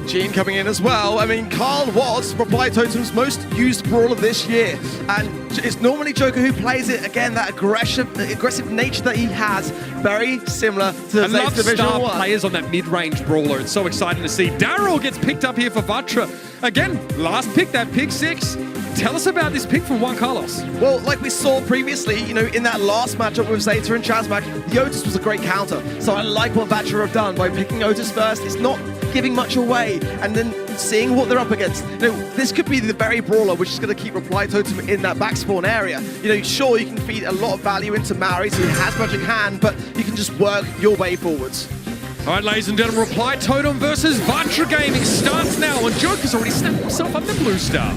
Gene coming in as well. I mean, Carl was Reply Totem's most used brawler this year, and it's normally Joker who plays it. Again, that aggressive nature that he has, very similar to the ZETA Division One. One. Players on that mid-range brawler. It's so exciting to see. Daryl gets picked up here for Vatra. Again, last pick, that pick 6. Tell us about this pick from Juan Carlos. Well, like we saw previously, in that last matchup with ZETA and Chasmac, the Otis was a great counter. So I like what Vatra have done by picking Otis first. It's not giving much away, and then seeing what they're up against. This could be the very brawler which is going to keep Reply Totem in that back spawn area. Sure, you can feed a lot of value into Maori, so he has Magic Hand, but you can just work your way forwards. All right, ladies and gentlemen, Reply Totem versus Vatra Gaming starts now, and Joker's already snapped himself up the blue star.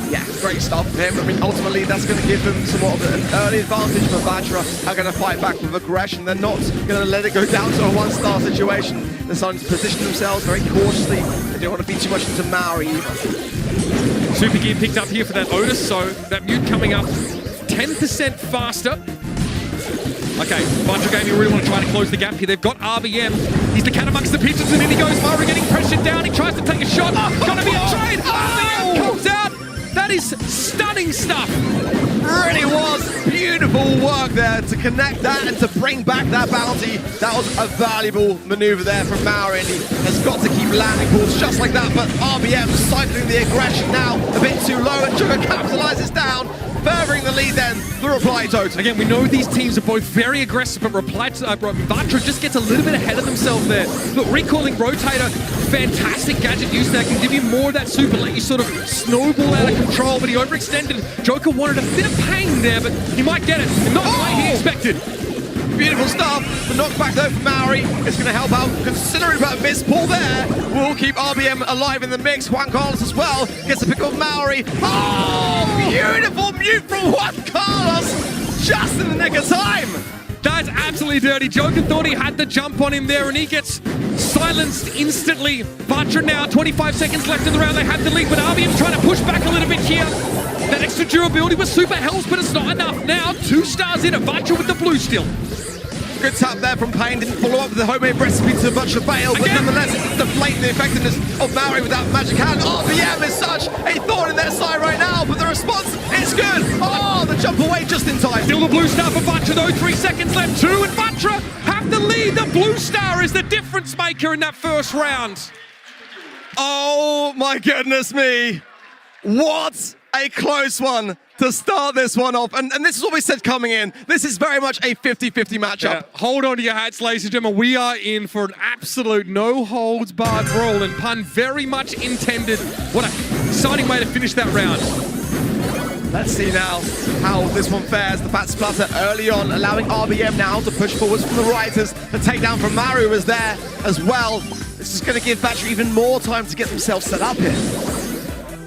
Yeah, great stuff from him. I mean, ultimately, that's going to give them somewhat of an early advantage for Vatra. Are going to fight back with aggression. They're not going to let it go down to a one-star situation. They're starting to position themselves very cautiously. They don't want to feed too much into Maori either. Super gear picked up here for that Otis, so that mute coming up 10% faster. Okay, Vatra Gaming really want to try to close the gap here. They've got RBM. He's the cat amongst the pigeons, and in he goes. Maori getting pressured down. He tries to take a shot. Gonna be a trade. RBM comes out. That is stunning stuff. Really was beautiful work there to connect that and to bring back that bounty. That was a valuable maneuver there from Maori, and he has got to keep landing balls just like that. But RBM cycling the aggression now a bit too low, and Joker capitalizes down, furthering the lead then for Reply Totem. Again, we know these teams are both very aggressive, but Vatra just gets a little bit ahead of themselves there. Look, recalling Rotator, fantastic gadget use that can give you more of that super, let you sort of snowball out of control, but he overextended. Joker wanted a bit of pain there, but he might get it. Not the way he expected. Beautiful stuff. The knockback though from Maori is going to help out considerably, but a miss pull there will keep RBM alive in the mix. Juan Carlos as well gets a pick of Maori. Oh, beautiful mute from Juan Carlos, just in the nick of time. That's absolutely dirty. Joker thought he had the jump on him there, and he gets silenced instantly. Vatra now, 25 seconds left in the round. They have the lead, but RBM's trying to push back a little bit here. That extra durability was super helps, but it's not enough now. 2 stars in it. Vatra with the blue still. Good tap there from Payne, didn't follow up with the homemade recipe to Vatra fail, but nonetheless deflate the effectiveness of Maori with that magic hand. RBM is such a thorn in their side right now, but the response is good. Oh, the jump away just in time. Still the blue star for Vatra though, 3 seconds left. 2 and Vatra have the lead. The blue star is the difference maker in that first round. Oh my goodness me. What a close one to start this one off. And this is what we said coming in. This is very much a 50-50 matchup. Yeah, hold on to your hats, ladies and gentlemen. We are in for an absolute no-holds-barred brawl, and pun very much intended. What a exciting way to finish that round. Let's see now how this one fares. The Fat Splatter early on, allowing RBM now to push forwards from the Writers. The takedown from Mario was there as well. This is going to give Vatra even more time to get themselves set up here.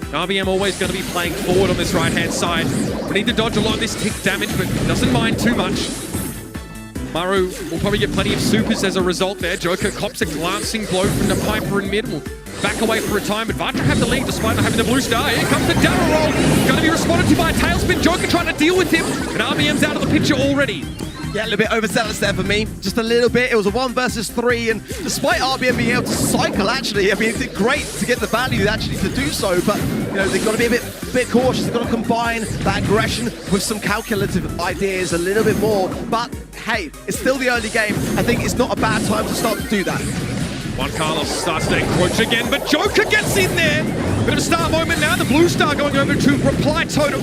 RBM always going to be playing forward on this right-hand side. We need to dodge a lot of this tick damage, but doesn't mind too much. Maru will probably get plenty of supers as a result there. Joker cops a glancing blow from the Piper in mid. Will back away for a time, but Vatra have the lead despite not having the blue star. Here comes the Daryl roll. Going to be responded to by a tailspin. Joker trying to deal with him, and RBM's out of the picture already. Yeah, a little bit overzealous there for me. Just a little bit. It was a 1 versus 3, and despite RBM being able to cycle, actually, I mean, it's great to get the value actually to do so, but they've got to be a bit cautious. They've got to combine that aggression with some calculative ideas a little bit more. But hey, it's still the early game. I think it's not a bad time to start to do that. Juan Carlos starts to encroach again, but Joker gets in there. Bit of a star moment now. The blue star going over to Reply Totem.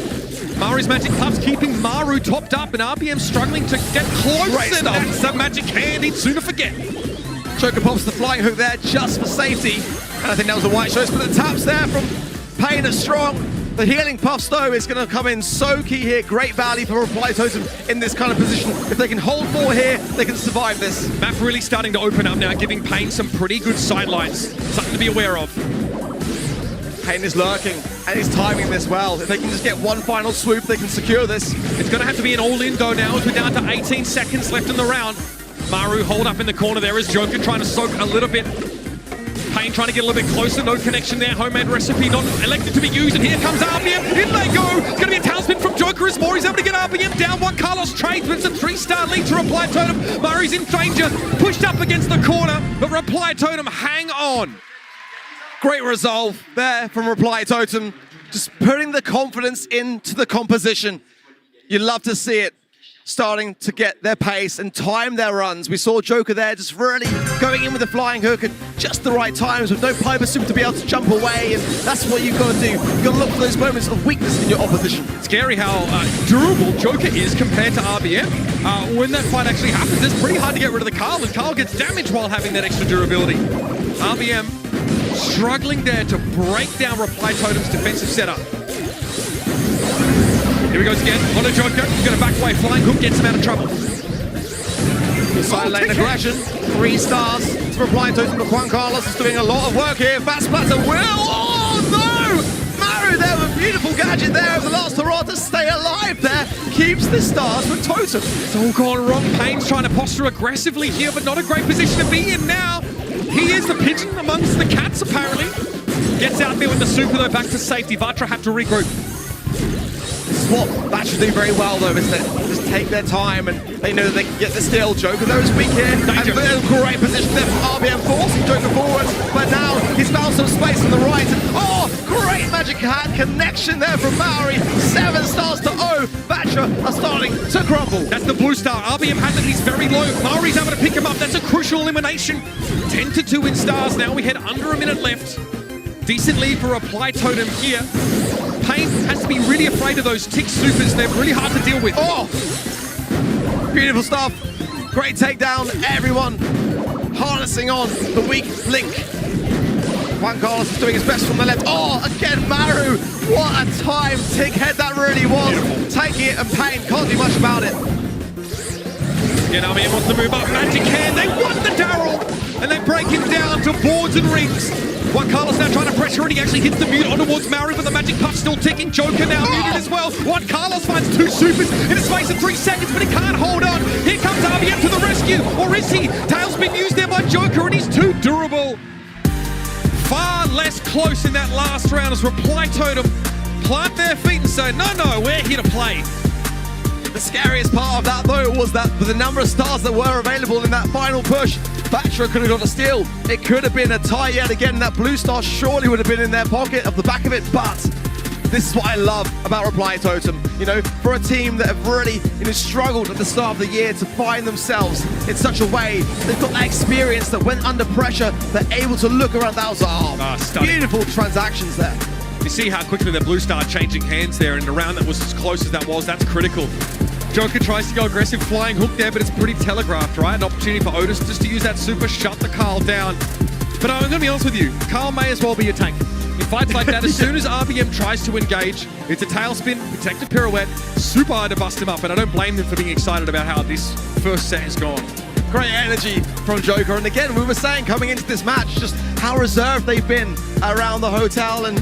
Mari's magic clubs keeping Maru topped up, and RBM struggling to get close. And that's a magic hand he'd sooner forget. Joker pops the flying hook there just for safety. And I think that was a white choice, but the taps there from Payne are strong. The healing puffs, though, is going to come in so key here. Great value for Reply Totem in this kind of position. If they can hold 4 here, they can survive this. Map really starting to open up now, giving Pain some pretty good sidelines. Something to be aware of. Pain is lurking, and he's timing this well. If they can just get one final swoop, they can secure this. It's going to have to be an all-in go now, as we're down to 18 seconds left in the round. Maru hold up in the corner there as Joker trying to soak a little bit. Pain trying to get a little bit closer, no connection there. Homemade recipe not elected to be used, and here comes RBM. In they go. It's going to be a tailspin from Joker as Maury's able to get RBM down. Juan Carlos trades, but it's a 3-star lead to Reply Totem. Murray's in danger, pushed up against the corner, but Reply Totem hang on. Great resolve there from Reply Totem. Just putting the confidence into the composition. You love to see it. Starting to get their pace and time their runs. We saw Joker there just really going in with the flying hook at just the right times with no Piper Super to be able to jump away, and that's what you've got to do. You've got to look for those moments of weakness in your opposition. Scary how durable Joker is compared to RBM. When that fight actually happens, it's pretty hard to get rid of the Carl, and Carl gets damaged while having that extra durability. RBM struggling there to break down Reply Totem's defensive setup. Here he goes again, on a Joker, he's going to back away, flying hook gets him out of trouble. Side lane aggression, 3 stars to Reply Totem, but Juan Carlos is doing a lot of work here. Fast splatter will, oh no! Maru there with a beautiful gadget there of the last hurrah to stay alive there. Keeps the stars with Totem. It's all gone wrong, Pain's trying to posture aggressively here, but not a great position to be in now. He is the pigeon amongst the cats apparently. Gets out there with the super though, back to safety. Vatra have to regroup. What Vatra do very well though is that just take their time, and they know that they can get the steal. Joker though is weak here, and they're in a great position there from RBM forcing Joker forwards, but now he's found some space on the right, and oh, great magic hand connection there from Maori. 7 stars to 0. Vatra are starting to crumble. That's the blue star. RBM had that, he's very low. Maori's able to pick him up. That's a crucial elimination. 10 to 2 in stars now. We had under a minute left. Decent lead for Reply Totem here. Pain has to be really afraid of those tick supers. They're really hard to deal with. Oh! Beautiful stuff. Great takedown. Everyone harnessing on the weak link. Juan Carlos is doing his best from the left. Oh, again, Maru. What a time tick head that really was. Beautiful. Taking it, and Pain can't do much about it. Again, RBM wants to move up. Magic hand. They won the Daryl. And they break him down to boards and rings. Juan Carlos now trying to pressure, and he actually hits the mute on towards Maru, but the magic puff still ticking. Joker now muted as well. Juan Carlos finds 2 supers in a space of 3 seconds, but he can't hold on. Here comes RBM to the rescue, or is he? Tail's been used there by Joker, and he's too durable. Far less close in that last round as Reply Totem plant their feet and say, no, we're here to play. The scariest part of that, though, was that with the number of stars that were available in that final push, Vatra could have got a steal. It could have been a tie yet again. That blue star surely would have been in their pocket of the back of it, but this is what I love about Reply Totem. You know, for a team that have really, struggled at the start of the year to find themselves in such a way, they've got that experience that when under pressure, they're able to look around those beautiful transactions there. You see how quickly the blue star changing hands there, and a round that was as close as that was, that's critical. Joker tries to go aggressive, flying hook there, but it's pretty telegraphed, right? An opportunity for Otis just to use that super, shut the Carl down. But I'm going to be honest with you, Carl may as well be a tank. In fights like that, as soon as RBM tries to engage, it's a tailspin, protected pirouette, super hard to bust him up, and I don't blame them for being excited about how this first set has gone. Great energy from Joker, and again, we were saying coming into this match just how reserved they've been around the hotel, and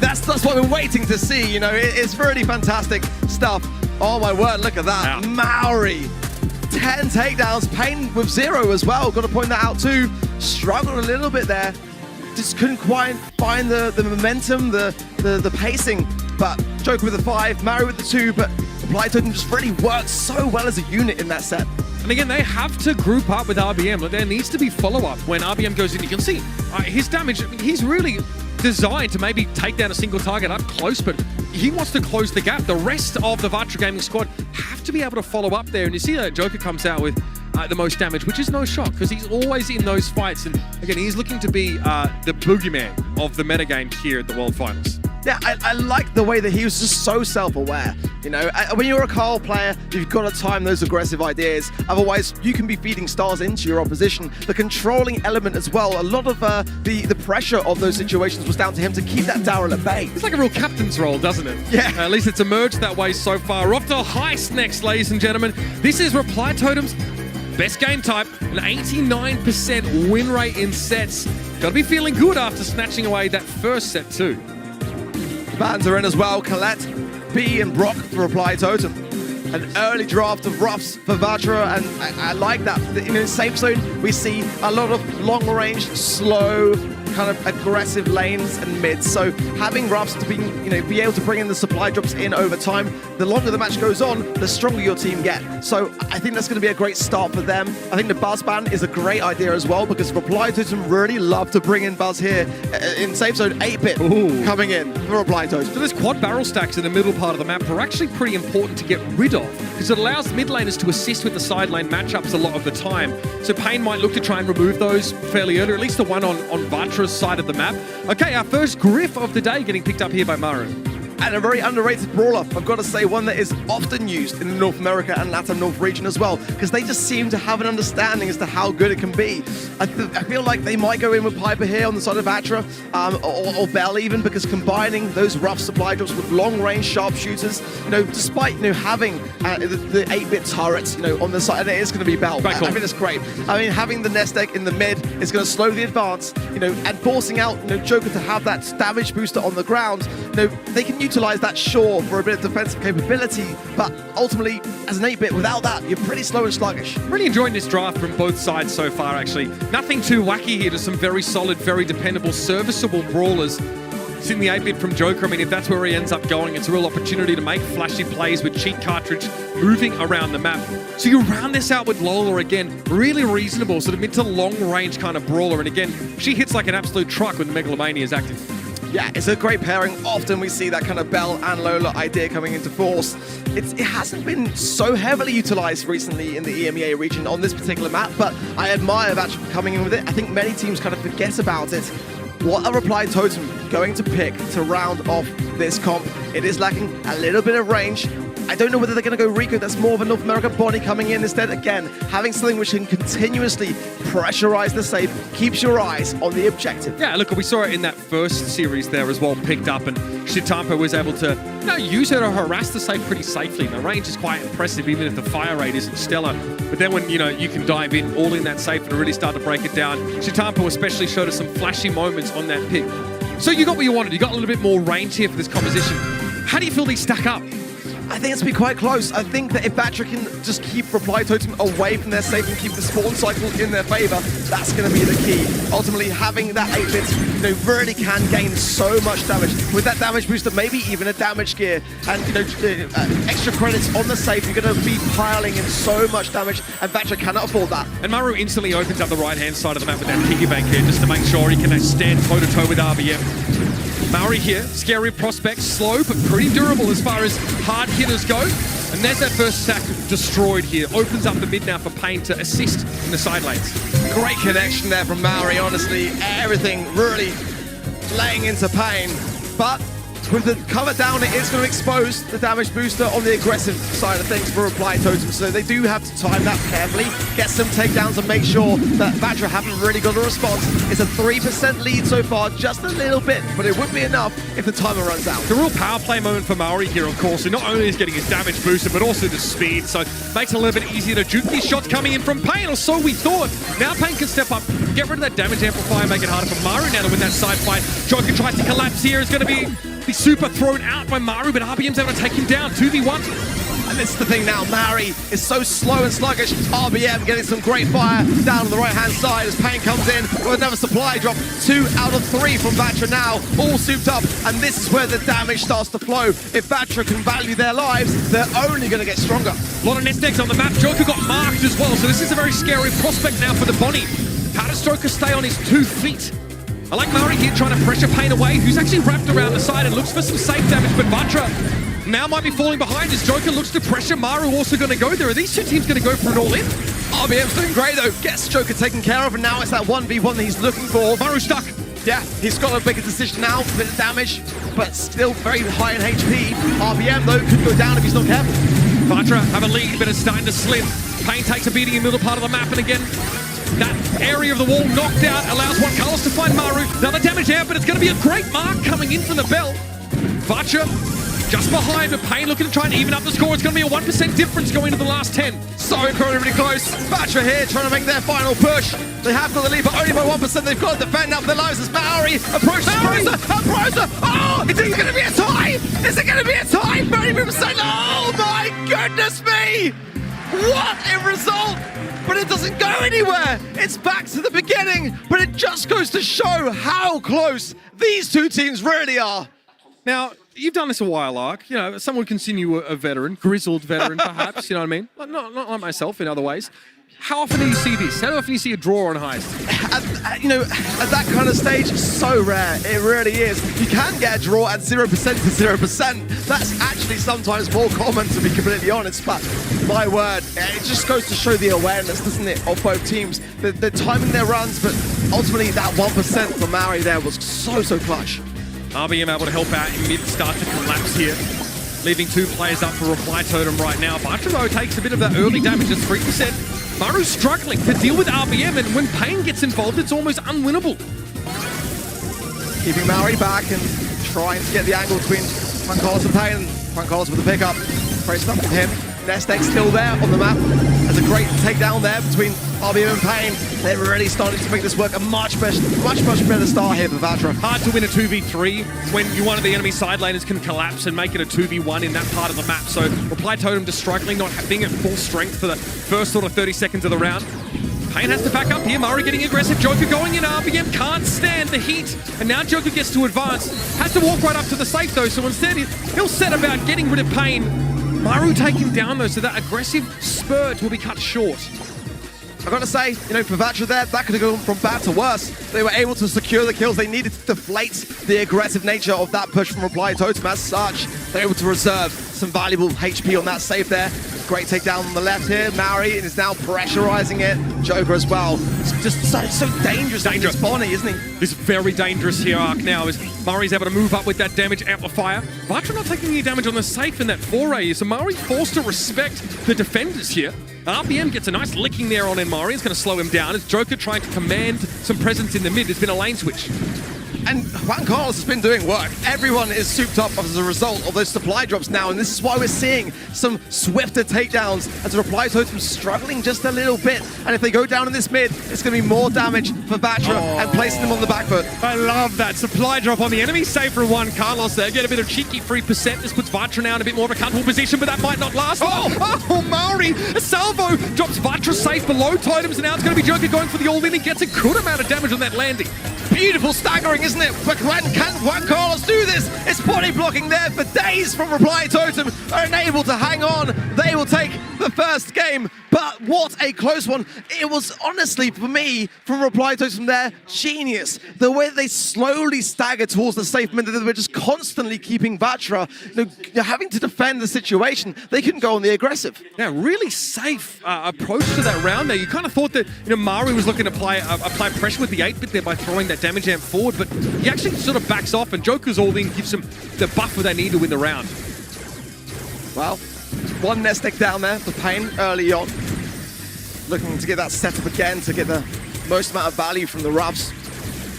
that's what we're waiting to see. It's really fantastic stuff. Oh my word, look at that. Yeah. Maori, 10 takedowns, Pain with 0 as well. Got to point that out too. Struggled a little bit there. Just couldn't quite find the momentum, the pacing. But Joker with the 5, Maori with the 2, but Reply Totem just really worked so well as a unit in that set. And again, they have to group up with RBM. Like, there needs to be follow-up when RBM goes in. You can see his damage. He's really designed to maybe take down a single target up close, but he wants to close the gap. The rest of the Vatra Gaming squad have to be able to follow up there. And you see that Joker comes out with the most damage, which is no shock because he's always in those fights. And again, he's looking to be the boogeyman of the metagame here at the World Finals. Yeah, I like the way that he was just so self-aware. You know, when you're a Carl player, you've got to time those aggressive ideas. Otherwise, you can be feeding stars into your opposition. The controlling element as well. A lot of the pressure of those situations was down to him to keep that Darryl at bay. It's like a real captain's role, doesn't it? Yeah. At least it's emerged that way so far. We're off to Heist next, ladies and gentlemen. This is Reply Totem's best game type, an 89% win rate in sets. Gotta be feeling good after snatching away that first set too. Bans are in as well. Colette, B and Brock for Reply Totem. An early draft of Ruffs for Vatra, and I like that. In the safe zone, we see a lot of long-range, slow, kind of aggressive lanes and mids. So having Ruffs to be able to bring in the supply drops in over time, the longer the match goes on, the stronger your team get. So I think that's going to be a great start for them. I think the Buzz ban is a great idea as well, because Reply Totem really love to bring in Buzz here in safe zone. 8-bit coming in for Reply Totem. So those quad barrel stacks in the middle part of the map are actually pretty important to get rid of, because it allows mid laners to assist with the side lane matchups a lot of the time. So Pain might look to try and remove those fairly early, or at least the one on Vatra's side of the map. Okay, our first Griff of the day getting picked up here by Maru. And a very underrated brawler, I've got to say, one that is often used in the North America and Latin North region as well, because they just seem to have an understanding as to how good it can be. I feel like they might go in with Piper here on the side of Vatra, or Bell even, because combining those rough supply drops with long-range sharpshooters, despite having the 8-bit turrets, on the side, and it is going to be Bell. I think it's great. I mean, having the nest egg in the mid is going to slow the advance, and forcing out Joker to have that damage booster on the ground. They can utilize that sure for a bit of defensive capability, but ultimately, as an 8-bit, without that, you're pretty slow and sluggish. Really enjoying this draft from both sides so far, actually. Nothing too wacky here, just some very solid, very dependable, serviceable brawlers. It's in the 8-bit from Joker. I mean, if that's where he ends up going, it's a real opportunity to make flashy plays with cheat cartridge moving around the map. So you round this out with Lola again, really reasonable, sort of mid to long range kind of brawler. And again, she hits like an absolute truck when the Megalomania is active. Yeah, it's a great pairing. Often we see that kind of Bell and Lola idea coming into force. It hasn't been so heavily utilized recently in the EMEA region on this particular map, but I admire that coming in with it. I think many teams kind of forget about it. What a Reply Totem going to pick to round off this comp. It is lacking a little bit of range. I don't know whether they're going to go Rico. That's more of a North American body coming in instead. Again, having something which can continuously pressurize the safe, keeps your eyes on the objective. Yeah, look, we saw it in that first series there as well, picked up, and Shitampa was able to use her to harass the safe pretty safely. The range is quite impressive, even if the fire rate isn't stellar. But then when, you can dive in all in that safe and really start to break it down, Shitampa especially showed us some flashy moments on that pick. So you got what you wanted. You got a little bit more range here for this composition. How do you feel these stack up? I think it's going to be quite close. I think that if Vatra can just keep Reply Totem away from their safe and keep the spawn cycle in their favor, that's going to be the key. Ultimately, having that 8-bit, really can gain so much damage. With that damage booster, maybe even a damage gear, and extra credits on the safe, you're going to be piling in so much damage, and Vatra cannot afford that. And Maru instantly opens up the right-hand side of the map with that piggy bank here, just to make sure he can stand toe-to-toe with RBM. Maori here, scary prospect, slow but pretty durable as far as hard hitters go. And there's that first stack destroyed here. Opens up the mid now for Pain to assist in the side lanes. Great connection there from Maori, honestly. Everything really laying into Pain. But with the cover down, it is going to expose the damage booster on the aggressive side of things for Reply Totem. So they do have to time that carefully, get some takedowns and make sure that Vatra haven't really got a response. It's a 3% lead so far, just a little bit, but it would be enough if the timer runs out. The real power play moment for Maori here, of course, who not only is getting his damage boosted, but also the speed. So makes it a little bit easier to juke these shots coming in from Pain, or so we thought. Now Pain can step up, get rid of that damage amplifier, make it harder for Maru now to win that side fight. Joker tries to collapse here. It's going to be super thrown out by Maru, but RBM's able to take him down. 2v1. And this is the thing now, Maori is so slow and sluggish. RBM getting some great fire down on the right-hand side as Pain comes in with another supply drop. 2 out of 3 from Vatra now, all souped up, and this is where the damage starts to flow. If Vatra can value their lives, they're only going to get stronger. A lot of nest eggs on the map. Joker got marked as well, so this is a very scary prospect now for the Bonnie. How does Joker stay on his 2 feet? I like Maori here trying to pressure Pain away, who's actually wrapped around the side and looks for some safe damage, but Vatra now might be falling behind as Joker looks to pressure. Maru also going to go there. Are these two teams going to go for an all-in? RBM's doing great though, gets Joker taken care of, and now it's that 1v1 that he's looking for. Maru stuck. Yeah, he's got to make a decision now, a bit of damage. but still very high in HP. RBM, though, could go down if he's not careful. Vatra have a lead, but it's starting to slip. Pain takes a beating in the middle part of the map, and again, that area of the wall knocked out allows Juan Carlos to find Maru. Another damage out, but it's going to be a great mark coming in from the bell. Vatra just behind, but Pain looking to try and even up the score. It's going to be a 1% difference going into the last 10. So incredibly close. Vatra here trying to make their final push. They have got the lead, but only by 1%. They've got to defend now for their lives as Maori approaches Broser. Oh, is it going to be a tie? Is it going to be a tie? 30%. Oh my goodness me! What a result! But it doesn't go anywhere. It's back to the beginning, but it just goes to show how close these two teams really are. Now, you've done this a while, Ark. You know, some would consider you a veteran, grizzled veteran, perhaps. You know what I mean? Not like myself in other ways. How often do you see this? How often do you see a draw on Heist? At that kind of stage, so rare. It really is. You can get a draw at 0% to 0%. That's actually sometimes more common, to be completely honest. But my word, it just goes to show the awareness, doesn't it, of both teams. They're timing their runs, but ultimately that 1% for Maori there was so clutch. RBM able to help out in mid, start to collapse here, leaving 2 players up for Reply Totem right now. Vatra, though, takes a bit of that early damage, just 3%. Maru's struggling to deal with RBM, and when Pain gets involved, it's almost unwinnable. Keeping Maori back and trying to get the angle between Juan Carlos and Pain. Juan Carlos with the pickup. Very stuck with him. Nestek still there on the map. There's a great takedown there between RBM and Pain. They're really starting to make this work a much better start here for Vatra. Hard to win a 2v3 when one of the enemy side laners can collapse and make it a 2v1 in that part of the map. So Reply Totem just struggling, not being at full strength for the first sort of 30 seconds of the round. Pain has to back up here. Maru getting aggressive. Joker going in. RBM can't stand the heat. And now Joker gets to advance. Has to walk right up to the safe though. So instead he'll set about getting rid of Pain. Maru taken down though, so that aggressive spurt will be cut short. I've got to say, for Vatra there, that could have gone from bad to worse. They were able to secure the kills. They needed to deflate the aggressive nature of that push from Reply Totem. As such, they're able to reserve some valuable HP on that save there. Great takedown on the left here. Maori is now pressurizing it. Joker as well. It's just so dangerous. Dangerous Bonnie, isn't he? This is very dangerous here, Ark, now, as Murray's able to move up with that damage amplifier. Vatra not taking any damage on the safe in that foray, so Murray forced to respect the defenders here. RPM gets a nice licking there on Murray. It's going to slow him down as Joker trying to command some presence in the mid. There's been a lane switch. And Juan Carlos has been doing work. Everyone is souped up as a result of those supply drops now, and this is why we're seeing some swifter takedowns as Reply Totem struggling just a little bit. And if they go down in this mid, it's going to be more damage for Vatra and placing them on the back foot. I love that supply drop on the enemy save for Juan Carlos there. Get a bit of cheeky 3%. This puts Vatra now in a bit more of a comfortable position, but that might not last. Oh, Maori! A salvo drops Vatra safe below Totems, and now it's going to be Joker going for the all-in. He gets a good amount of damage on that landing. Beautiful staggering, isn't it? But can Juan Carlos do this? It's body blocking there for days from Reply Totem. Are unable to hang on. They will take the first game. But what a close one. It was honestly, for me, from Reply Totem there, genius. The way they slowly staggered towards the safe mid, they were just constantly keeping Vatra, having to defend the situation. They couldn't go on the aggressive. Yeah, really safe approach to that round there. You kind of thought that Maru was looking to apply pressure with the 8-bit there by throwing that damage amp forward, but he actually sort of backs off, and Joker's all in, gives them the buffer they need to win the round. Well, one Nestek down there for Pain early on. Looking to get that set up again to get the most amount of value from the roughs.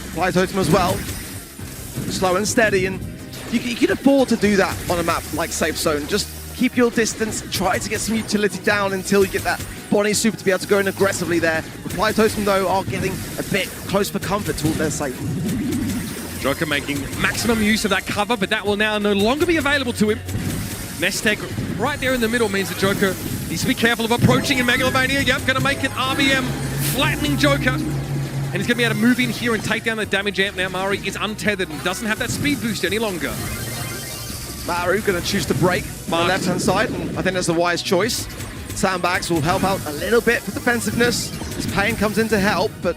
Reply Totem as well. Slow and steady, and you can afford to do that on a map like Safe Zone. Just keep your distance, try to get some utility down until you get that Bonnie super to be able to go in aggressively there. Reply Totem, though, are getting a bit close for comfort toward their safe. Joker making maximum use of that cover, but that will now no longer be available to him. Nestek right there in the middle means the Joker needs to be careful of approaching in Megalomania. Yep, going to make it RBM flattening Joker. And he's going to be able to move in here and take down the damage amp now. Mari is untethered and doesn't have that speed boost any longer. Maru going to choose to break on the left-hand side, and I think that's the wise choice. Sandbags will help out a little bit for defensiveness as Pain comes in to help, but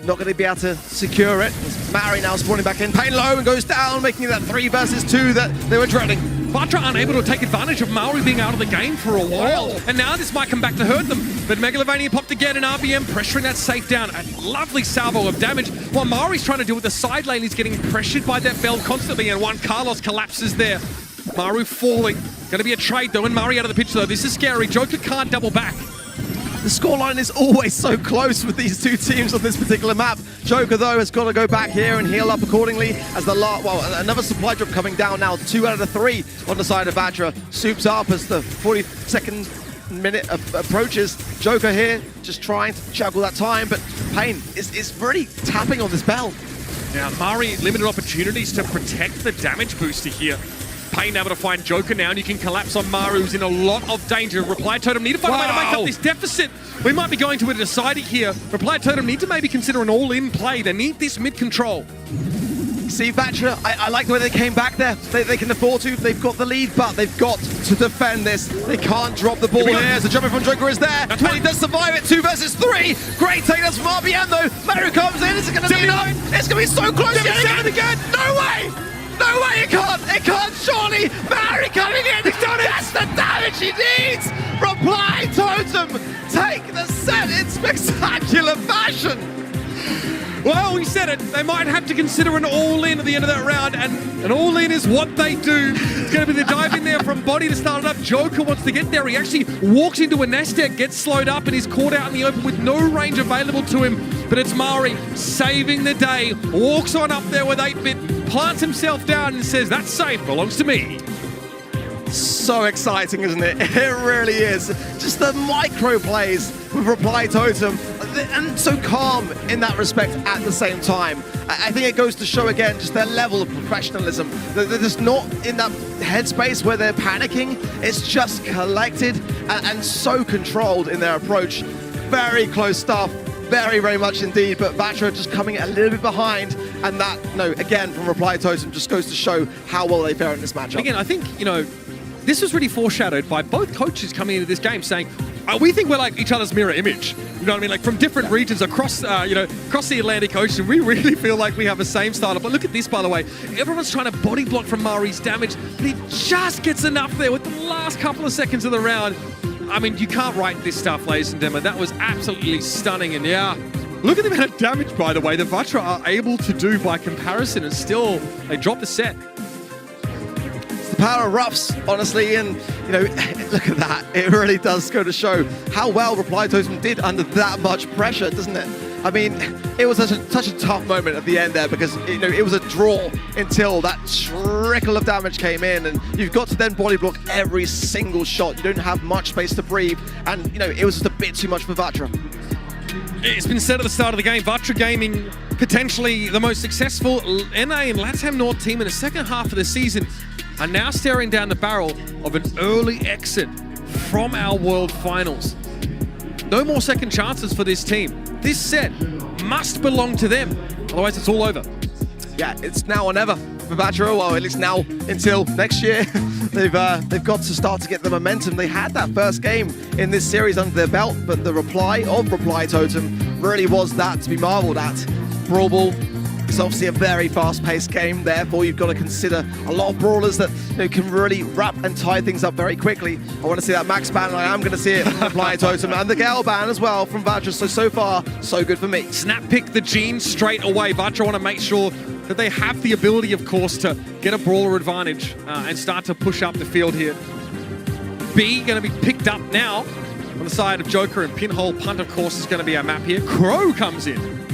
not going to be able to secure it. As Mari now spawning back in. Pain low and goes down, making it that 3 versus 2 that they were dreading. Vatra unable to take advantage of Maori being out of the game for a while. And now this might come back to hurt them. But Megalovania popped again, and RBM pressuring that safe down. A lovely salvo of damage. While Maori's trying to deal with the side lane, he's getting pressured by that Bell constantly, and one Carlos collapses there. Maru falling. Going to be a trade though, and Mari out of the picture though. This is scary. Joker can't double back. The scoreline is always so close with these two teams on this particular map. Joker, though, has got to go back here and heal up accordingly as another supply drop coming down now. 2 out of the 3 on the side of Vatra. Soups up as the 42nd minute approaches. Joker here just trying to juggle that time, but Pain is really tapping on this bell. Now, Mari limited opportunities to protect the damage booster here. Pain able to find Joker now, and you can collapse on Maru, who's in a lot of danger. Reply Totem need to find a way to make up this deficit. We might be going to a decider here. Reply Totem need to maybe consider an all-in play. They need this mid-control. See, Vatra, I like the way they came back there. They can afford to. They've got the lead, but they've got to defend this. They can't drop the ball here. So jumping from Joker is there, and he does survive it. 2 versus 3. Great takedowns from RBM, though. Maru comes in. Is it going to be enough? It's going to be so close yet again. No way! No way, it can't, surely! Mari coming in, he's done it! That's the damage he needs! Reply Totem, take the set in spectacular fashion! Well, we said it, they might have to consider an all-in at the end of that round, and an all-in is what they do. It's going to be the dive in there from Body to start it up. Joker wants to get there, he actually walks into a nest egg, gets slowed up, and he's caught out in the open with no range available to him. But it's Mari saving the day, walks on up there with 8-bit, plants himself down and says, that's safe, belongs to me. So exciting, isn't it? It really is. Just the micro plays with Reply Totem, and so calm in that respect at the same time. I think it goes to show again just their level of professionalism. They're just not in that headspace where they're panicking. It's just collected and so controlled in their approach. Very close stuff. Very, very much indeed, but Vatra just coming a little bit behind, and that, again, from Reply Totem just goes to show how well they fare in this matchup. Again, I think, this was really foreshadowed by both coaches coming into this game saying, we think we're like each other's mirror image. You know what I mean? Like from different regions across, across the Atlantic Ocean, we really feel like we have the same style. But look at this, by the way. Everyone's trying to body block from Mari's damage, but he just gets enough there with the last couple of seconds of the round. I mean, you can't write this stuff, ladies and gentlemen. That was absolutely stunning, and yeah. Look at the amount of damage, by the way, the Vatra are able to do by comparison, and still, they drop the set. It's the power of roughs, honestly, and, look at that. It really does go to show how well Reply Totem did under that much pressure, doesn't it? I mean, it was such a tough moment at the end there because, it was a draw until that trickle of damage came in, and you've got to then body block every single shot. You don't have much space to breathe, and, it was just a bit too much for Vatra. It's been said at the start of the game, Vatra Gaming, potentially the most successful NA and LATAM North team in the second half of the season, are now staring down the barrel of an early exit from our World Finals. No more second chances for this team. This set must belong to them, otherwise it's all over. Yeah, it's now or never for Vatra. Well, at least now until next year. They've got to start to get the momentum. They had that first game in this series under their belt, but the reply of Reply Totem really was that to be marveled at. Brawl Ball is obviously a very fast-paced game, therefore you've got to consider a lot of brawlers that can really wrap and tie things up very quickly. I want to see that max ban, and I am going to see it from Reply Totem, and the Gale ban as well from Vatra, so far, so good for me. Snap pick the Gene straight away. Vatra want to make sure that they have the ability, of course, to get a brawler advantage and start to push up the field here. B going to be picked up now on the side of Joker, and Pinhole Punt, of course, is going to be our map here. Crow comes in.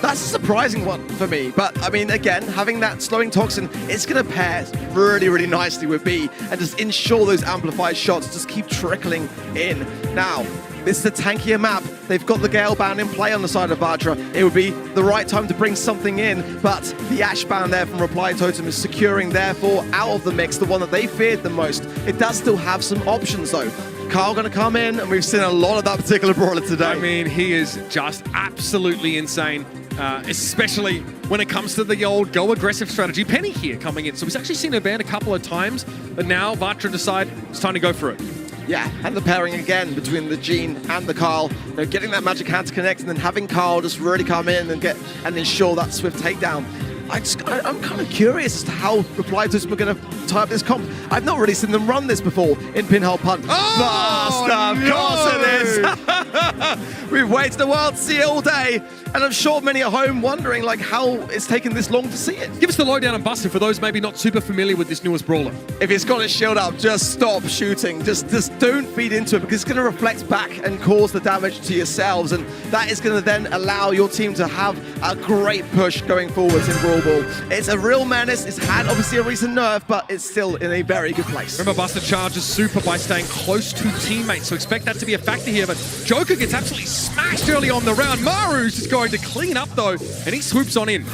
That's a surprising one for me, but I mean, again, having that slowing toxin, it's going to pair really, really nicely with B and just ensure those amplified shots just keep trickling in. Now, this is a tankier map. They've got the Gale ban in play on the side of Vatra. It would be the right time to bring something in, but the Ash ban there from Reply Totem is securing, therefore, out of the mix, the one that they feared the most. It does still have some options, though. Carl going to come in, and we've seen a lot of that particular brawler today. I mean, he is just absolutely insane, especially when it comes to the old go aggressive strategy. Penny here coming in. So we've actually seen her banned a couple of times, but now Vatra decide it's time to go for it. Yeah, and the pairing again between the Gene and the Carl, getting that magic hand to connect, and then having Carl just really come in and ensure that swift takedown. I'm kind of curious as to how Reply Totem are going to tie up this comp. I've not really seen them run this before in Pinhole Punt. Of course it is. We've waited a while to see it all day, and I'm sure many at home wondering like how it's taken this long to see it. Give us the lowdown on Buster for those maybe not super familiar with this newest brawler. If it's got its shield up, just stop shooting. Just don't feed into it, because it's going to reflect back and cause the damage to yourselves, and that is going to then allow your team to have a great push going forwards in Brawl Ball. It's a real menace. It's had obviously a recent nerf, but it's still in a very good place. Remember, Buster charges super by staying close to teammates, so expect that to be a factor here, but Joker gets absolutely smashed early on the round. Maru's just going to clean up though, and he swoops on in.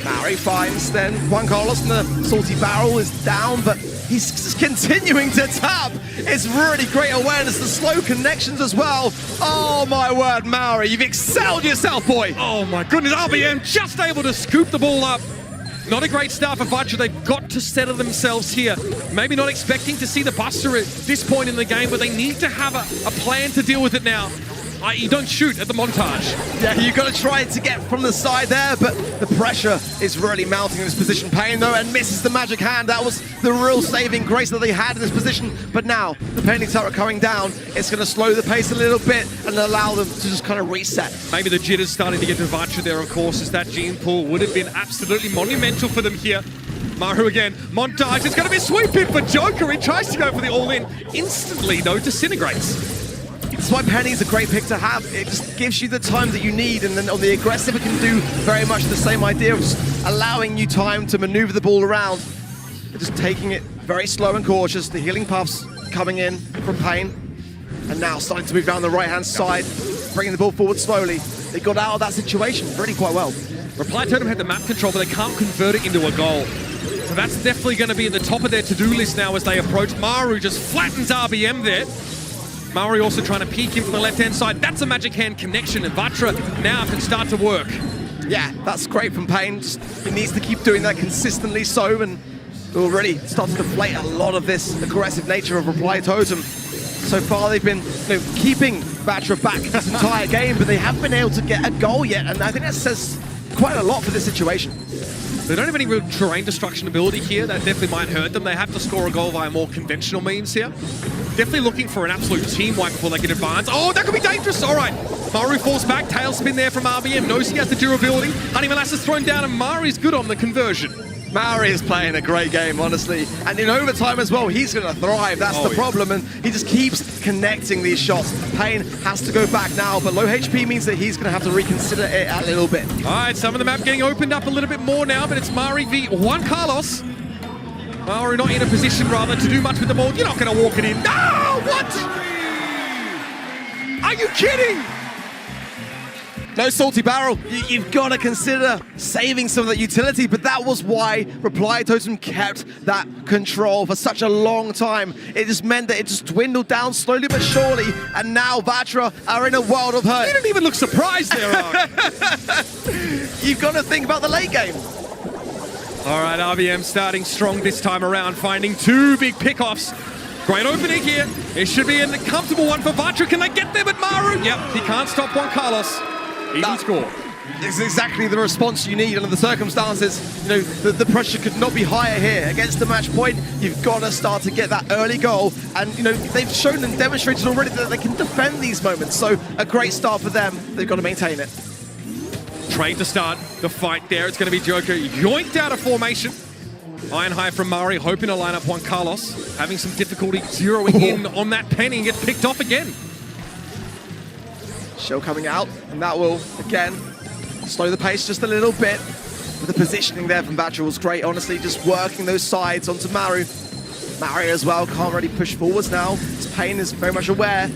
Mari finds then Juan Carlos, and the salty barrel is down, but he's just continuing to tap. It's really great awareness, the slow connections as well. Oh my word, Mauri, you've excelled yourself, boy. Oh my goodness, RBM just able to scoop the ball up. Not a great start for Vatra. They've got to settle themselves here. Maybe not expecting to see the Buster at this point in the game, but they need to have a plan to deal with it now. You don't shoot at the montage. Yeah, you've got to try to get from the side there, but the pressure is really mounting in this position. Pain, though, and misses the magic hand. That was the real saving grace that they had in this position. But now, the painting turret coming down, it's going to slow the pace a little bit and allow them to just kind of reset. Maybe the jitters starting to get to Vatra there, of course, as that gene pool would have been absolutely monumental for them here. Maru again, montage, it's going to be a sweep in for Joker. He tries to go for the all-in. Instantly, though, disintegrates. That's why Penny's a great pick to have. It just gives you the time that you need, and then on the aggressive it can do very much the same idea of just allowing you time to maneuver the ball around. Just taking it very slow and cautious. The healing puffs coming in from Pain, and now starting to move down the right-hand side, bringing the ball forward slowly. They got out of that situation really quite well. Reply Totem had the map control, but they can't convert it into a goal. So that's definitely going to be at the top of their to-do list now as they approach. Maru just flattens RBM there. Mauri also trying to peek in from the left-hand side. That's a magic hand connection, and Vatra now can start to work. Yeah, that's great from Pain. He needs to keep doing that consistently so, and will really start to deflate a lot of this aggressive nature of Reply Totem. So far, they've been keeping Vatra back this entire game, but they haven't been able to get a goal yet, and I think that says quite a lot for this situation. They don't have any real terrain destruction ability here. That definitely might hurt them. They have to score a goal via more conventional means here. Definitely looking for an absolute team wipe before they get advanced. Oh, that could be dangerous. All right. Maru falls back. Tailspin there from RBM. Knows he has the durability. Honey Molasses thrown down, and Mari's good on the conversion. Mauri is playing a great game, honestly. And in overtime as well, he's going to thrive. That's the problem. And he just keeps connecting these shots. Pain has to go back now, but low HP means that he's going to have to reconsider it a little bit. All right, some of the map getting opened up a little bit more now, but it's Mari v Juan Carlos. Maru not in a position, rather, to do much with the ball. You're not going to walk it in. No! What? Are you kidding? No salty barrel. You've got to consider saving some of that utility, but that was why Reply Totem kept that control for such a long time. It just meant that it just dwindled down slowly but surely, and now Vatra are in a world of hurt. You didn't even look surprised there, Ark. You've got to think about the late game. All right, RBM starting strong this time around, finding two big pickoffs. Great opening here. It should be a comfortable one for Vatra. Can they get there with Maru? Yep, he can't stop Juan Carlos. Even score. It's exactly the response you need under the circumstances. You know, the pressure could not be higher here. Against the match point, you've got to start to get that early goal. And, you know, they've shown and demonstrated already that they can defend these moments. So a great start for them. They've got to maintain it. Trade to start the fight there. It's going to be Joker yoinked out of formation. Iron High from Mari, hoping to line up Juan Carlos. Having some difficulty zeroing in on that penny and gets picked off again. Shell coming out, and that will, again, slow the pace just a little bit. But the positioning there from Vatra was great, honestly, just working those sides onto Maru. Maru as well can't really push forwards now. His Pain is very much aware.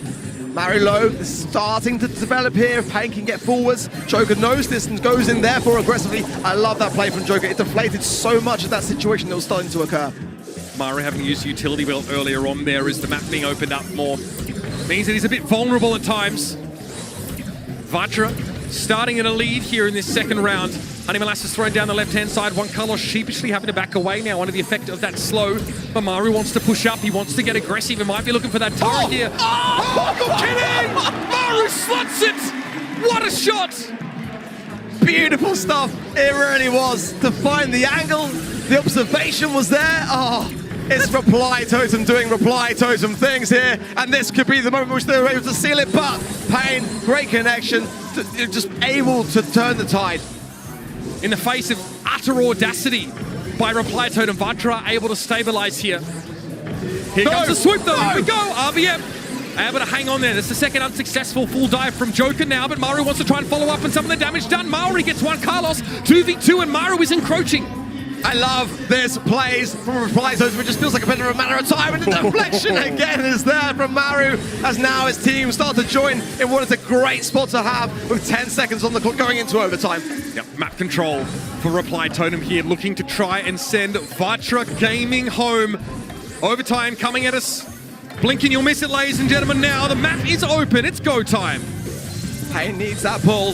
Maru low, this is starting to develop here. If Pain can get forwards, Joker knows this and goes in therefore aggressively. I love that play from Joker. It deflated so much of that situation that was starting to occur. Maru having used utility belt earlier on there as the map being opened up more. Means that he's a bit vulnerable at times. Vatra starting in a lead here in this second round. Honey Molasses thrown down the left-hand side. Juan Carlos sheepishly having to back away now under the effect of that slow. But Maru wants to push up. He wants to get aggressive. He might be looking for that turret here. Oh, kidding! Maru slots it! What a shot! Beautiful stuff. It really was. To find the angle, the observation was there. Oh, it's Reply Totem doing Reply Totem things here. And this could be the moment which they were able to seal it. But Pain, great connection, just able to turn the tide. In the face of utter audacity by Reply Totem, Vatra able to stabilize here. Here comes the swoop though, here we go, RBM able to hang on there. That's the second unsuccessful full dive from Joker now, but Maru wants to try and follow up and some of the damage done. Maori gets one, Carlos, 2v2, and Maru is encroaching. I love this plays from Reply Totem. It just feels like a bit of a matter of time, and the deflection again is there from Maru as now his team start to join in what is a great spot to have with 10 seconds on the clock going into overtime. Yep, map control for Reply Totem here, looking to try and send Vatra Gaming home. Overtime coming at us. Blinking, you'll miss it, ladies and gentlemen. Now the map is open. It's go time. Pain needs that pull,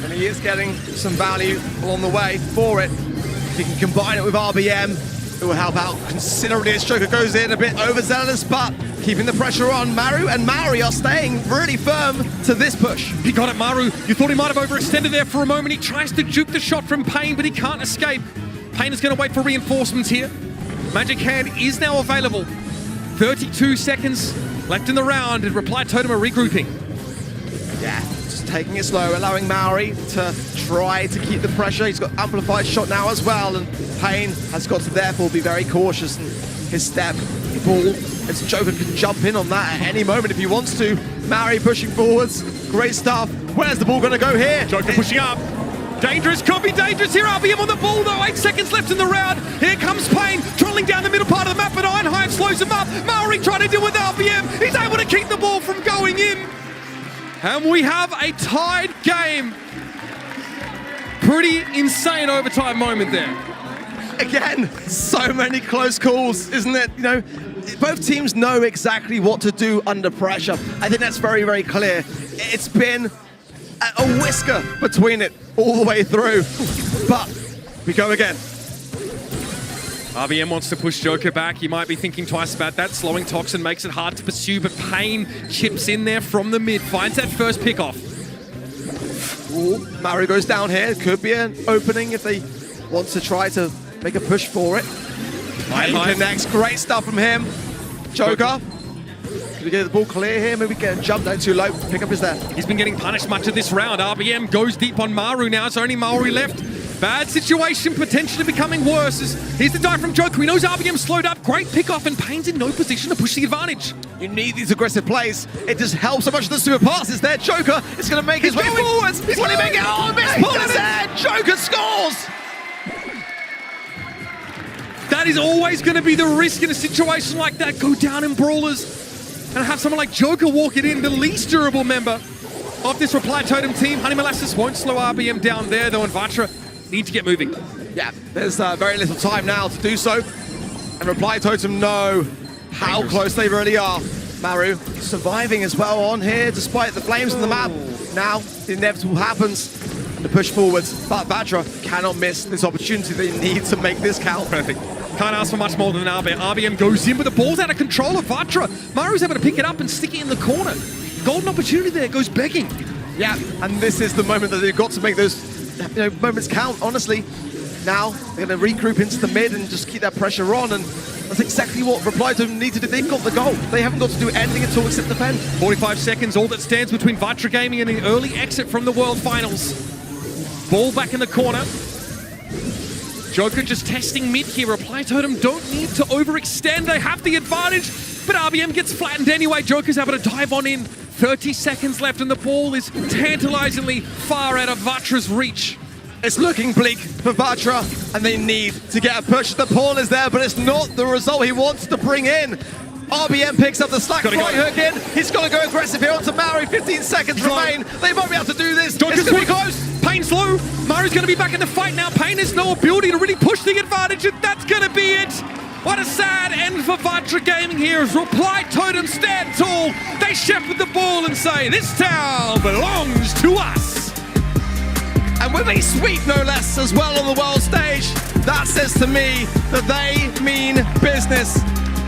and he is getting some value along the way for it. If he can combine it with RBM, it will help out considerably as Joker goes in a bit overzealous, but keeping the pressure on. Maru and Maori are staying really firm to this push. He got it, Maru. You thought he might have overextended there for a moment. He tries to juke the shot from Pain, but he can't escape. Pain is going to wait for reinforcements here. Magic Hand is now available. 32 seconds left in the round, and Reply Totem are regrouping. Yeah, just taking it slow, allowing Maori to try to keep the pressure. He's got amplified shot now as well, and Pain has got to therefore be very cautious in his step. The ball, as Joker can jump in on that at any moment if he wants to. Maori pushing forwards, great stuff. Where's the ball going to go here? Joker pushing up. Dangerous, could be dangerous here. RBM on the ball though, 8 seconds left in the round. Here comes Pain, trolling down the middle part of the map, but Ironhide slows him up. Maori trying to deal with RBM. He's able to keep the ball from going in. And we have a tied game. Pretty insane overtime moment there. Again, so many close calls, isn't it? You know, both teams know exactly what to do under pressure. I think that's very, very clear. It's been a whisker between it all the way through, but we go again. RBM wants to push Joker back. He might be thinking twice about that. Slowing Toxin makes it hard to pursue, but Pain chips in there from the mid, finds that first pick off. Ooh, Maru goes down here. Could be an opening if they want to try to make a push for it. Pain connects, great stuff from him. Joker. Could he get the ball clear here? Maybe get a jump down too low. Pickup is there. He's been getting punished much of this round. RBM goes deep on Maru now. It's only Maori left. Bad situation, potentially becoming worse. Here's the dive from Joker. He knows RBM slowed up. Great pickoff, and Pain's in no position to push the advantage. You need these aggressive plays. It just helps so much the super passes there. Joker is going to make his way forwards. He's going to make it. Oh, missed pull is there. Joker scores. That is always going to be the risk in a situation like that. Go down in brawlers and have someone like Joker walk it in, the least durable member of this Reply Totem team. Honey Molasses won't slow RBM down there, though, and Vatra need to get moving. Yeah, there's very little time now to do so. And Reply Totem know how close they really are. Maru surviving as well on here, despite the flames on the map. Now, the inevitable happens, and the push forwards. But Vatra cannot miss this opportunity. They need to make this count. Perfect. Can't ask for much more than an RBM. RBM goes in, but the ball's out of control of Vatra. Maru's able to pick it up and stick it in the corner. Golden opportunity there, goes begging. Yeah, and this is the moment that they've got to make those moments count, honestly. Now, they're going to regroup into the mid and just keep that pressure on, and that's exactly what Reply Totem need to do. They've got the goal. They haven't got to do anything at all except defend. 45 seconds, all that stands between Vatra Gaming and the early exit from the World Finals. Ball back in the corner. Joker just testing mid here. Reply Totem don't need to overextend. They have the advantage, but RBM gets flattened anyway. Joker's able to dive on in. 30 seconds left, and the ball is tantalizingly far out of Vatra's reach. It's looking bleak for Vatra, and they need to get a push. The ball is there, but it's not the result he wants to bring in. RBM picks up the slack right hook in. He's got to go aggressive here onto Maru. 15 seconds remain. They might be able to do this. Joker's it's going to be close. Pain slow. Maru's going to be back in the fight now. Pain has no ability to really push the advantage, and that's going to be it. What a sad end for Vatra Gaming here as Reply Totem stand tall. They shepherd the ball and say, this town belongs to us. And with a sweep, no less, as well on the world stage, that says to me that they mean business.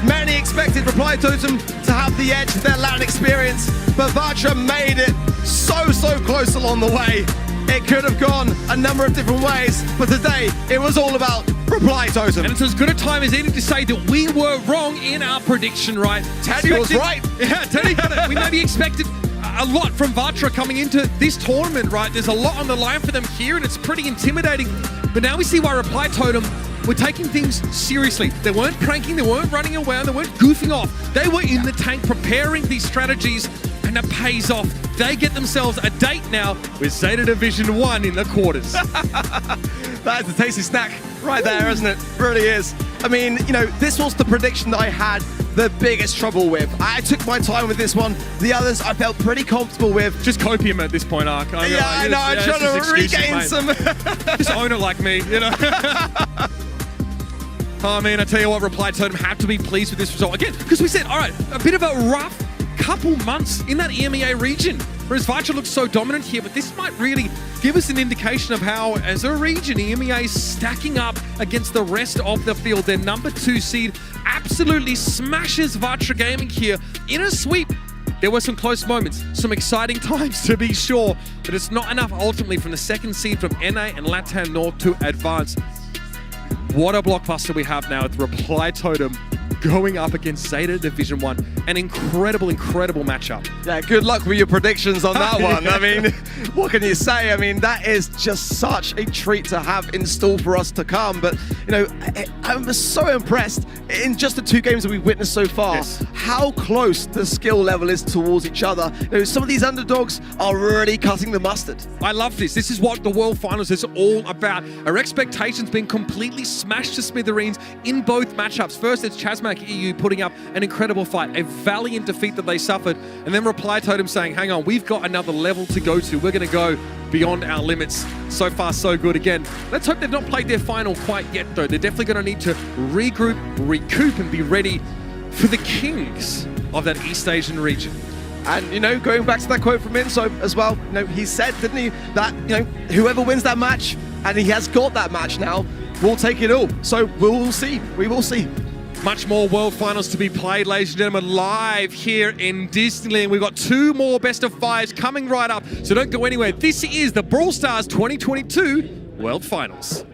Many expected Reply Totem to have the edge with their LAN experience, but Vatra made it so close along the way. it could have gone a number of different ways, but today it was all about reply totem. And it's as good a time as any to say that we were wrong in our prediction, right? Teddy was right. Yeah, Teddy got it. We maybe expected a lot from Vatra coming into this tournament, right? There's a lot on the line for them here, and it's pretty intimidating. But now we see why Reply Totem were taking things seriously. They weren't pranking, they weren't running around, they weren't goofing off. They were in the tank preparing these strategies, and it pays off. They get themselves a date now with ZETA Division 1 in the quarters. That is a tasty snack right there, isn't it? It really is. I mean, you know, this was the prediction that I had the biggest trouble with. I took my time with this one. The others I felt pretty comfortable with. Just copium at this point, Ark. I know, I'm trying to regain some. Just own it like me, you know? I mean, I tell you what, Reply Totem have to be pleased with this result. Again, because we said, all right, a bit of a rough couple months in that EMEA region. Whereas Vatra looks so dominant here, but this might really give us an indication of how, as a region, EMEA is stacking up against the rest of the field. Their number 2 seed absolutely smashes Vatra Gaming here in a sweep. There were some close moments, some exciting times to be sure, but it's not enough ultimately from the 2nd seed from NA and LATAM North to advance. What a blockbuster we have now with Reply Totem going up against ZETA Division 1. An incredible, incredible matchup. Yeah, good luck with your predictions on that one. I mean, what can you say? I mean, that is just such a treat to have in store for us to come. But, you know, I'm so impressed in just the 2 games that we've witnessed so far, yes, how close the skill level is towards each other. You know, some of these underdogs are really cutting the mustard. I love this. This is what the World Finals is all about. Our expectations being completely smashed to smithereens in both matchups. First, it's Chasmac EU putting up an incredible fight, a valiant defeat that they suffered, and then Reply Totem saying, hang on, we've got another level to go to. We're going to go beyond our limits. So far, so good. Again, let's hope they've not played their final quite yet, though. They're definitely going to need to regroup, recoup, and be ready for the kings of that East Asian region. And, you know, going back to that quote from Inso as well, you know, he said, didn't he, that, you know, whoever wins that match, and he has got that match now, will take it all. So we'll see. We will see. Much more World Finals to be played, ladies and gentlemen, live here in Disneyland. We've got 2 more best of 5s coming right up, so don't go anywhere. This is the Brawl Stars 2022 World Finals.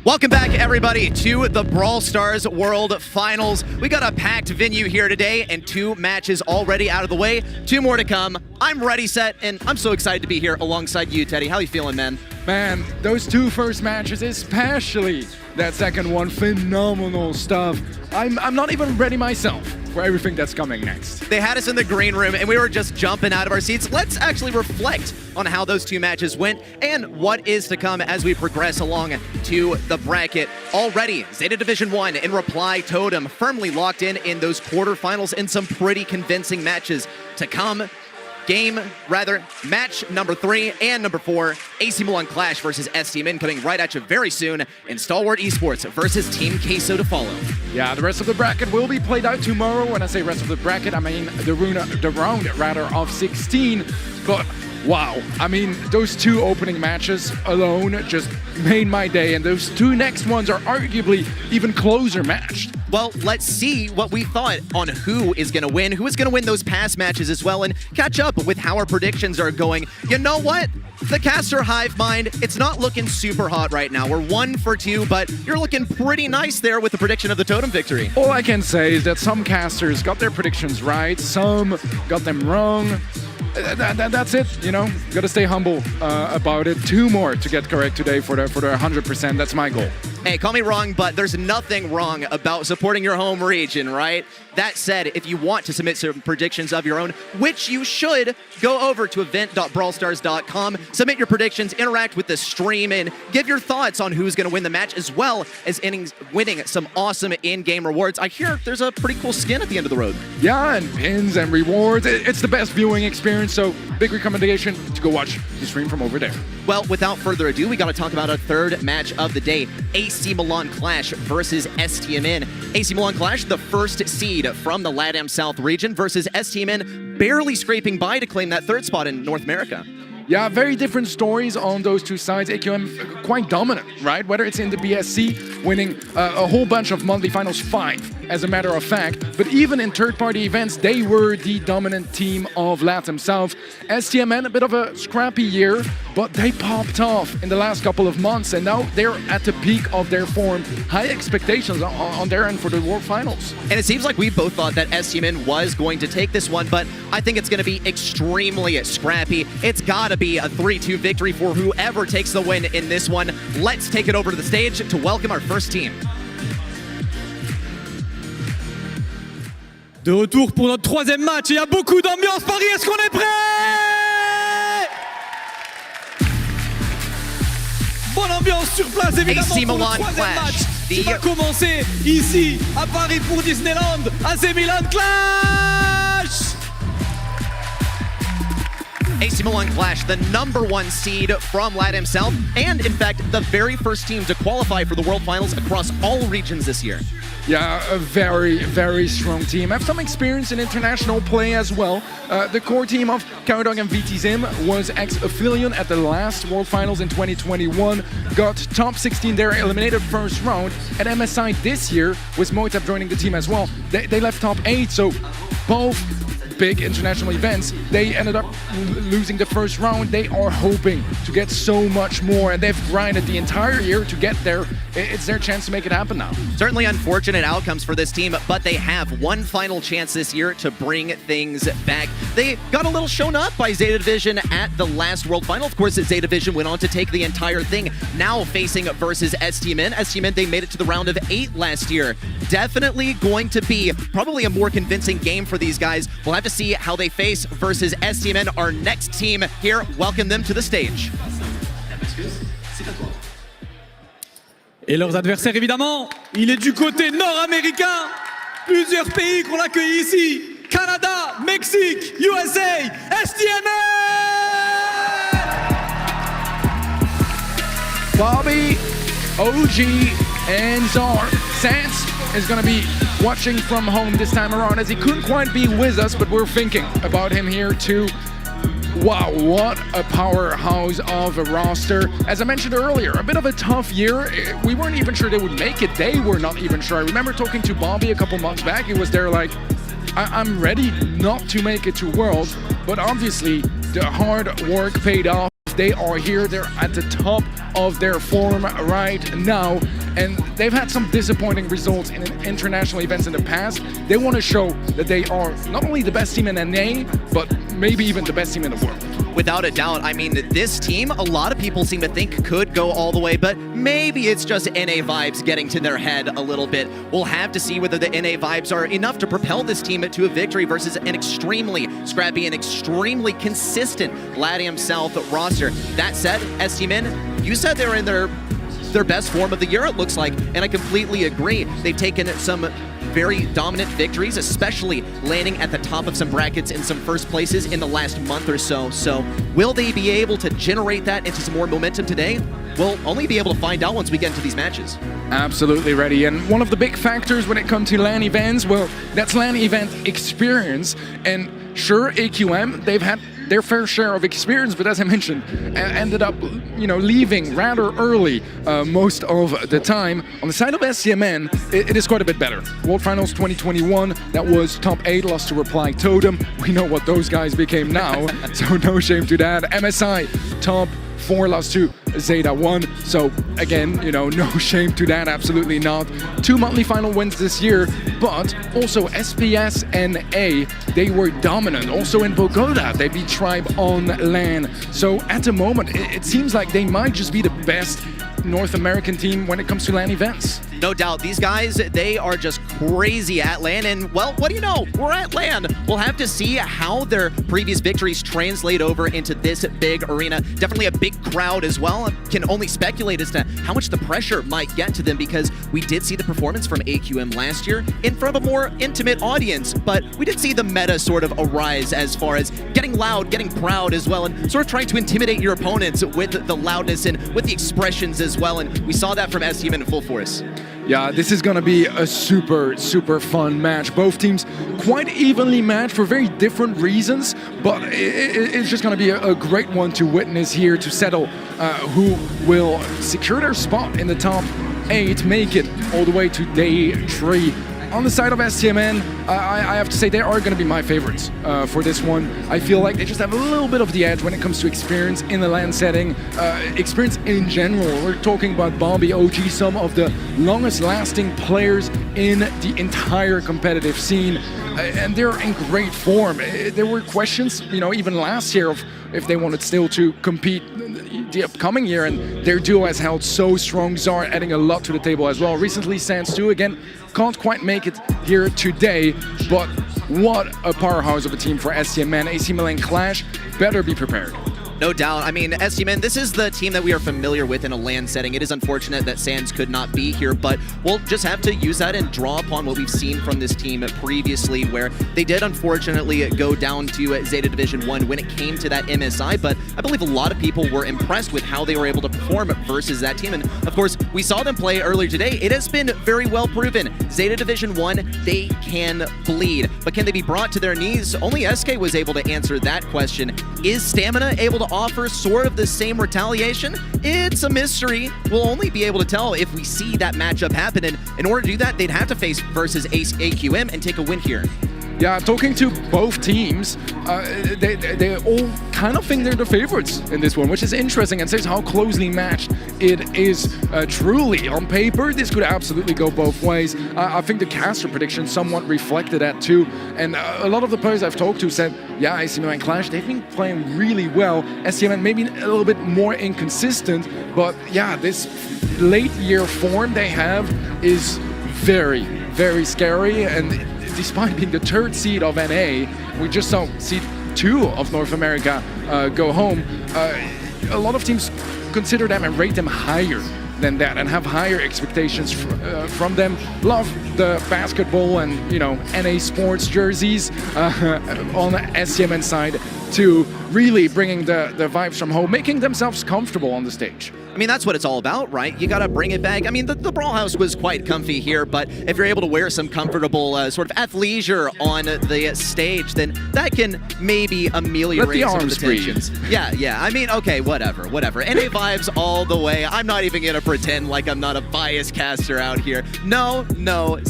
Welcome back, everybody, to the Brawl Stars World Finals. We got a packed venue here today and 2 matches already out of the way. 2 more to come. I'm ready, set, and I'm so excited to be here alongside you, Teddy. How you feeling, man? Man, those 2 first matches, especially that second one, phenomenal stuff. I'm not even ready myself for everything that's coming next. They had us in the green room and we were just jumping out of our seats. Let's actually reflect on how those 2 matches went and what is to come as we progress along to the bracket. Already, ZETA Division One in reply, Totem firmly locked in those quarterfinals in some pretty convincing matches to come. Match number 3 and number 4, AC Milan Clash versus STMN coming right at you very soon, and Stalwart Esports versus Team Queso to follow. Yeah, the rest of the bracket will be played out tomorrow. When I say rest of the bracket, I mean the round of 16. But wow, I mean, those 2 opening matches alone just made my day, and those 2 next ones are arguably even closer matched. Well, let's see what we thought on who is going to win those past matches as well, and catch up with how our predictions are going. You know what? The caster hive mind, it's not looking super hot right now. We're 1 for 2, but you're looking pretty nice there with the prediction of the Totem victory. All I can say is that some casters got their predictions right, some got them wrong. That's it, you know, gotta stay humble about it. 2 more to get correct today for the 100%. That's my goal. Hey, call me wrong, but there's nothing wrong about supporting your home region, right? That said, if you want to submit some predictions of your own, which you should, go over to event.brawlstars.com, submit your predictions, interact with the stream, and give your thoughts on who's going to win the match, as well as winning some awesome in-game rewards. I hear there's a pretty cool skin at the end of the road. Yeah, and pins and rewards. It's the best viewing experience, so big recommendation to go watch the stream from over there. Well, without further ado, we got to talk about our 3rd match of the day, AC Milan Clash versus STMN. AC Milan Clash, the first seed from the LATAM South region, versus STMN barely scraping by to claim that 3rd spot in North America. Yeah, very different stories on those 2 sides. AQM quite dominant, right? Whether it's in the BSC, winning a whole bunch of monthly finals, 5, as a matter of fact. But even in third-party events, they were the dominant team of LATAM South. STMN, a bit of a scrappy year, but they popped off in the last couple of months, and now they're at the peak of their form. High expectations on their end for the World Finals. And it seems like we both thought that STMN was going to take this one, but I think it's going to be extremely scrappy. It's got to be a 3-2 victory for whoever takes the win in this one. Let's take it over to the stage to welcome our first team. De retour pour notre 3e match, il y a beaucoup d'ambiance. Paris, est-ce qu'on est prêt? Bonne ambiance sur place, évidemment, AC pour le Milan 3e Clash. match qui va commencer ici, à Paris pour Disneyland. AC Milan Clash! AC Milan Clash, the #1 seed from LATAM South, and in fact, the very first team to qualify for the World Finals across all regions this year. Yeah, a very, very strong team. Have some experience in international play as well. The core team of Caradog and VTZim was ex-Aphelion at the last World Finals in 2021. Got top 16 there, eliminated first round. At MSI this year, with Moitab joining the team as well, they left top 8, so both big international events, they ended up losing the first round. They are hoping to get so much more, and they've grinded the entire year to get there. It's their chance to make it happen now. Certainly unfortunate outcomes for this team, but they have one final chance this year to bring things back. They got a little shown up by ZETA Division at the last World Final. Of course, ZETA Division went on to take the entire thing, now facing versus STMN. STMN, they made it to the round of 8 last year. Definitely going to be probably a more convincing game for these guys. We'll have to see how they face versus STMN, our next team here. Welcome them to the stage. Et leurs adversaires, évidemment, il est du côté nord-américain. Plusieurs pays qu'on accueille ici. Canada, Mexique, USA, STMN! Bobby, OG, and Czar. Sans is going to be watching from home this time around, as he couldn't quite be with us, but we're thinking about him here too. Wow, what a powerhouse of a roster. As I mentioned earlier, a bit of a tough year. We weren't even sure they would make it. They were not even sure. I remember talking to Bobby a couple months back. He was there like, I'm ready not to make it to Worlds, but obviously the hard work paid off. They are here. They're at the top of their form right now. And they've had some disappointing results in international events in the past. They want to show that they are not only the best team in NA, but maybe even the best team in the world. Without a doubt. I mean, this team, a lot of people seem to think could go all the way, but maybe it's just NA vibes getting to their head a little bit. We'll have to see whether the NA vibes are enough to propel this team to a victory versus an extremely scrappy and extremely consistent LATAM South roster. That said, STMN, you said they were in their best form of the year, it looks like, and I completely agree. They've taken some very dominant victories, especially landing at the top of some brackets in some first places in the last month or so. So will they be able to generate that into some more momentum today? We'll only be able to find out once we get into these matches. Absolutely ready. And one of the big factors when it comes to LAN events, well, that's LAN event experience. And sure, AQM, they've had their fair share of experience, but as I mentioned, ended up, leaving rather early most of the time. On the side of STMN, it is quite a bit better. World Finals 2021, that was top 8, lost to Reply Totem. We know what those guys became now, so no shame to that. MSI, top 4, lost to ZETA One. So again, no shame to that, absolutely not. 2 monthly final wins this year, but also SPS and A, they were dominant. Also in Bogota, they beat Tribe on LAN. So at the moment, it seems like they might just be the best North American team when it comes to LAN events. No doubt, these guys, they are just crazy at LAN, and well, what do you know? We're at LAN. We'll have to see how their previous victories translate over into this big arena. Definitely a big crowd as well. Can only speculate as to how much the pressure might get to them, because we did see the performance from AQM last year in front of a more intimate audience, but we did see the meta sort of arise as far as getting loud, getting proud as well, and sort of trying to intimidate your opponents with the loudness and with the expressions as well, and we saw that from STMN in full force. Yeah, this is going to be a super, super fun match. Both teams quite evenly matched for very different reasons, but it's just going to be a great one to witness here to settle who will secure their spot in the top 8, make it all the way to day 3. On the side of STMN, I have to say they are going to be my favorites for this one. I feel like they just have a little bit of the edge when it comes to experience in the LAN setting, experience in general. We're talking about Bobby, OG, some of the longest lasting players in the entire competitive scene, and they're in great form. There were questions, even last year of if they wanted still to compete the upcoming year, and their duo has held so strong. Czar adding a lot to the table as well. Recently, Sans 2 again can't quite make it here today, but what a powerhouse of a team for STMN. AC Milan Clash better be prepared. No doubt. I mean, STMN, this is the team that we are familiar with in a LAN setting. It is unfortunate that Sans could not be here, but we'll just have to use that and draw upon what we've seen from this team previously, where they did unfortunately go down to ZETA Division One when it came to that MSI, but I believe a lot of people were impressed with how they were able to perform versus that team. And of course, we saw them play earlier today. It has been very well proven. ZETA Division One, they can bleed, but can they be brought to their knees? Only SK was able to answer that question. Is Stamina able to offer sort of the same retaliation? It's a mystery. We'll only be able to tell if we see that matchup happen, and in order to do that, they'd have to face versus AQM and take a win here. Yeah, talking to both teams, they all kind of think they're the favorites in this one, which is interesting and says how closely matched it is. Truly, on paper, this could absolutely go both ways. I think the caster prediction somewhat reflected that too, and a lot of the players I've talked to said, yeah, AC Milan Clash, they've been playing really well. STMN maybe a little bit more inconsistent, but yeah, this late year form they have is very, very scary, and despite being the 3rd seed of NA, we just saw seed 2 of North America go home. A lot of teams consider them and rate them higher than that and have higher expectations from them. Love the basketball and NA sports jerseys on the STMN side too, really bringing the vibes from home, making themselves comfortable on the stage. I mean, that's what it's all about, right? You gotta bring it back. I mean, the Brawl House was quite comfy here, but if you're able to wear some comfortable sort of athleisure on the stage, then that can maybe ameliorate some of the tensions. Yeah. I mean, okay, whatever. NA vibes all the way. I'm not even gonna pretend like I'm not a biased caster out here. No,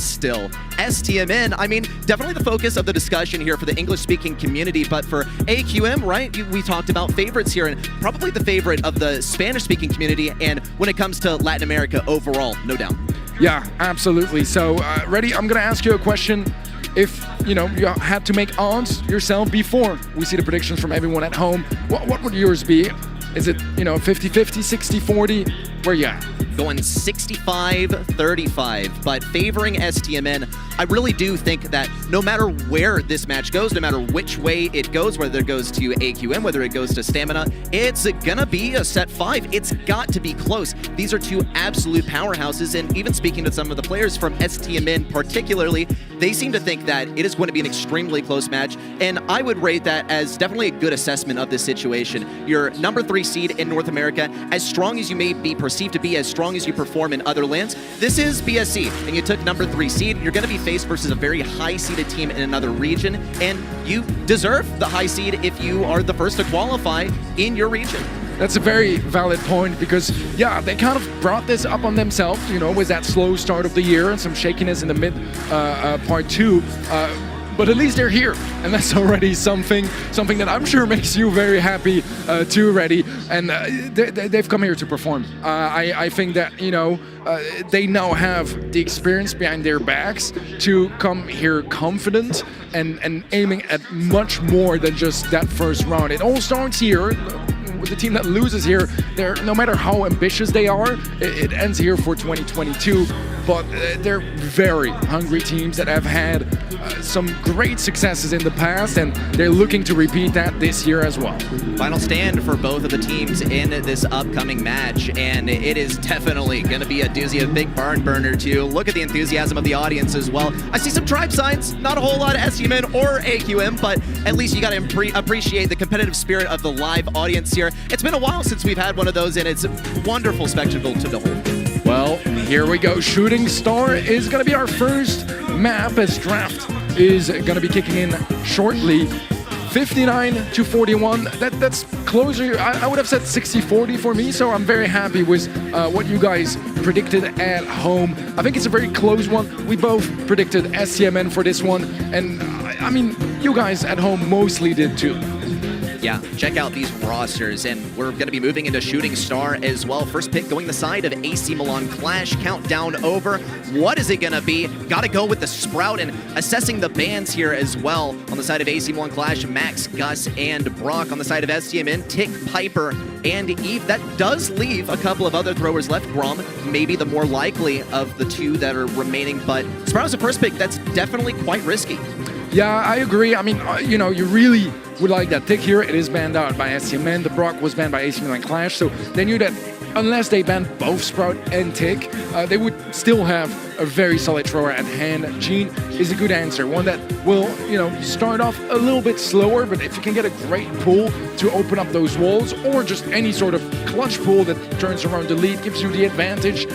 still. STMN, I mean, definitely the focus of the discussion here for the English-speaking community, but for AQM, right, we talked about favorites here, and probably the favorite of the Spanish-speaking community, and when it comes to Latin America overall, no doubt. Yeah, absolutely. So, Reddy, I'm going to ask you a question. If, you had to make odds yourself before we see the predictions from everyone at home, what would yours be? Is it, 50-50, 60-40? Where you at? Going 65-35, but favoring STMN. I really do think that no matter where this match goes, no matter which way it goes, whether it goes to AQM, whether it goes to Stamina, it's gonna be a set 5. It's got to be close. These are two absolute powerhouses, and even speaking to some of the players from STMN particularly, they seem to think that it is going to be an extremely close match, and I would rate that as definitely a good assessment of this situation. Your number 3 seed in North America, as strong as you may be perceived to be, as strong as you perform in other lands, this is BSC, and you took number 3 seed. You're going to be faced versus a very high-seeded team in another region, and you deserve the high seed if you are the first to qualify in your region. That's a very valid point because, yeah, they kind of brought this up on themselves, with that slow start of the year and some shakiness in the mid part 2. But at least they're here, and that's already something that I'm sure makes you very happy too, Reddy. And they've come here to perform. I think that they now have the experience behind their backs to come here confident and aiming at much more than just that first round. It all starts here. With the team that loses here, no matter how ambitious they are, it ends here for 2022. But they're very hungry teams that have had some great successes in the past, and they're looking to repeat that this year as well. Final stand for both of the teams in this upcoming match, and it is definitely going to be a doozy, a big barn burner too. Look at the enthusiasm of the audience as well. I see some tribe signs, not a whole lot of STMN or AQM, but at least you got to appreciate the competitive spirit of the live audience here. It's been a while since we've had one of those, and it's a wonderful spectacle to behold. Well, here we go. Shooting Star is going to be our first map as draft is going to be kicking in shortly. 59-41. That's closer. I would have said 60-40 for me, so I'm very happy with what you guys predicted at home. I think it's a very close one. We both predicted STMN for this one, and I mean, you guys at home mostly did too. Yeah, check out these rosters, and we're going to be moving into Shooting Star as well. First pick going the side of AC Milan Clash. Countdown over. What is it going to be? Got to go with the Sprout, and assessing the bans here as well. On the side of AC Milan Clash, Max, Gus, and Brock. On the side of STMN, Tick, Piper, and Eve. That does leave a couple of other throwers left. Grom, maybe the more likely of the two that are remaining, but Sprout is a first pick. That's definitely quite risky. Yeah, I agree. I mean, you really would like that Tick here. It is banned out by STMN. The Brock was banned by AC Milan Clash, so they knew that unless they banned both Sprout and Tick, they would still have a very solid thrower at hand. Gene is a good answer, one that will, start off a little bit slower, but if you can get a great pull to open up those walls, or just any sort of clutch pull that turns around the lead, gives you the advantage,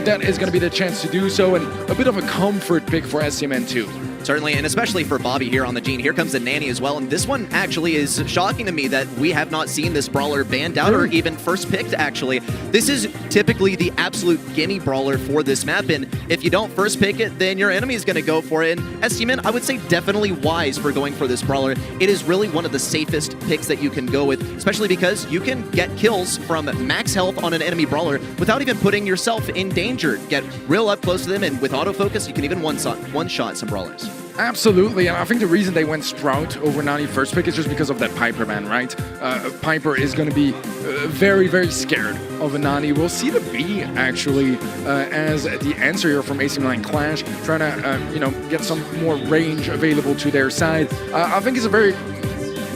that is going to be the chance to do so, and a bit of a comfort pick for STMN too. Certainly, and especially for Bobby here on the Gene. Here comes the Nanny as well, and this one actually is shocking to me that we have not seen this brawler banned out or even first picked, actually. This is typically the absolute gimme brawler for this map, and if you don't first pick it, then your enemy is going to go for it. And STMN, I would say definitely wise for going for this brawler. It is really one of the safest picks that you can go with, especially because you can get kills from max health on an enemy brawler without even putting yourself in danger. Get real up close to them, and with autofocus, you can even one-shot some brawlers. Absolutely, and I think the reason they went Sprout over Nani first pick is just because of that Piper ban, right? Piper is going to be very, very scared of a Nani. We'll see the B, actually, as the answer here from AC Milan Clash, trying to, get some more range available to their side. I think it's a very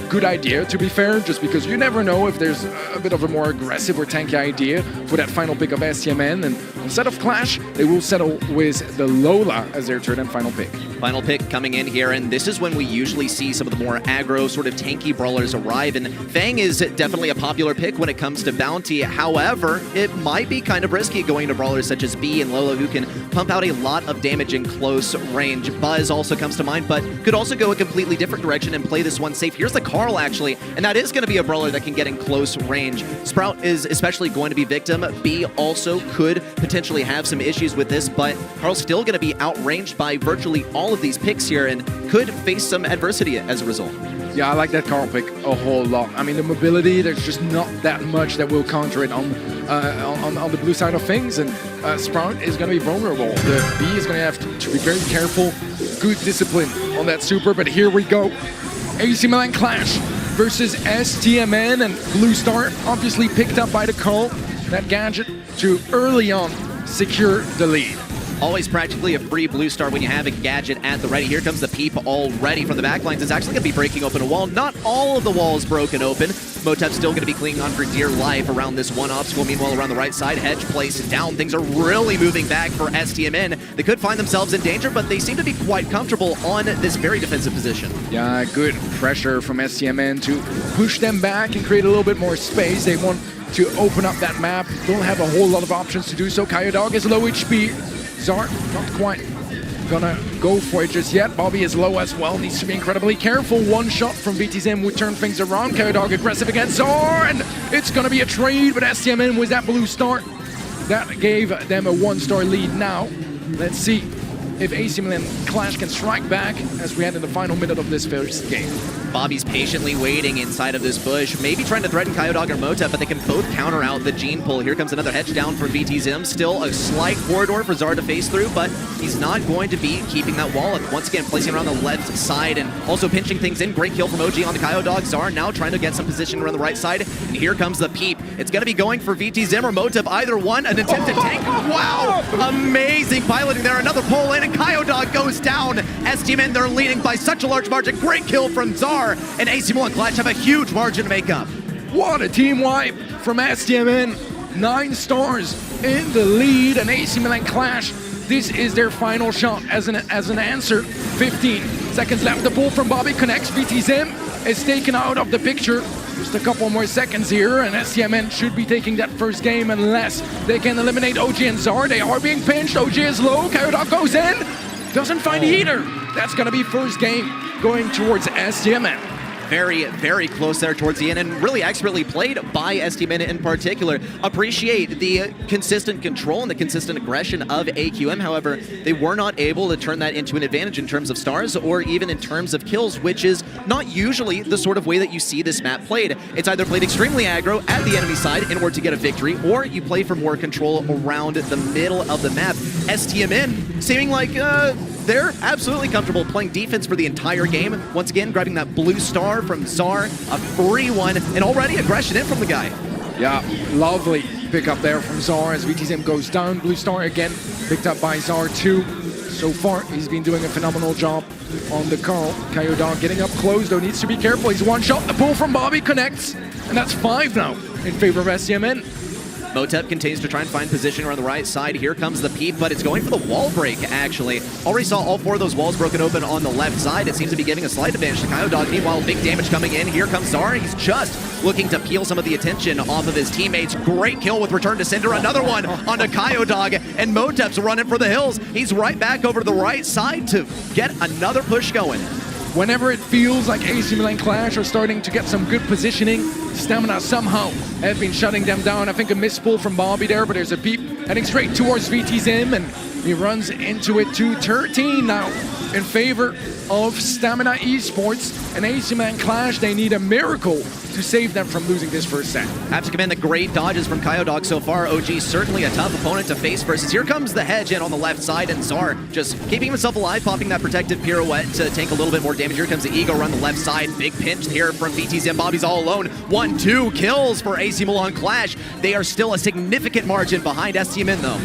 good idea, to be fair, just because you never know if there's a bit of a more aggressive or tanky idea for that final pick of STMN, and instead of Clash, they will settle with the Lola as their third and final pick. Final pick coming in here, and this is when we usually see some of the more aggro, sort of tanky brawlers arrive, and Fang is definitely a popular pick when it comes to Bounty. However, it might be kind of risky going to brawlers such as B and Lola, who can pump out a lot of damage in close range. Buzz also comes to mind, but could also go a completely different direction and play this one safe. Here's the card. Carl, actually, and that is going to be a brawler that can get in close range. Sprout is especially going to be victim. B also could potentially have some issues with this, but Carl's still going to be outranged by virtually all of these picks here and could face some adversity as a result. Yeah, I like that Carl pick a whole lot. I mean, the mobility, there's just not that much that will counter it on the blue side of things, and Sprout is going to be vulnerable. The B is going to have to be very careful, good discipline on that super, but here we go. AC Milan Clash versus STMN, and Blue Star obviously picked up by the Carl, that gadget, to early on secure the lead. Always practically a free Blue Star when you have a gadget at the ready. Here comes the peep already from the backlines. It's actually going to be breaking open a wall. Not all of the walls broken open. Motep's still going to be clinging on for dear life around this one obstacle. Meanwhile, around the right side, Hedge placed down. Things are really moving back for STMN. They could find themselves in danger, but they seem to be quite comfortable on this very defensive position. Yeah, good pressure from STMN to push them back and create a little bit more space. They want to open up that map. Don't have a whole lot of options to do so. Kyodog is low HP. Zart not quite gonna go for it just yet. Bobby is low as well, needs to be incredibly careful. One shot from VTZM would turn things around. Kyodog aggressive against Zar, and it's gonna be a trade, but STMN was that Blue Star. That gave them a 1-star lead now. Let's see if AC Milan Clash can strike back as we head in the final minute of this first game. Bobby's patiently waiting inside of this bush, maybe trying to threaten Kyodog or Motep, but they can both counter out the gene pull. Here comes another hedge down for VTZM. Still a slight corridor for Zar to face through, but he's not going to be keeping that wall up. Once again, placing around the left side and also pinching things in. Great kill from OG on the Kyodog. Zar now trying to get some position around the right side, and here comes the peep. It's going to be going for VTZM or Motep, either one. An attempted tank. Wow! Amazing piloting there. Another pull in, and Kyodog goes down. STMN, they're leading by such a large margin. Great kill from Zar. And AC Milan Clash have a huge margin to make up. What a team wipe from STMN. 9 stars in the lead, and AC Milan Clash, this is their final shot as an answer. 15 seconds left. The pull from Bobby connects. VTZM is taken out of the picture. Just a couple more seconds here, and STMN should be taking that first game unless they can eliminate OG and Zar. They are being pinched. OG is low. Kyodog goes in. Doesn't find either. That's going to be first game going towards STMN. Very, very close there towards the end, and really expertly played by STMN in particular. Appreciate the consistent control and the consistent aggression of AQM. However, they were not able to turn that into an advantage in terms of stars or even in terms of kills, which is not usually the sort of way that you see this map played. It's either played extremely aggro at the enemy side in order to get a victory, or you play for more control around the middle of the map. STMN seeming like they're absolutely comfortable playing defense for the entire game. Once again, grabbing that Blue Star from Zar, a free one, and already aggression in from the guy. Yeah, lovely pick up there from Zar as VTZM goes down. Blue Star again picked up by Zar too. So far, he's been doing a phenomenal job on the Carl. Kyodog getting up close, though, needs to be careful. He's one shot, the pull from Bobby connects, and that's 5 now in favor of STMN. Motep continues to try and find position around the right side. Here comes the peep, but it's going for the wall break, actually. Already saw all 4 of those walls broken open on the left side. It seems to be giving a slight advantage to Kyodog. Meanwhile, big damage coming in. Here comes Zar. He's just looking to peel some of the attention off of his teammates. Great kill with Return to Cinder. Another one onto Kyodog, and Motep's running for the hills. He's right back over to the right side to get another push going. Whenever it feels like AC Milan Clash are starting to get some good positioning, Stamina somehow have been shutting them down. I think a missed pull from Bobby there, but there's a peep heading straight towards VTZM, and he runs into it to 13 now in favor of Stamina Esports. And AC Milan Clash, they need a miracle to save them from losing this first set. Have to commend the great dodges from Kyodog so far. OG certainly a tough opponent to face versus. Here comes the hedge in on the left side, and Zar just keeping himself alive, popping that protective pirouette to take a little bit more damage. Here comes the Ego run the left side. Big pinch here from VTZM. Bobby's all alone. 1-2 kills for AC Milan Clash. They are still a significant margin behind STMN though.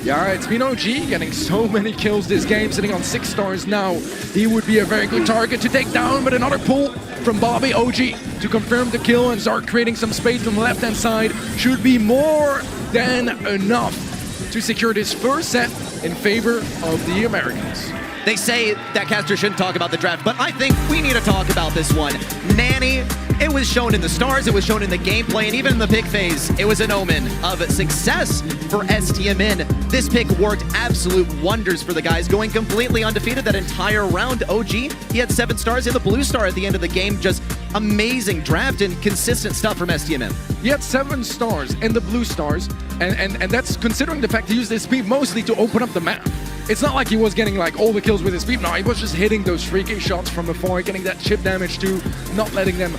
Yeah, it's been OG getting so many kills this game, sitting on 6 stars now. He would be a very good target to take down, but another pull from Bobby. OG to confirm the kill, and Zar creating some space on the left-hand side should be more than enough to secure this first set in favor of the Americans. They say that caster shouldn't talk about the draft, but I think we need to talk about this one. Nanny, it was shown in the stars, it was shown in the gameplay, and even in the pick phase, it was an omen of success for STMN. This pick worked absolute wonders for the guys, going completely undefeated that entire round. OG, he had 7 stars in the blue star at the end of the game. Just amazing draft and consistent stuff from STMN. He had 7 stars in the blue stars, and that's considering the fact he used his speed mostly to open up the map. It's not like he was getting like all the kills with his speed. No, he was just hitting those freaky shots from afar, getting that chip damage too, not letting them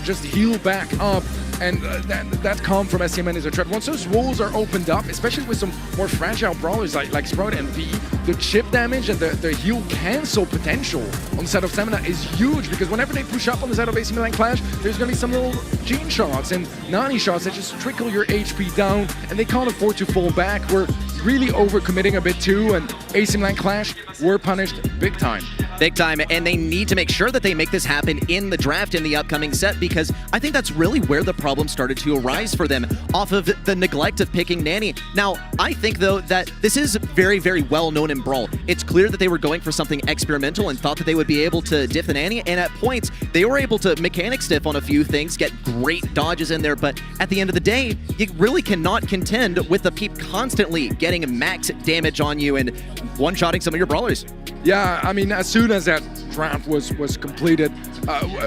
just heal back up. And that comp from STMN is a threat. Once those walls are opened up, especially with some more fragile brawlers like Sprout and V, the chip damage and the heal cancel potential on the side of Stamina is huge, because whenever they push up on the side of AC Milan Clash, there's going to be some little Gene shots and Nani shots that just trickle your HP down, and they can't afford to fall back. We're really overcommitting a bit too, and AC Milan Clash were punished big time. Big time, and they need to make sure that they make this happen in the draft in the upcoming set, because I think that's really where the problem started to arise for them, off of the neglect of picking Nanny. Now, I think though that this is very, very well known in Brawl. It's clear that they were going for something experimental and thought that they would be able to diff the Nanny, and at points they were able to mechanic stiff on a few things, get great dodges in there, but at the end of the day, you really cannot contend with the Peep constantly getting max damage on you and one-shotting some of your brawlers. Yeah, I mean, as soon as that draft was completed,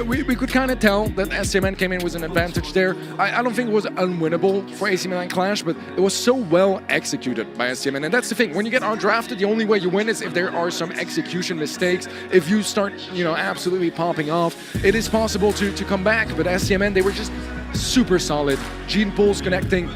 we could kind of tell that STMN came in with an advantage there. I don't think it was unwinnable for AC Milan Clash, but it was so well executed by STMN. And that's the thing, when you get undrafted, the only way you win is if there are some execution mistakes. If you start, absolutely popping off, it is possible to come back. But STMN, they were just super solid. Gene pulls connecting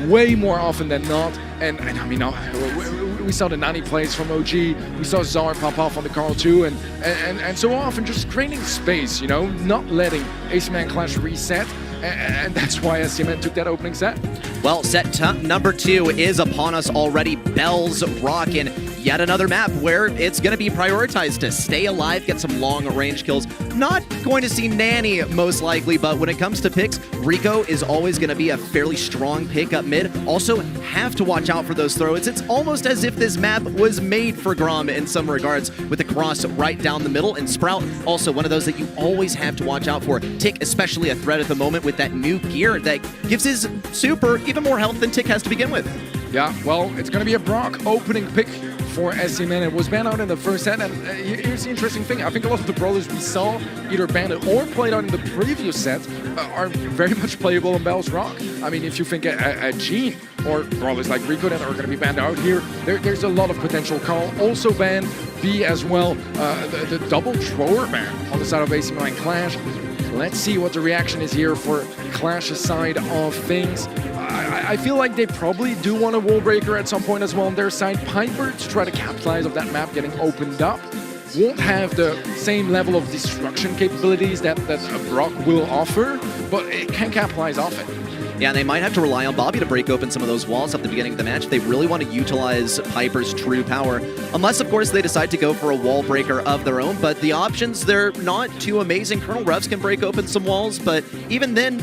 way more often than not. And I mean, we saw the Nani plays from OG, we saw Zar pop off on the Carl too, and so often just creating space, not letting AC Milan Clash reset, and that's why STMN took that opening set. Well, set number 2 is upon us already. Bell's Rock, and yet another map where it's going to be prioritized to stay alive, get some long-range kills. Not going to see Nanny, most likely, but when it comes to picks, Rico is always going to be a fairly strong pick up mid. Also, have to watch out for those throws. It's almost as if this map was made for Grom in some regards, with the cross right down the middle, and Sprout, also one of those that you always have to watch out for. Tick, especially a threat at the moment with that new gear that gives his super even more health than Tick has to begin with. Yeah, well, it's going to be a Brock opening pick for STMN. It was banned out in the first set, and here's the interesting thing. I think a lot of the brawlers we saw either banned or played out in the previous set are very much playable on Bell's Rock. I mean, if you think a Gene or brawlers like Rico that are going to be banned out here, there's a lot of potential. Carl also banned, B as well, the double thrower ban on the side of AC Milan Clash. Let's see what the reaction is here for Clash's side of things. I feel like they probably do want a wall breaker at some point as well on their side. Piper, to try to capitalize of that map getting opened up, won't have the same level of destruction capabilities that Brock will offer, but it can capitalize off it. Yeah, they might have to rely on Bobby to break open some of those walls at the beginning of the match. They really want to utilize Piper's true power. Unless, of course, they decide to go for a wall breaker of their own. But the options, they're not too amazing. Colonel Ruffs can break open some walls, but even then,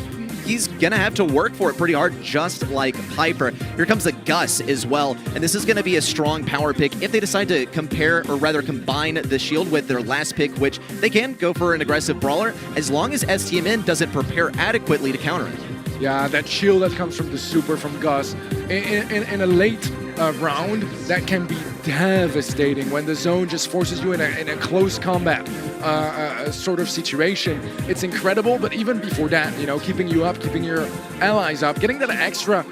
he's gonna have to work for it pretty hard, just like Piper. Here comes the Gus as well, and this is gonna be a strong power pick if they decide to compare, or rather combine the shield with their last pick, which they can go for an aggressive brawler, as long as STMN doesn't prepare adequately to counter it. Yeah, that shield that comes from the super from Gus in a late round, that can be devastating when the zone just forces you in a close combat sort of situation. It's incredible, but even before that, keeping you up, keeping your allies up, getting that extra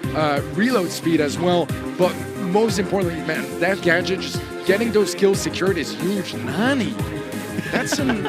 reload speed as well. But most importantly, man, that gadget, just getting those kills secured is huge. Nani, that's an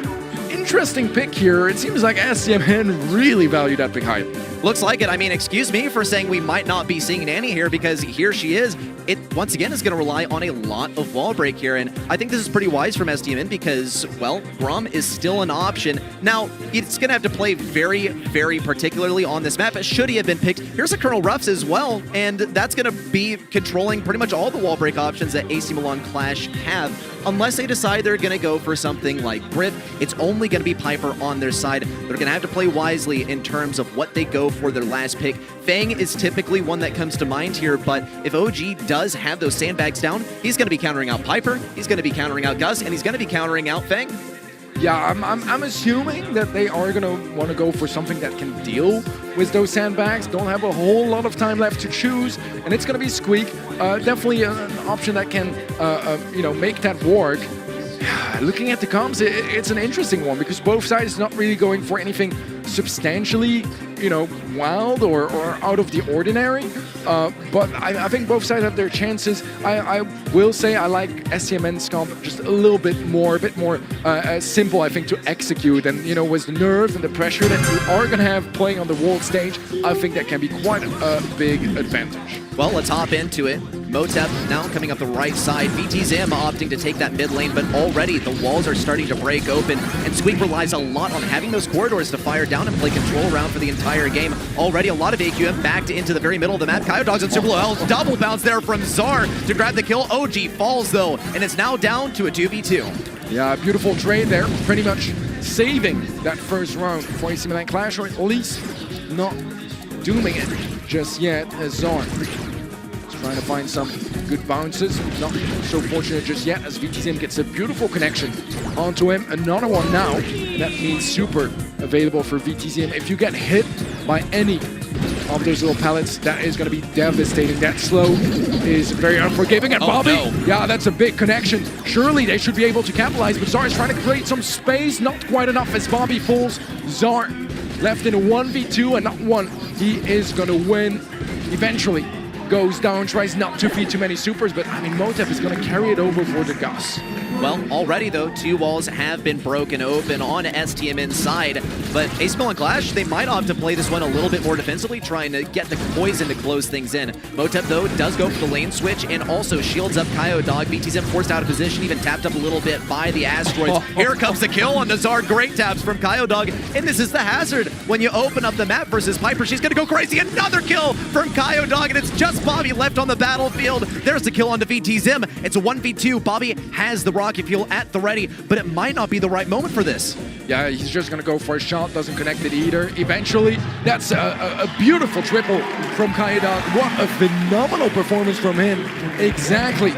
interesting pick here. It seems like STMN really valued that pick highly. Looks like it. I mean, excuse me for saying we might not be seeing Nanny here, because here she is. It, once again, is going to rely on a lot of wall break here, and I think this is pretty wise from STMN because, well, Grom is still an option. Now, it's going to have to play very, very particularly on this map. Should he have been picked? Here's a Colonel Ruffs as well, and that's going to be controlling pretty much all the wall break options that AC Milan Clash have. Unless they decide they're going to go for something like Griff, it's only going to be Piper on their side. They're going to have to play wisely in terms of what they go for their last pick. Fang is typically one that comes to mind here, but if OG does have those sandbags down, he's going to be countering out Piper, he's going to be countering out Gus, and he's going to be countering out Fang. Yeah, I'm assuming that they are going to want to go for something that can deal with those sandbags. Don't have a whole lot of time left to choose, and it's going to be Squeak. Definitely an option that can, make that work. Looking at the comps, it's an interesting one because both sides not really going for anything substantially, wild or out of the ordinary. But I think both sides have their chances. I will say I like STMN's comp just a bit more simple, I think, to execute. And, with the nerve and the pressure that you are going to have playing on the world stage, I think that can be quite a big advantage. Well, let's hop into it. Motep now coming up the right side. VTZim opting to take that mid lane, but already the walls are starting to break open, and Squeak relies a lot on having those corridors to fire down and play control around for the entire game. Already a lot of AQM backed into the very middle of the map. Coyodogs and super low health. Double bounce there from Zar to grab the kill. OG falls though, and it's now down to a 2v2. Yeah, beautiful trade there. Pretty much saving that first round for AC Milan Clash, or at least not dooming it just yet, as Zar trying to find some good bounces. Not so fortunate just yet as VTZim gets a beautiful connection onto him. Another one now. And that means super available for VTZim. If you get hit by any of those little pellets, that is going to be devastating. That slow is very unforgiving. And Bobby, yeah, that's a big connection. Surely they should be able to capitalize, but Zar is trying to create some space. Not quite enough as Bobby pulls Zar left in a 1v2 and not one. He is going to win eventually. Goes down, tries not to feed too many supers, but I mean, Motep is going to carry it over for the Gus. Well, already though, two walls have been broken open on STMN's side, but AC Milan Clash, they might opt to play this one a little bit more defensively, trying to get the poison to close things in. Motep though does go for the lane switch and also shields up Kyodog. VTZim forced out of position, even tapped up a little bit by the asteroids. Here comes the kill on Nazar. Great taps from Kyodog, and this is the hazard. When you open up the map versus Piper, she's gonna go crazy. Another kill from Kyodog, and it's just Bobby left on the battlefield. There's the kill onto VTZim. It's a 1v2. Bobby has the rocket fuel at the ready, but it might not be the right moment for this. Yeah, he's just going to go for a shot. Doesn't connect it either. Eventually, that's a beautiful triple from Kyodog. What a phenomenal performance from him. Exactly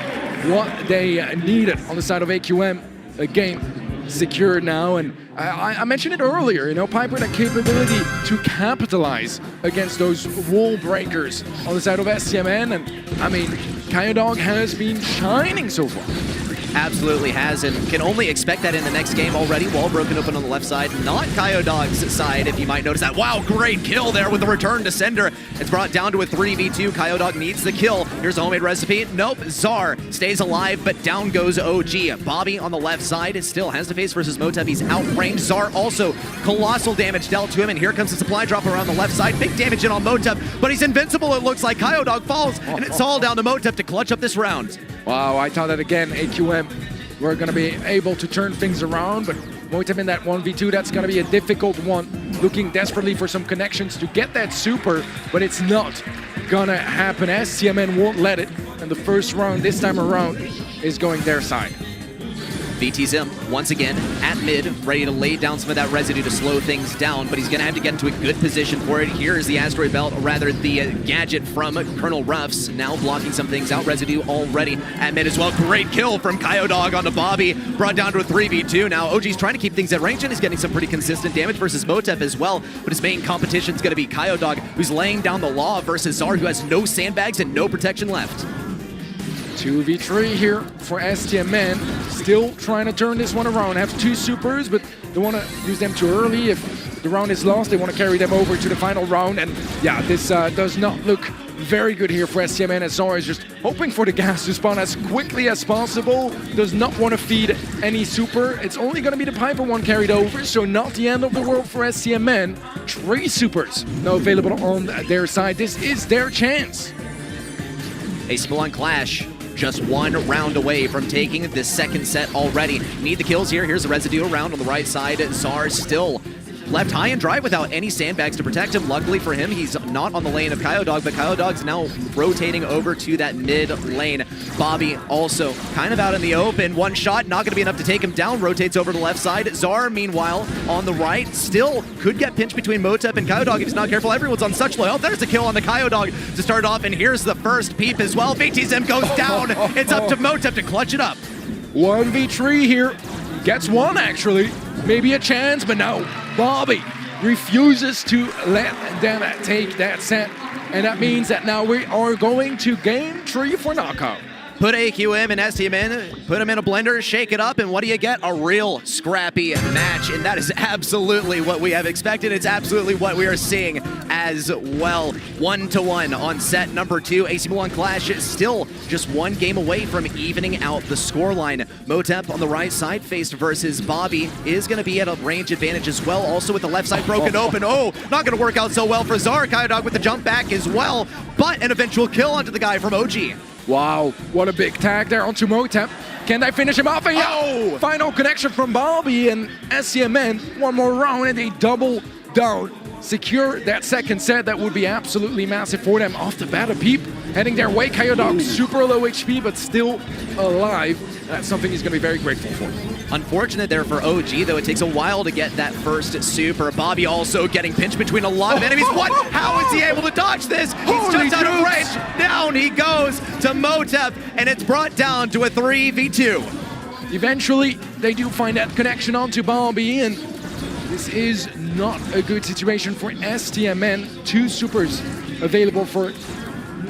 what they needed on the side of AQM. A game secured now, and I mentioned it earlier, Piper, that capability to capitalize against those wall breakers on the side of STMN, and I mean, Kyodog has been shining so far. Absolutely has, and can only expect that in the next game. Already wall broken open on the left side, not Kyodog's side, if you might notice that. Wow, great kill there with the return to sender. It's brought down to a 3v2. Kyodog needs the kill. Here's a homemade recipe. Nope, Zar stays alive, but down goes OG. Bobby on the left side still has to face versus Motep. He's outranged. Zar also colossal damage dealt to him, and here comes the supply drop around the left side. Big damage in on Motep, but he's invincible, it looks like. Kyodog falls, and it's all down to Motep to clutch up this round. Wow, I thought that again, AQM were going to be able to turn things around, but Motep in that 1v2, that's going to be a difficult one. Looking desperately for some connections to get that super, but it's not going to happen. STMN won't let it, and the first round this time around is going their side. VTZim, once again, at mid, ready to lay down some of that residue to slow things down, but he's going to have to get into a good position for it. Here is the asteroid belt, or rather the gadget from Colonel Ruffs, now blocking some things out. Residue already at mid as well. Great kill from Kyodog onto Bobby, brought down to a 3v2. Now OG's trying to keep things at range, and he's getting some pretty consistent damage versus Motep as well, but his main competition is going to be Kyodog, who's laying down the law versus Zar, who has no sandbags and no protection left. 2v3 here for STMN. Still trying to turn this one around. Have two supers, but they want to use them too early. If the round is lost, they want to carry them over to the final round. And yeah, this does not look very good here for STMN, as Zara is just hoping for the gas to spawn as quickly as possible. Does not want to feed any super. It's only going to be the Piper one carried over, so not the end of the world for STMN. 3 supers now available on their side. This is their chance. AC Milan Clash, just one round away from taking the second set already. Need the kills here. Here's the residue around on the right side. Zar still left high and dry without any sandbags to protect him. Luckily for him, he's not on the lane of Kyodog, but Kyodog's now rotating over to that mid lane. Bobby also kind of out in the open. One shot, not going to be enough to take him down. Rotates over to the left side. Zar, meanwhile, on the right, still could get pinched between Motep and Kyodog if he's not careful. Everyone's on such low health. There's a kill on the Kyodog to start off, and here's the first peep as well. VTZM goes down. It's up to Motep to clutch it up. 1v3 here. Gets one, actually. Maybe a chance, but no. Bobby refuses to let them take that set. And that means that now we are going to game 3 for knockout. Put AQM and STMN, put them in a blender, shake it up, and what do you get? A real scrappy match, and that is absolutely what we have expected. It's absolutely what we are seeing as well. 1-1 on set number 2. AC Milan Clash is still just one game away from evening out the scoreline. Motep on the right side faced versus Bobby is going to be at a range advantage as well. Also with the left side broken open. Oh, not going to work out so well for Zar. Kyodog with the jump back as well, but an eventual kill onto the guy from OG. Wow, what a big tag there onto Motep. Can they finish him off? And Oh! Final connection from Bobby and STMN. One more round and they double down. Secure that second set. That would be absolutely massive for them. Off the bat, a peep heading their way. Kyodog super low HP, but still alive. That's something he's going to be very grateful for. Unfortunate there for OG, though. It takes a while to get that first super. Bobby also getting pinched between a lot of enemies. What? How is he able to dodge this? He's just out of range. Down he goes to Motep, and it's brought down to a 3v2. Eventually, they do find that connection onto Bobby, and this is not a good situation for STMN. 2 supers available for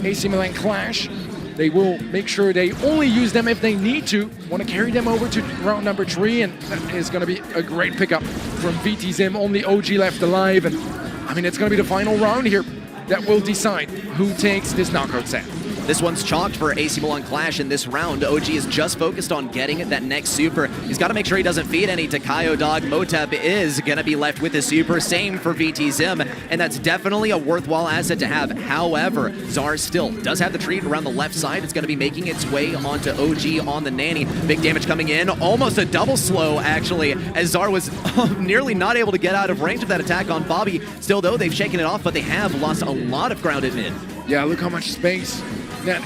AC Milan Clash. They will make sure they only use them if they need to. Want to carry them over to round number 3, and that is going to be a great pickup from VTZM. Only OG left alive, and I mean, it's going to be the final round here that will decide who takes this knockout set. This one's chalked for AC Milan Clash in this round. OG is just focused on getting that next super. He's got to make sure he doesn't feed any to Kyodog. Motep is going to be left with his super. Same for VTZM, and that's definitely a worthwhile asset to have. However, Zar still does have the treat around the left side. It's going to be making its way onto OG on the nanny. Big damage coming in. Almost a double slow, actually, as Zar was nearly not able to get out of range of that attack on Bobby. Still, though, they've shaken it off, but they have lost a lot of ground at mid. Yeah, look how much space that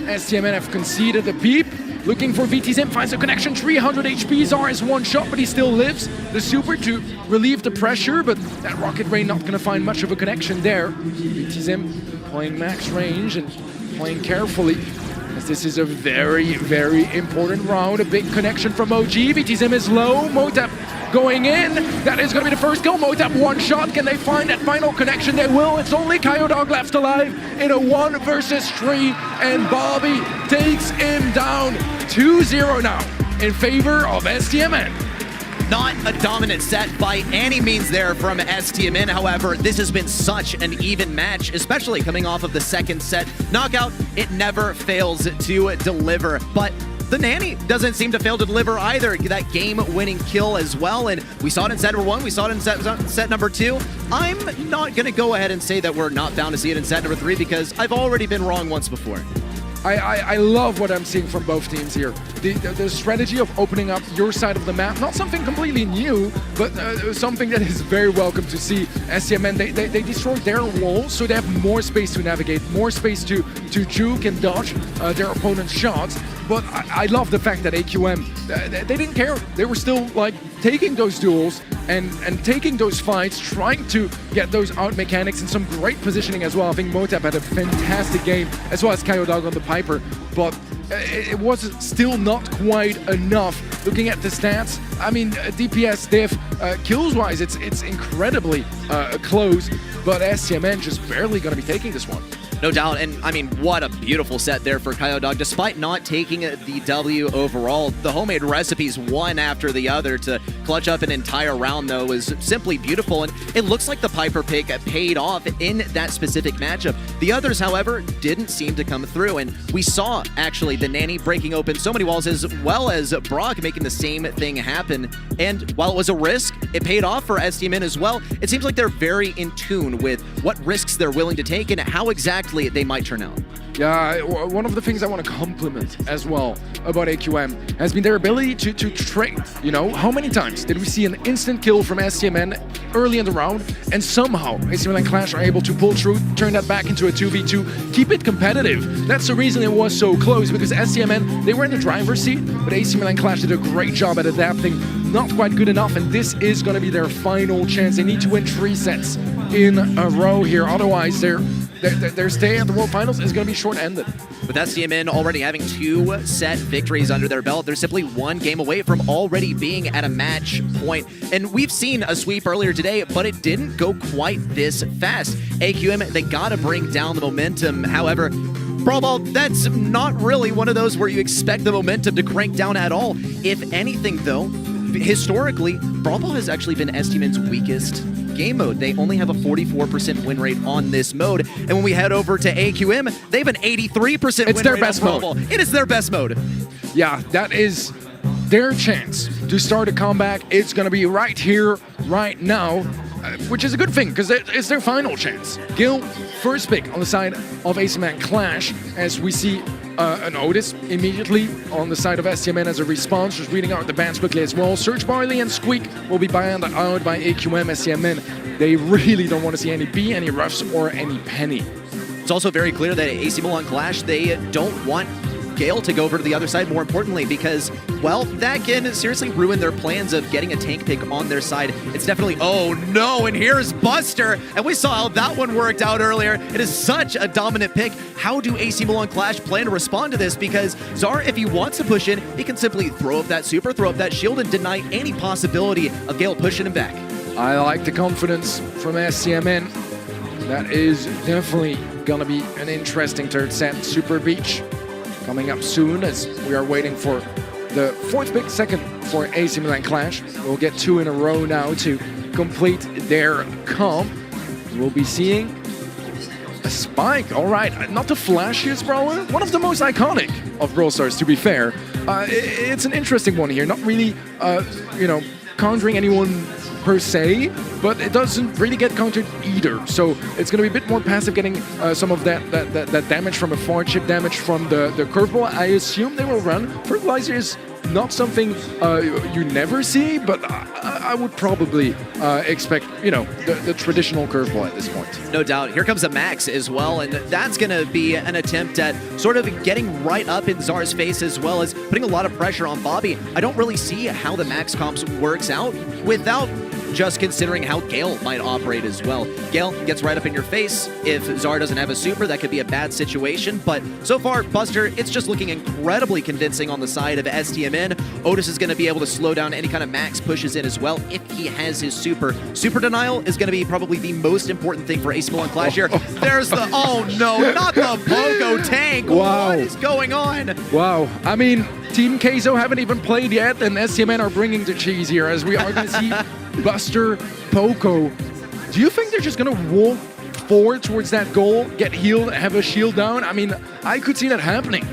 STMN have conceded. The peep looking for VTZM, finds a connection. 300 HP. Zar is one shot, but he still lives. The super to relieve the pressure, but that rocket ray not going to find much of a connection there. VTZM playing max range and playing carefully, as this is a very, very important round. A big connection from OG. VTZM is low. Motep going in. That is going to be the first kill. Motep one shot. Can they find that final connection? They will. It's only Kyodog left alive in a 1 versus 3, and Bobby takes him down 2-0 now in favor of STMN. Not a dominant set by any means there from STMN. However, this has been such an even match, especially coming off of the second set. Knockout, it never fails to deliver. But the nanny doesn't seem to fail to deliver either. That game-winning kill as well, and we saw it in set number 1, we saw it in set number 2. I'm not going to go ahead and say that we're not bound to see it in set number 3, because I've already been wrong once before. I love what I'm seeing from both teams here. The strategy of opening up your side of the map, not something completely new, but something that is very welcome to see. STMN, they destroyed their walls, so they have more space to navigate, more space to juke and dodge their opponent's shots. But I love the fact that AQM, they didn't care. They were still like taking those duels and taking those fights, trying to get those out mechanics and some great positioning as well. I think Motep had a fantastic game, as well as Kyodog on the Piper, but it was still not quite enough. Looking at the stats, I mean, DPS diff, kills-wise, it's incredibly close, but STMN just barely going to be taking this one. No doubt, and I mean, what a beautiful set there for Kyodog. Despite not taking the W overall, the homemade recipes one after the other to clutch up an entire round, though, was simply beautiful, and it looks like the Piper pick paid off in that specific matchup. The others, however, didn't seem to come through, and we saw, actually, the nanny breaking open so many walls, as well as Brock making the same thing happen, and while it was a risk, it paid off for STMN as well. It seems like they're very in tune with what risks they're willing to take and how exactly they might turn out. Yeah, one of the things I want to compliment as well about AQM has been their ability to trade. You know, how many times did we see an instant kill from STMN early in the round, and somehow AC Milan Clash are able to pull through, turn that back into a 2v2, keep it competitive. That's the reason it was so close, because STMN, they were in the driver's seat, but AC Milan Clash did a great job at adapting. Not quite good enough, and this is going to be their final chance. They need to win 3 sets in a row here, otherwise their stay at the World Finals is going to be short-ended. With STMN already having 2 set victories under their belt, they're simply 1 game away from already being at a match point. And we've seen a sweep earlier today, but it didn't go quite this fast. AQM, they got to bring down the momentum. However, Brawl, that's not really one of those where you expect the momentum to crank down at all. If anything, though, historically, Brawl has actually been STMN's weakest game mode. They only have a 44% win rate on this mode. And when we head over to AQM, they have an 83% it's win their rate best on mode. It is their best mode. Yeah, that is their chance to start a comeback. It's going to be right here, right now, which is a good thing, because it's their final chance. Gil, first pick on the side of AC Milan Clash, as we see an Otis immediately on the side of STMN as a response, just reading out the bans quickly as well. Surge Barley and Squeak will be banned out by AQM. STMN, they really don't want to see any B, any Ruffs, or any Penny. It's also very clear that AC Milan Clash, they don't want Gale to go over to the other side, more importantly, because, well, that can seriously ruin their plans of getting a tank pick on their side. It's definitely, oh no, and here's Buster, and we saw how that one worked out earlier. It is such a dominant pick. How do AC Milan Clash plan to respond to this? Because Zar, if he wants to push in, he can simply throw up that super, throw up that shield, and deny any possibility of Gale pushing him back. I like the confidence from STMN. That is definitely gonna be an interesting third set. Super Beach coming up soon, as we are waiting for the 4th pick, second for AC Milan Clash. We'll get 2 in a row now to complete their comp. We'll be seeing a Spike. All right, not the flashiest brawler, one of the most iconic of Brawl Stars, to be fair. It's an interesting one here, not really, you know, countering anyone per se, but it doesn't really get countered either. So it's going to be a bit more passive, getting some of that damage from afar, chip damage from the curveball. I assume they will run. Fertilizer is not something you never see, but I would probably expect, you know, the traditional curveball at this point. No doubt. Here comes a Max as well, and that's going to be an attempt at sort of getting right up in Zar's face, as well as putting a lot of pressure on Bobby. I don't really see how the Max comps works out without just considering how Gale might operate as well. Gale gets right up in your face. If Zar doesn't have a super, that could be a bad situation. But so far, Buster, it's just looking incredibly convincing on the side of STMN. Otis is going to be able to slow down any kind of Max pushes in as well if he has his super. Super denial is going to be probably the most important thing for AC Milan Clash here. There's the, oh no, not the Pogo tank. Wow. What is going on? Wow. I mean, Team Queso haven't even played yet, and STMN are bringing the cheese here, as we are going to see Buster, Poco. Do you think they're just going to walk forward towards that goal, get healed, have a shield down? I mean, I could see that happening.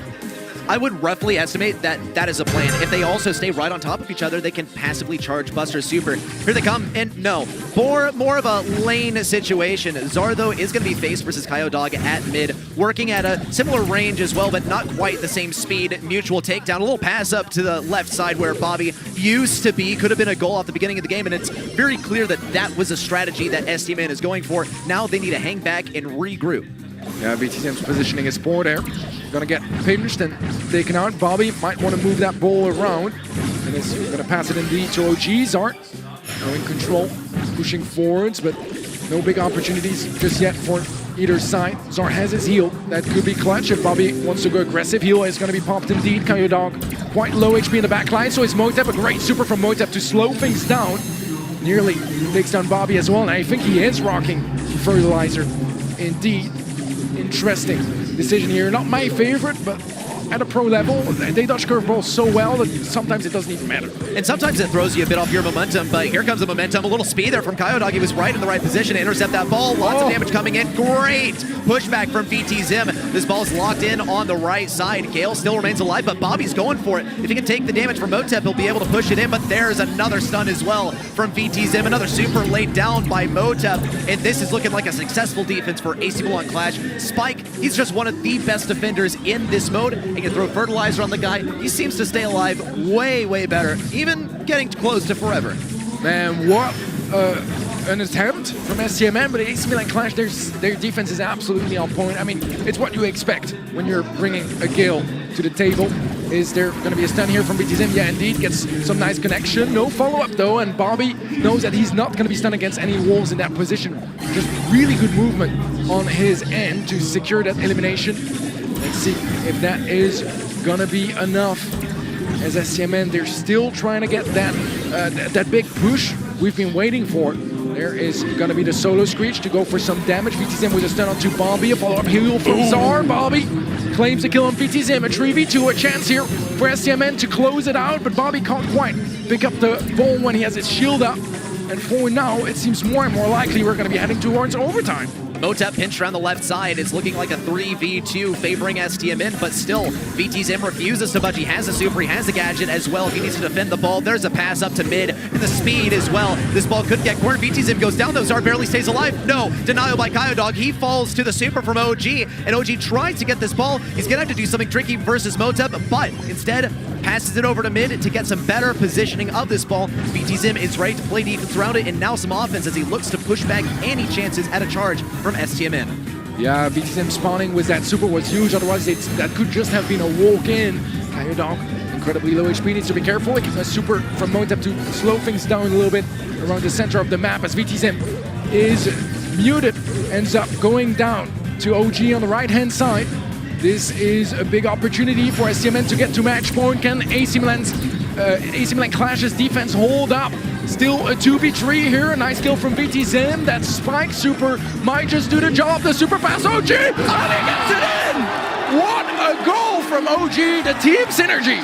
I would roughly estimate that that is a plan. If they also stay right on top of each other, they can passively charge Buster's super. Here they come, and no, more of a lane situation. Zar, though, is going to be face versus Kyodog at mid, working at a similar range as well, but not quite the same speed. Mutual takedown, a little pass up to the left side where Bobby used to be. Could have been a goal off the beginning of the game, and it's very clear that that was a strategy that STMN is going for. Now they need to hang back and regroup. Yeah, VTZM's positioning his forward there. Gonna get pinched and taken out. Bobby might want to move that ball around. And is gonna pass it indeed to OG. Zart now in control, pushing forwards, but no big opportunities just yet for either side. Zart has his heal. That could be clutch if Bobby wants to go aggressive. Heal is gonna be popped indeed. Kyodog quite low HP in the back line, so it's Motep, a great super from Motep to slow things down. Nearly takes down Bobby as well, and I think he is rocking Fertilizer indeed. Interesting decision here. Not my favorite, but at a pro level, they dodge curveballs so well that sometimes it doesn't even matter. And sometimes it throws you a bit off your momentum, but here comes the momentum. A little speed there from Kyodog. He was right in the right position to intercept that ball. Lots of damage coming in. Great pushback from VT Zim. This ball's locked in on the right side. Gale still remains alive, but Bobby's going for it. If he can take the damage from Motep, he'll be able to push it in, but there's another stun as well from VT Zim. Another super laid down by Motep, and this is looking like a successful defense for AC Milan Clash. Spike, he's just one of the best defenders in this mode. He can throw fertilizer on the guy. He seems to stay alive way, way better, even getting close to forever. Man, what an attempt from STMN, but AC Milan Clash, their defense is absolutely on point. I mean, it's what you expect when you're bringing a Gale to the table. Is there going to be a stun here from BTZM? Yeah, indeed, gets some nice connection. No follow-up though, and Bobby knows that he's not going to be stunned against any walls in that position. Just really good movement on his end to secure that elimination. Let's see if that is going to be enough. As STMN, they're still trying to get that big push we've been waiting for. There is going to be the solo screech to go for some damage. VTZM with a stun onto Bobby. A follow-up heal from Czar. Bobby claims the kill on VTZM. A 3v2, a chance here for STMN to close it out, but Bobby can't quite pick up the ball when he has his shield up. And for now, it seems more and more likely we're going to be heading towards overtime. Motep pinched around the left side. It's looking like a 3v2 favoring STMN, but still, VTZM refuses to budge. He has a super, he has a gadget as well. He needs to defend the ball. There's a pass up to mid, and the speed as well. This ball could get cornered. VTZM goes down, though. Zar barely stays alive. No, denial by Kyodog. He falls to the super from OG, and OG tries to get this ball. He's gonna have to do something tricky versus Motep, but instead, passes it over to mid to get some better positioning of this ball. VTZM is ready to play defense around it, and now some offense as he looks to push back any chances at a charge from STMN. Yeah, VTZM spawning with that super was huge, otherwise that could just have been a walk-in. Kyodog, incredibly low HP, needs to be careful. A super from Motep to slow things down a little bit around the center of the map as VTZM is muted, ends up going down to OG on the right-hand side. This is a big opportunity for STMN to get to match point. Can AC Milan Clash's defense hold up? Still a 2v3 here. A nice kill from VTZM. That Spike super might just do the job. The super pass OG, and he gets it in! What a goal from OG. The team synergy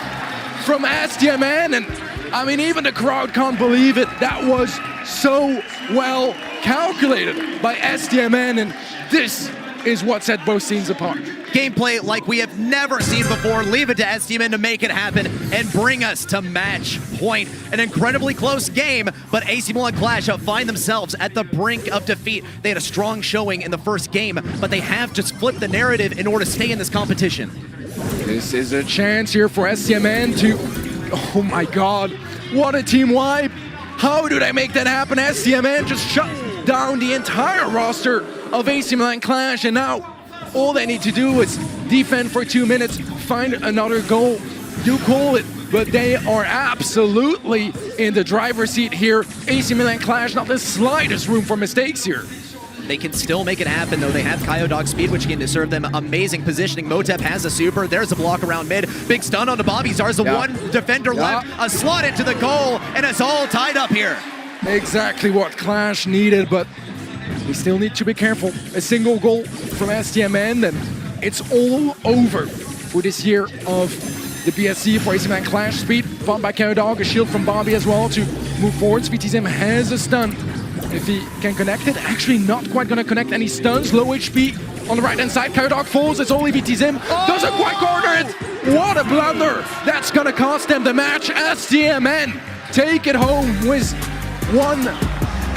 from STMN. And I mean, even the crowd can't believe it. That was so well calculated by STMN, and this is what set both teams apart. Gameplay like we have never seen before. Leave it to STMN to make it happen and bring us to match point. An incredibly close game, but AC Milan Clash find themselves at the brink of defeat. They had a strong showing in the first game, but they have just flipped the narrative in order to stay in this competition. This is a chance here for STMN to... Oh my god, what a team wipe! How do they make that happen? STMN just shut down the entire roster of AC Milan Clash, and now all they need to do is defend for 2 minutes, find another goal. You call it, but they are absolutely in the driver's seat here. AC Milan Clash, not the slightest room for mistakes here. They can still make it happen, though. They have Kyodog speed, which can serve them amazing positioning. Motep has a super. There's a block around mid. Big stun onto Bobby. Zar's the one defender left. A slot into the goal, and it's all tied up here. Exactly what Clash needed, but we still need to be careful. A single goal from STMN, and it's all over for this year of the BSC for AC Milan Clash. Speed bumped by Kyodog, a shield from Bobby as well to move forwards. VTZM has a stun. If he can connect it, actually not quite gonna connect any stuns. Low HP on the right hand side. Kyodog falls, it's only VTZM. Doesn't quite corner it. What a blunder. That's gonna cost them the match. STMN take it home with one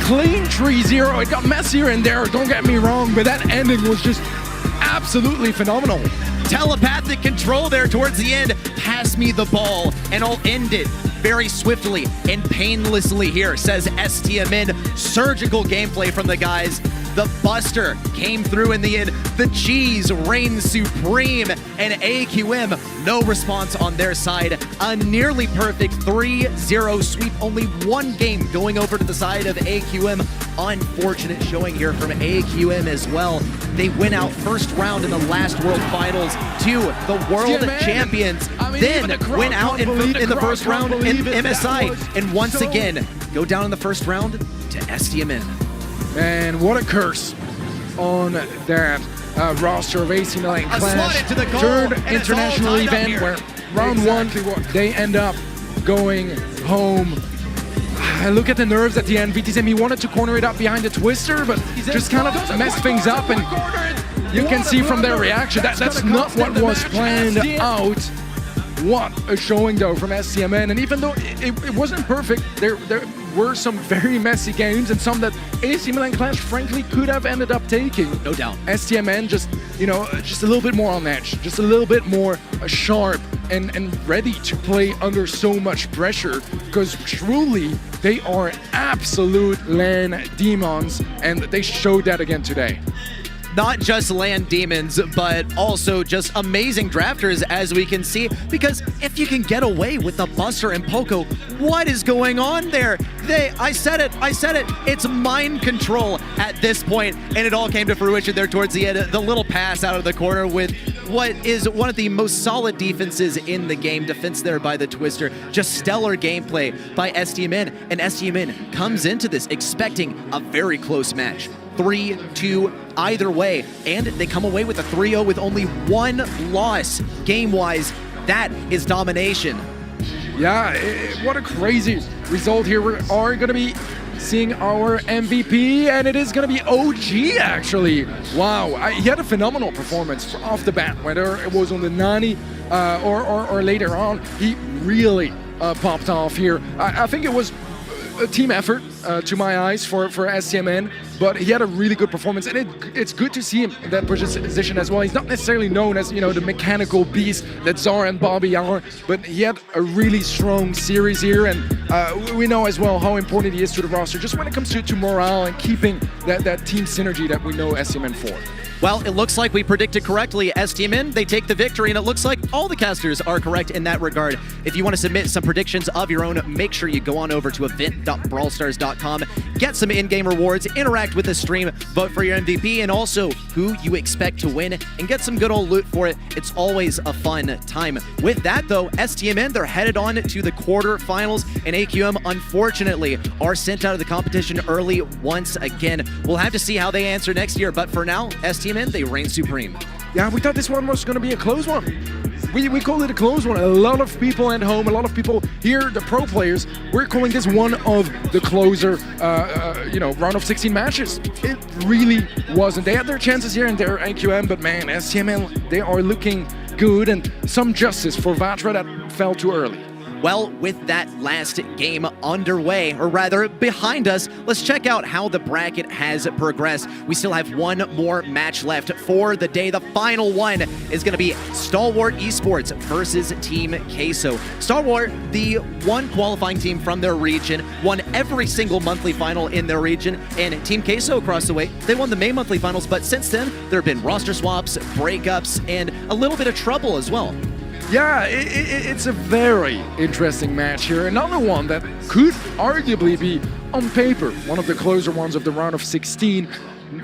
clean 3-0. It got messier in there, don't get me wrong, but that ending was just absolutely phenomenal. Telepathic control there towards the end. Pass me the ball, and I'll end it very swiftly and painlessly here, says STMN. Surgical gameplay from the guys. The Buster came through in the end. The Cheese reigns supreme, and AQM, no response on their side. A nearly perfect 3-0 sweep. Only one game going over to the side of AQM. Unfortunate showing here from AQM as well. They win out first round in the last World Finals to the World Champions. Then win out in the first round in MSI. And once again, go down in the first round to STMN. Man, what a curse on that roster of AC Milan slot Clash. into the goal, Third and it's international all tied up event here. where round one, they end up going home. Look at the nerves at the end. VTZM, he wanted to corner it up behind the twister, but just kind of messed things up, and you can see from their reaction that's not what was planned out. What a showing though from STMN, and even though it wasn't perfect, there were some very messy games and some that AC Milan Clash frankly could have ended up taking. No doubt. STMN just a little bit more on edge, just a little bit more sharp and ready to play under so much pressure, because truly they are absolute LAN demons, and they showed that again today. Not just land demons, but also just amazing drafters, as we can see, because if you can get away with the Buster and Poco, what is going on there? I said it, it's mind control at this point, and it all came to fruition there towards the end. The little pass out of the corner with what is one of the most solid defenses in the game, defense there by the Twister, just stellar gameplay by STMN, and STMN comes into this expecting a very close match. 3-2 either way, and they come away with a 3-0 with only one loss game-wise. That is domination. Yeah, what a crazy result here. We are going to be seeing our MVP, and it is going to be OG actually. Wow, he had a phenomenal performance off the bat, whether it was on the 90 or later on. He really popped off here. I think it was a team effort to my eyes for STMN, but he had a really good performance, and it's good to see him in that position as well. He's not necessarily known as, the mechanical beast that Zara and Bobby are, but he had a really strong series here, and we know as well how important he is to the roster, just when it comes to morale and keeping that team synergy that we know STMN for. Well, it looks like we predicted correctly. STMN, they take the victory, and it looks like all the casters are correct in that regard. If you want to submit some predictions of your own, make sure you go on over to event.brawlstars.com, get some in-game rewards, interact with the stream, vote for your MVP, and also who you expect to win, and get some good old loot for it. It's always a fun time. With that, though, STMN, they're headed on to the quarterfinals, and AQM, unfortunately, are sent out of the competition early once again. We'll have to see how they answer next year, but for now, STMN, they reign supreme. Yeah, we thought this one was going to be a close one. We called it a close one. A lot of people at home, a lot of people here, the pro players, we're calling this one of the closer, round of 16 matches. It really wasn't. They had their chances here in their AQM, but man, STMN, they are looking good, and some justice for Vatra that fell too early. Well, with that last game underway, or rather behind us, let's check out how the bracket has progressed. We still have one more match left for the day. The final one is going to be Stalwart Esports versus Team Queso. Stalwart, the one qualifying team from their region, won every single monthly final in their region, and Team Queso across the way, they won the May monthly finals, but since then, there have been roster swaps, breakups, and a little bit of trouble as well. Yeah, it's a very interesting match here. Another one that could arguably be, on paper, one of the closer ones of the round of 16.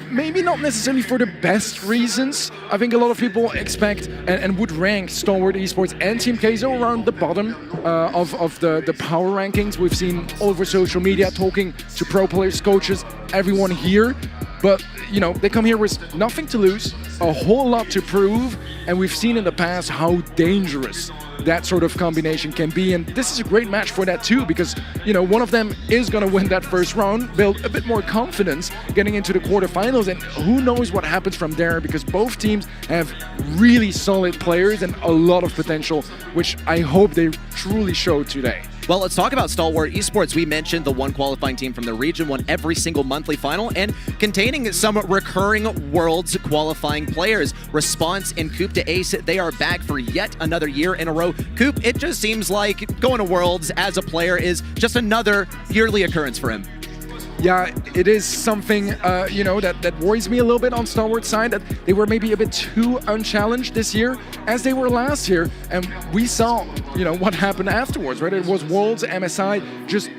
Maybe not necessarily for the best reasons. I think a lot of people expect and would rank Stalwart Esports and Team Queso around the bottom of the power rankings. We've seen all over social media talking to pro players, coaches, everyone here. But, they come here with nothing to lose, a whole lot to prove, and we've seen in the past how dangerous that sort of combination can be, and this is a great match for that too, because, one of them is going to win that first round, build a bit more confidence getting into the quarterfinals, and who knows what happens from there, because both teams have really solid players and a lot of potential, which I hope they truly showed today. Well, let's talk about Stalwart Esports. We mentioned the one qualifying team from the region won every single monthly final, and containing some recurring Worlds qualifying players. Response and Coop to Ace, they are back for yet another year in a row. Coop, it just seems like going to Worlds as a player is just another yearly occurrence for him. Yeah, it is something, that worries me a little bit on Stalwart's side, that they were maybe a bit too unchallenged this year, as they were last year, and we saw, what happened afterwards, right? It was Worlds, MSI, just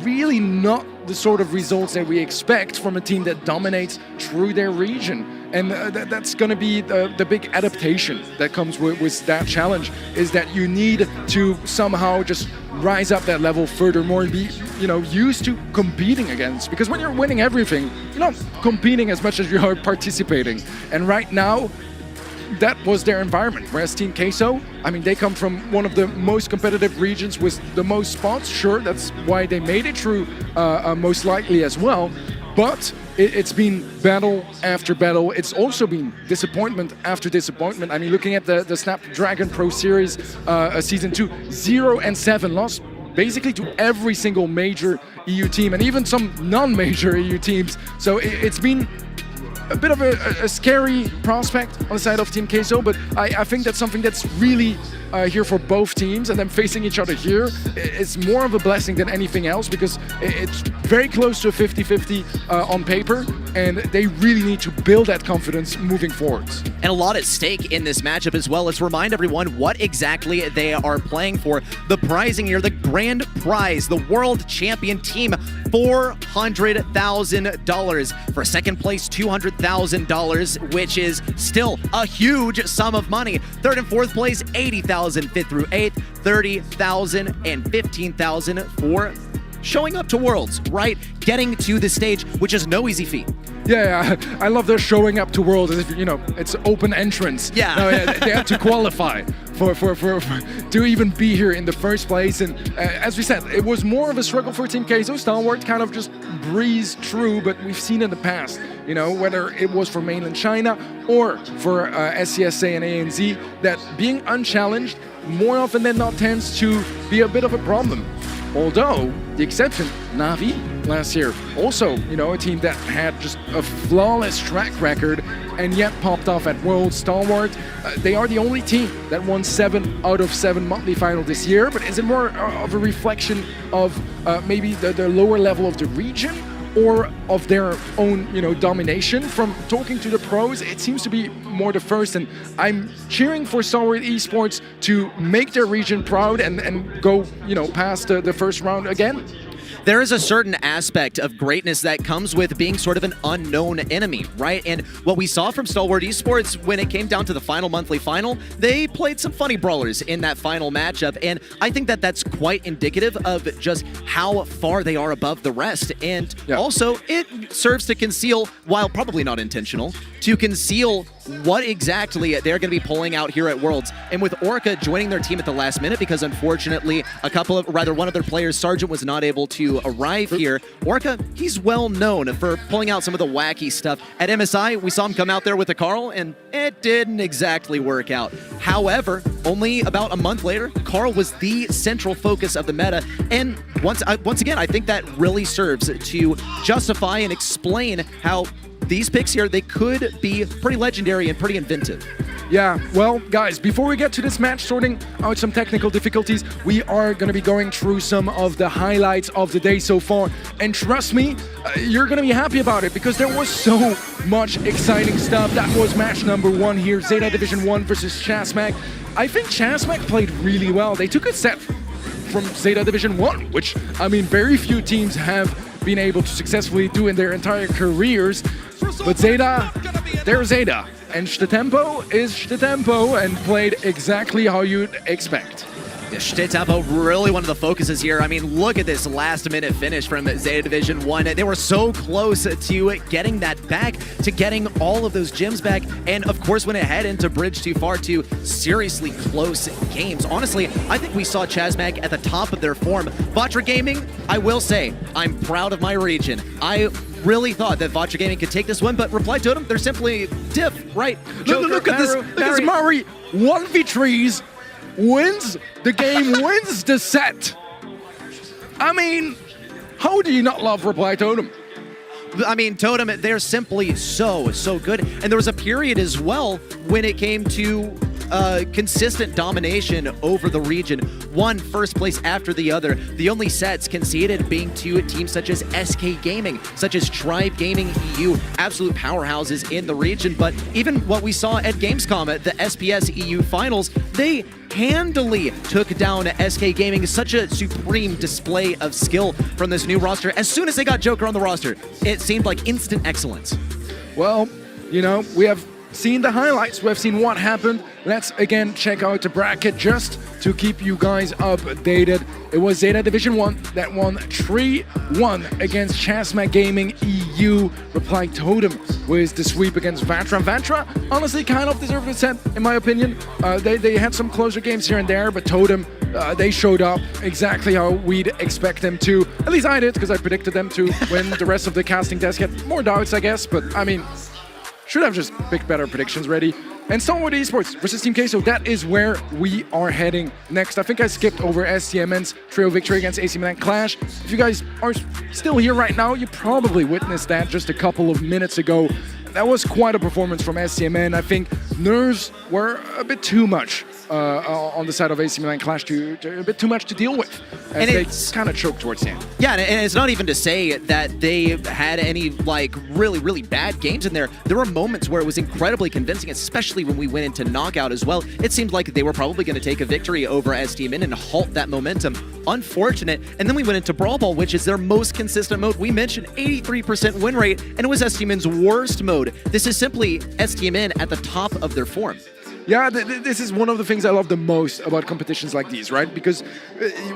really not the sort of results that we expect from a team that dominates through their region. And that's going to be the big adaptation that comes with that challenge, is that you need to somehow just rise up that level furthermore and be, used to competing against. Because when you're winning everything, you're not competing as much as you are participating. And right now, that was their environment. Whereas Team Queso, I mean, they come from one of the most competitive regions with the most spots. Sure, that's why they made it through most likely as well. But it's been battle after battle. It's also been disappointment after disappointment. I mean, looking at the Snapdragon Pro Series Season 2, 0-7, lost basically to every single major EU team and even some non-major EU teams. So it's been a bit of a scary prospect on the side of Team Queso, but I think that's something that's really here for both teams, and then facing each other here is more of a blessing than anything else, because it's very close to a 50-50 on paper, and they really need to build that confidence moving forwards. And a lot at stake in this matchup as well. Let's remind everyone what exactly they are playing for. The prizing here, the grand prize, the world champion team, $400,000. For second place, $200,000, which is still a huge sum of money. Third and fourth place, $80,000. Fifth through eighth, $30,000 and $15,000 for showing up to Worlds, right? Getting to the stage, which is no easy feat. Yeah, I love their showing up to Worlds as if, it's open entrance. Yeah. No, they have to qualify for to even be here in the first place. And as we said, it was more of a struggle for Team Queso. Stalwart kind of just breezed through, but we've seen in the past, whether it was for mainland China or for SCSA and ANZ, that being unchallenged more often than not tends to be a bit of a problem. Although, the exception, Na'Vi last year, also, a team that had just a flawless track record and yet popped off at World. Stalwart, they are the only team that won 7 out of 7 monthly final this year, but is it more of a reflection of maybe the lower level of the region, or of their own, domination? From talking to the pros, it seems to be more the first, and I'm cheering for Stalwart Esports to make their region proud and go, past the first round again. There is a certain aspect of greatness that comes with being sort of an unknown enemy, right? And what we saw from Stalwart Esports when it came down to the final monthly final, they played some funny brawlers in that final matchup, and I think that that's quite indicative of just how far they are above the rest. And also, it serves to conceal, while probably not intentional, to conceal what exactly they're going to be pulling out here at Worlds. And with Orca joining their team at the last minute, because unfortunately one of their players, Sargent, was not able to arrive here. Orca, he's well known for pulling out some of the wacky stuff. At MSI, we saw him come out there with a Carl, and it didn't exactly work out. However, only about a month later, Carl was the central focus of the meta, and once again, I think that really serves to justify and explain how these picks here, they could be pretty legendary and pretty inventive. Yeah, well, guys, before we get to this match, sorting out some technical difficulties, we are going to be going through some of the highlights of the day so far. And trust me, you're going to be happy about it, because there was so much exciting stuff. That was match number 1 here, ZETA Division 1 versus Chasmac. I think Chasmac played really well. They took a set from ZETA Division 1, which, I mean, very few teams have been able to successfully do in their entire careers. But ZETA, they're ZETA. And Tempo is Tempo, and played exactly how you'd expect. Tempo, really one of the focuses here. I mean, look at this last-minute finish from ZETA Division 1. They were so close to getting that back, to getting all of those gems back, and of course went ahead into Bridge Too Far to seriously close games. Honestly, I think we saw Chasmac at the top of their form. Vatra Gaming, I will say, I'm proud of my region. I really thought that Vatra Gaming could take this one, but Reply Totem, they're simply diff, right? Joker, look at this, look at this Mari, 1v3s, wins the game, wins the set. I mean, how do you not love Reply Totem? I mean, Totem, they're simply so good. And there was a period as well when it came to consistent domination over the region. One first place after the other. The only sets conceded being to teams such as SK Gaming, such as Tribe Gaming EU, absolute powerhouses in the region. But even what we saw at Gamescom at the SPS EU finals, they handily took down SK Gaming. Such a supreme display of skill from this new roster. As soon as they got Joker on the roster, it seemed like instant excellence. Well, you know, we have seen the highlights, we have seen what happened. Let's again check out the bracket just to keep you guys updated. It was ZETA Division 1 that won 3-1 against Chasmac Gaming EU. Reply Totem with the sweep against Vatra. Vatra honestly kind of deserved a set, in my opinion. They had some closer games here and there, but Totem, they showed up exactly how we'd expect them to. At least I did, because I predicted them to win. The rest of the casting desk had more doubts, I guess, but I mean, should have just picked better predictions ready. And Stalwart Esports versus Team Queso, that is where we are heading next. I think I skipped over STMN's trio victory against AC Milan QLASH. If you guys are still here right now, you probably witnessed that just a couple of minutes ago. That was quite a performance from STMN. I think nerves were a bit too much on the side of AC Milan QLASH, a bit too much to deal with, as they kind of choked towards the end. Yeah, and it's not even to say that they had any like really bad games in there. There were moments where it was incredibly convincing, especially when we went into knockout as well. It seemed like they were probably going to take a victory over STMN and halt that momentum. Unfortunate. And then we went into Brawl Ball, which is their most consistent mode. We mentioned 83% win rate, and it was STMN's worst mode. This is simply STMN at the top of their form. Yeah, this is one of the things I love the most about competitions like these, right? Because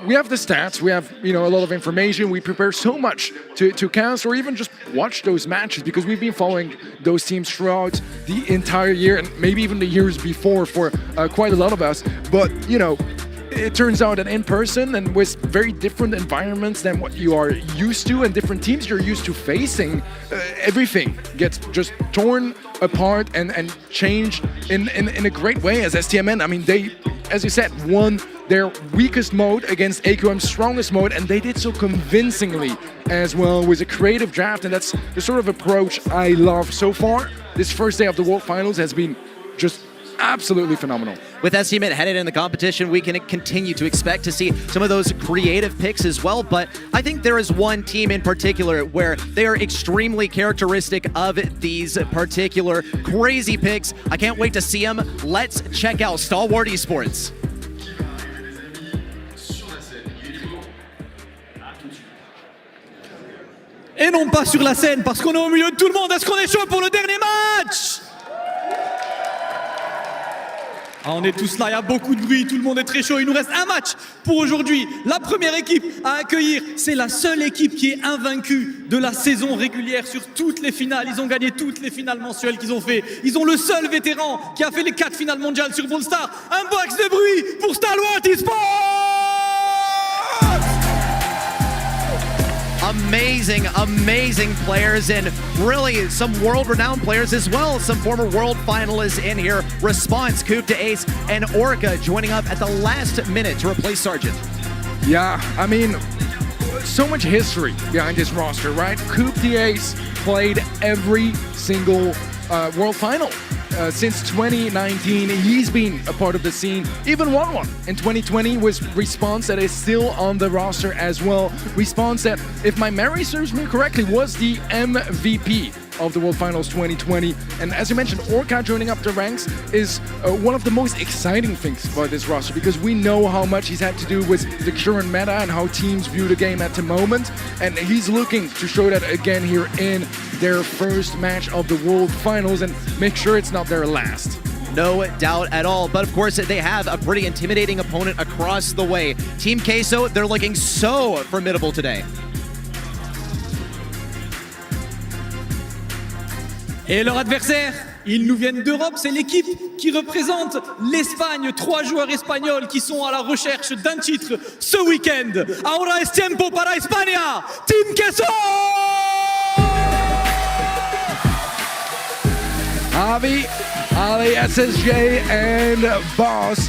we have the stats, we have, you know, a lot of information, we prepare so much to cast or even just watch those matches, because we've been following those teams throughout the entire year and maybe even the years before for quite a lot of us. But, you know, it turns out that in person and with very different environments than what you are used to and different teams you're used to facing, everything gets just torn apart and changed in a great way as STMN. I mean, they, as you said, won their weakest mode against AQM's strongest mode, and they did so convincingly as well with a creative draft, and that's the sort of approach I love. So far, this first day of the World Finals has been just absolutely phenomenal. With STMN headed in the competition, we can continue to expect to see some of those creative picks as well, but I think there is one team in particular where they are extremely characteristic of these particular crazy picks. I can't wait to see them. Let's check out Stalwart Esports. Et non pas sur la scène, parce qu'on est au milieu de tout le monde. Est-ce qu'on est chaud pour le dernier match? Ah, on est tous là, il y a beaucoup de bruit, tout le monde est très chaud. Il nous reste un match pour aujourd'hui. La première équipe à accueillir, c'est la seule équipe qui est invaincue de la saison régulière sur toutes les finales. Ils ont gagné toutes les finales mensuelles qu'ils ont fait. Ils ont le seul vétéran qui a fait les 4 finales mondiales sur Brawl Stars. Un box de bruit pour Stalwart Esports! Amazing players, and really some world-renowned players as well. Some former world finalists in here. Response, Coop to Ace, and Orca joining up at the last minute to replace Sargent. Yeah, I mean, so much history behind this roster, right? Coop the Ace played every single world final. Since 2019, he's been a part of the scene, even won one in 2020 with Response that is still on the roster as well. Response that, if my memory serves me correctly, was the MVP of the World Finals 2020. And as you mentioned, Orca joining up the ranks is one of the most exciting things about this roster, because we know how much he's had to do with the current meta and how teams view the game at the moment. And he's looking to show that again here in their first match of the World Finals and make sure it's not their last. No doubt at all. But of course, they have a pretty intimidating opponent across the way. Team Queso, they're looking so formidable today. Et leur adversaire, ils nous viennent d'Europe, c'est l'équipe qui représente l'Espagne. 3 joueurs espagnols qui sont à la recherche d'un titre ce week-end. Ahora es tiempo para España, Team Queso! Javi, Ali, SSJ, and Boss.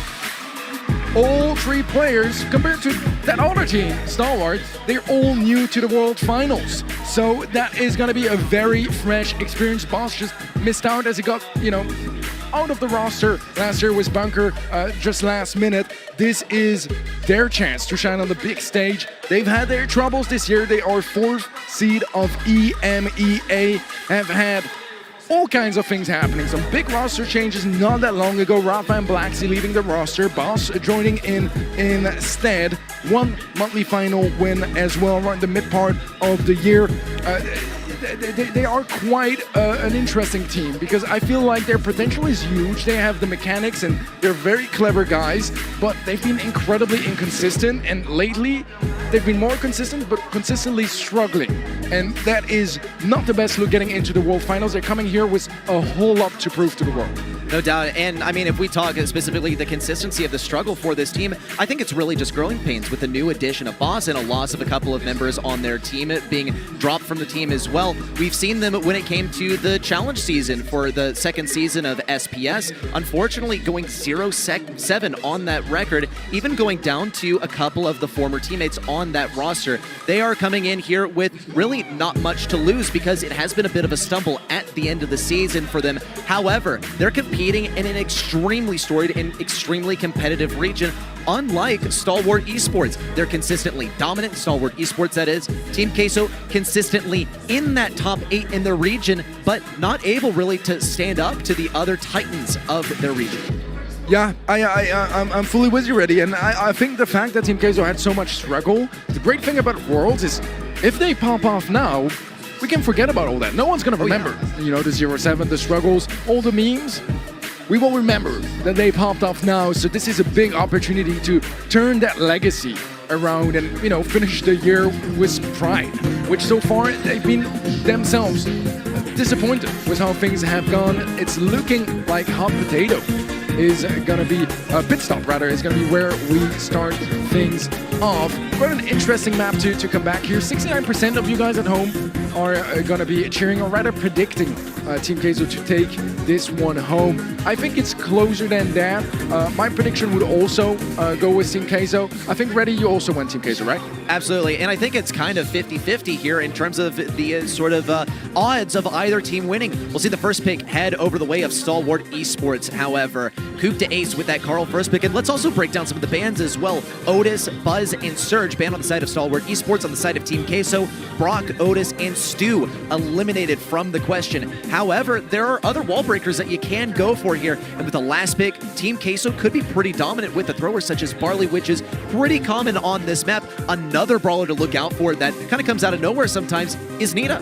All 3 players, compared to that other team, Stalwart, they're all new to the World Finals. So that is going to be a very fresh experience. Boss just missed out as he got, you know, out of the roster last year with Bunker just last minute. This is their chance to shine on the big stage. They've had their troubles this year. They are 4th seed of EMEA, have had all kinds of things happening. Some big roster changes not that long ago. Rafa and Blacksea leaving the roster. Boss joining in instead. 1 monthly final win as well around the mid part of the year. they are quite an interesting team because I feel like their potential is huge. They have the mechanics and they're very clever guys, but they've been incredibly inconsistent, and lately they've been more consistent but consistently struggling, and that is not the best look getting into the World Finals. They're coming here with a whole lot to prove to the world. No doubt. And I mean, if we talk specifically the consistency of the struggle for this team, I think it's really just growing pains with the new addition of Boss and a loss of a couple of members on their team being dropped from the team as well. We've seen them when it came to the challenge season for the second season of SPS, unfortunately going 0-7 on that record, even going down to a couple of the former teammates on that roster. They are coming in here with really not much to lose because it has been a bit of a stumble at the end of the season for them. However, they're competing in an extremely storied and extremely competitive region. Unlike Stalwart Esports, they're consistently dominant. Stalwart Esports, that is. Team Queso consistently in that top 8 in the region, but not able really to stand up to the other titans of their region. Yeah, I'm fully with you, Reddy, and I think the fact that Team Queso had so much struggle, the great thing about Worlds is if they pop off now, we can forget about all that. No one's going to remember, you know, the 0-7, the struggles, all the memes. We will remember that they popped off now, so this is a big opportunity to turn that legacy around and, you know, finish the year with pride, which so far they've been themselves disappointed with how things have gone. It's looking like hot potato is gonna be pit stop, rather, is gonna be where we start things off. Quite an interesting map to come back here. 69% of you guys at home are gonna be cheering, or rather predicting Team Queso to take this one home. I think it's closer than that. My prediction would also go with Team Queso. I think, Reddy, you also went Team Queso, right? Absolutely, and I think it's kind of 50-50 here in terms of the sort of odds of either team winning. We'll see the first pick head over the way of Stalwart Esports, however. Coop to Ace with that Carl first pick, and let's also break down some of the bans as well. Otis, Buzz, and Surge banned on the side of Stalwart Esports. On the side of Team Queso, Brock, Otis, and Stu eliminated from the question. However, there are other wall breakers that you can go for here, and with the last pick, Team Queso could be pretty dominant with the throwers such as Barley, which is pretty common on this map. Another brawler to look out for that kind of comes out of nowhere sometimes is Nita.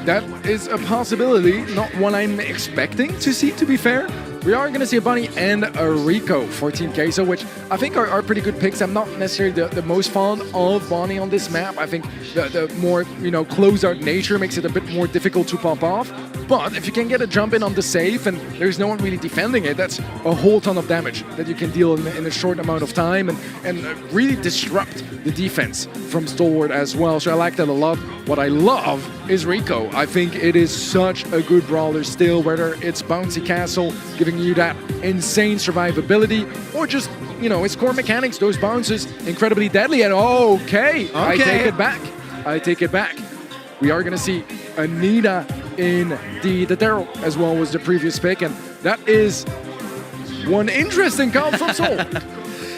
That is a possibility, not one I'm expecting to see, to be fair. We are going to see a Bunny and a Rico for Team Queso, which I think are pretty good picks. I'm not necessarily the most fond of Bunny on this map. I think the more, you know, closed-out nature makes it a bit more difficult to pop off. But if you can get a jump in on the safe and there's no one really defending it, that's a whole ton of damage that you can deal in a short amount of time and really disrupt the defense from Stalwart as well. So I like that a lot. What I love is Rico. I think it is such a good brawler still, whether it's Bouncy Castle, giving you that insane survivability, or just, you know, its core mechanics, those bounces, incredibly deadly. And okay. I take it back. I take it back. We are going to see Anita in the Daryl as well was the previous pick, and that is one interesting comp from Soul.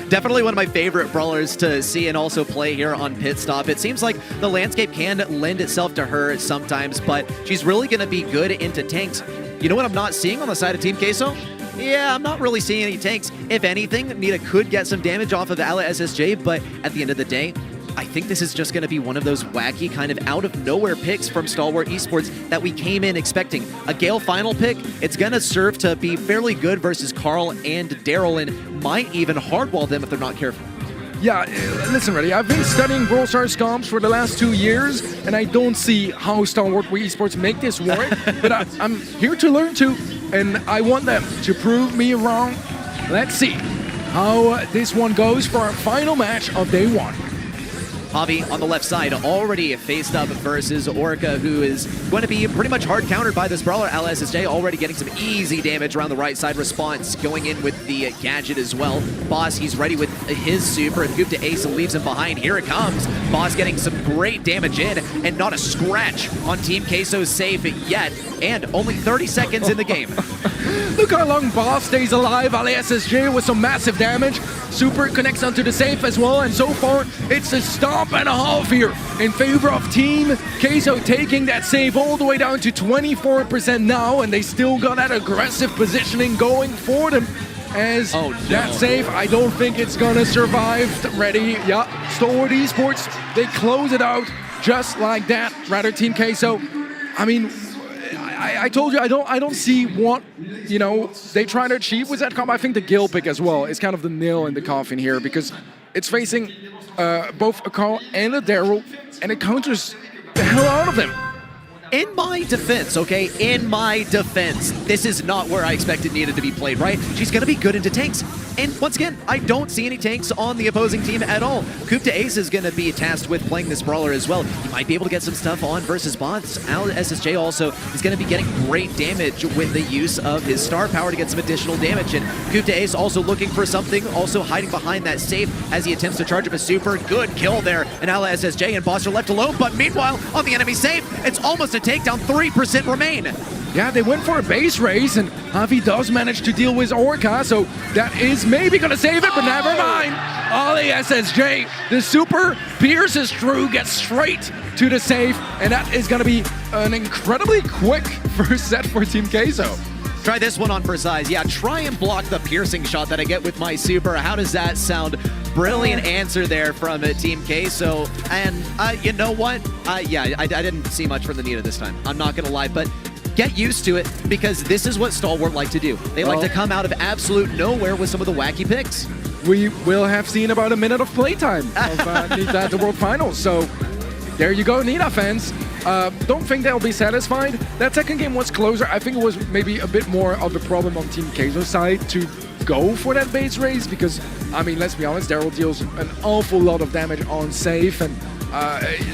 Definitely one of my favorite brawlers to see and also play here on Pit Stop. It seems like the landscape can lend itself to her sometimes, but she's really going to be good into tanks. You know what I'm not seeing on the side of Team Queso? Yeah, I'm not really seeing any tanks. If anything, Nita could get some damage off of Ala SSJ, but at the end of the day, I think this is just going to be one of those wacky kind of out-of-nowhere picks from Stalwart Esports that we came in expecting. A Gale final pick, it's going to serve to be fairly good versus Carl and Daryl, and might even hardwall them if they're not careful. Yeah, listen, Reddy, I've been studying Brawl Stars comps for the last 2 years, and I don't see how Stalwart Esports make this work, but I'm here to learn too, and I want them to prove me wrong. Let's see how this one goes for our final match of day one. Javi on the left side already faced up versus Orca, who is going to be pretty much hard countered by this brawler. LSSJ already getting some easy damage around the right side response, going in with the gadget as well. Boss, he's ready with his super. Scoop to Ace and leaves him behind. Here it comes. Boss getting some great damage in, and not a scratch on Team Queso's safe yet, and only 30 seconds in the game. Look how long Boss stays alive. LSSJ with some massive damage. Super connects onto the safe as well, and so far it's a stomp and a half here in favor of Team Queso, taking that save all the way down to 24% now, and they still got that aggressive positioning going for them. As that save, I don't think it's gonna survive. Ready, yeah, Stalwart Esports they close it out just like that. Rather Team Queso, I mean, I told you I don't see what they try to achieve with that comp. I think the Gil pick as well is kind of the nail in the coffin here because it's facing both a Carl and a Daryl, and it counters the hell out of them. In my defense, okay, in my defense, this is not where I expected Nita to be played, right? She's going to be good into tanks. And once again, I don't see any tanks on the opposing team at all. Coup to Ace is going to be tasked with playing this brawler as well. He might be able to get some stuff on versus bots. SSJ also is going to be getting great damage with the use of his star power to get some additional damage. And Coup to Ace also looking for something, also hiding behind that safe as he attempts to charge up a super. Good kill there. And now SSJ and Boss are left alone. But meanwhile, on the enemy safe, it's almost a takedown. 3% remain. Yeah, they went for a base race, and Javi does manage to deal with Orca, so that is maybe gonna save it, but never mind. Ollie SSJ, the super pierces through, gets straight to the safe, and that is gonna be an incredibly quick first set for Team Queso. Try this one on for size. Yeah, try and block the piercing shot that I get with my super. How does that sound? Brilliant answer there from Team Queso. And you know what? Yeah, I didn't see much from the Nita this time. I'm not gonna lie, but get used to it because this is what Stalwart like to do. They like to come out of absolute nowhere with some of the wacky picks. We will have seen about a minute of playtime of Nita at the World Finals. So there you go, Nita fans. Don't think they'll be satisfied. That second game was closer. I think it was maybe a bit more of a problem on Team Queso's side to go for that base race because, I mean, let's be honest, Daryl deals an awful lot of damage on safe, and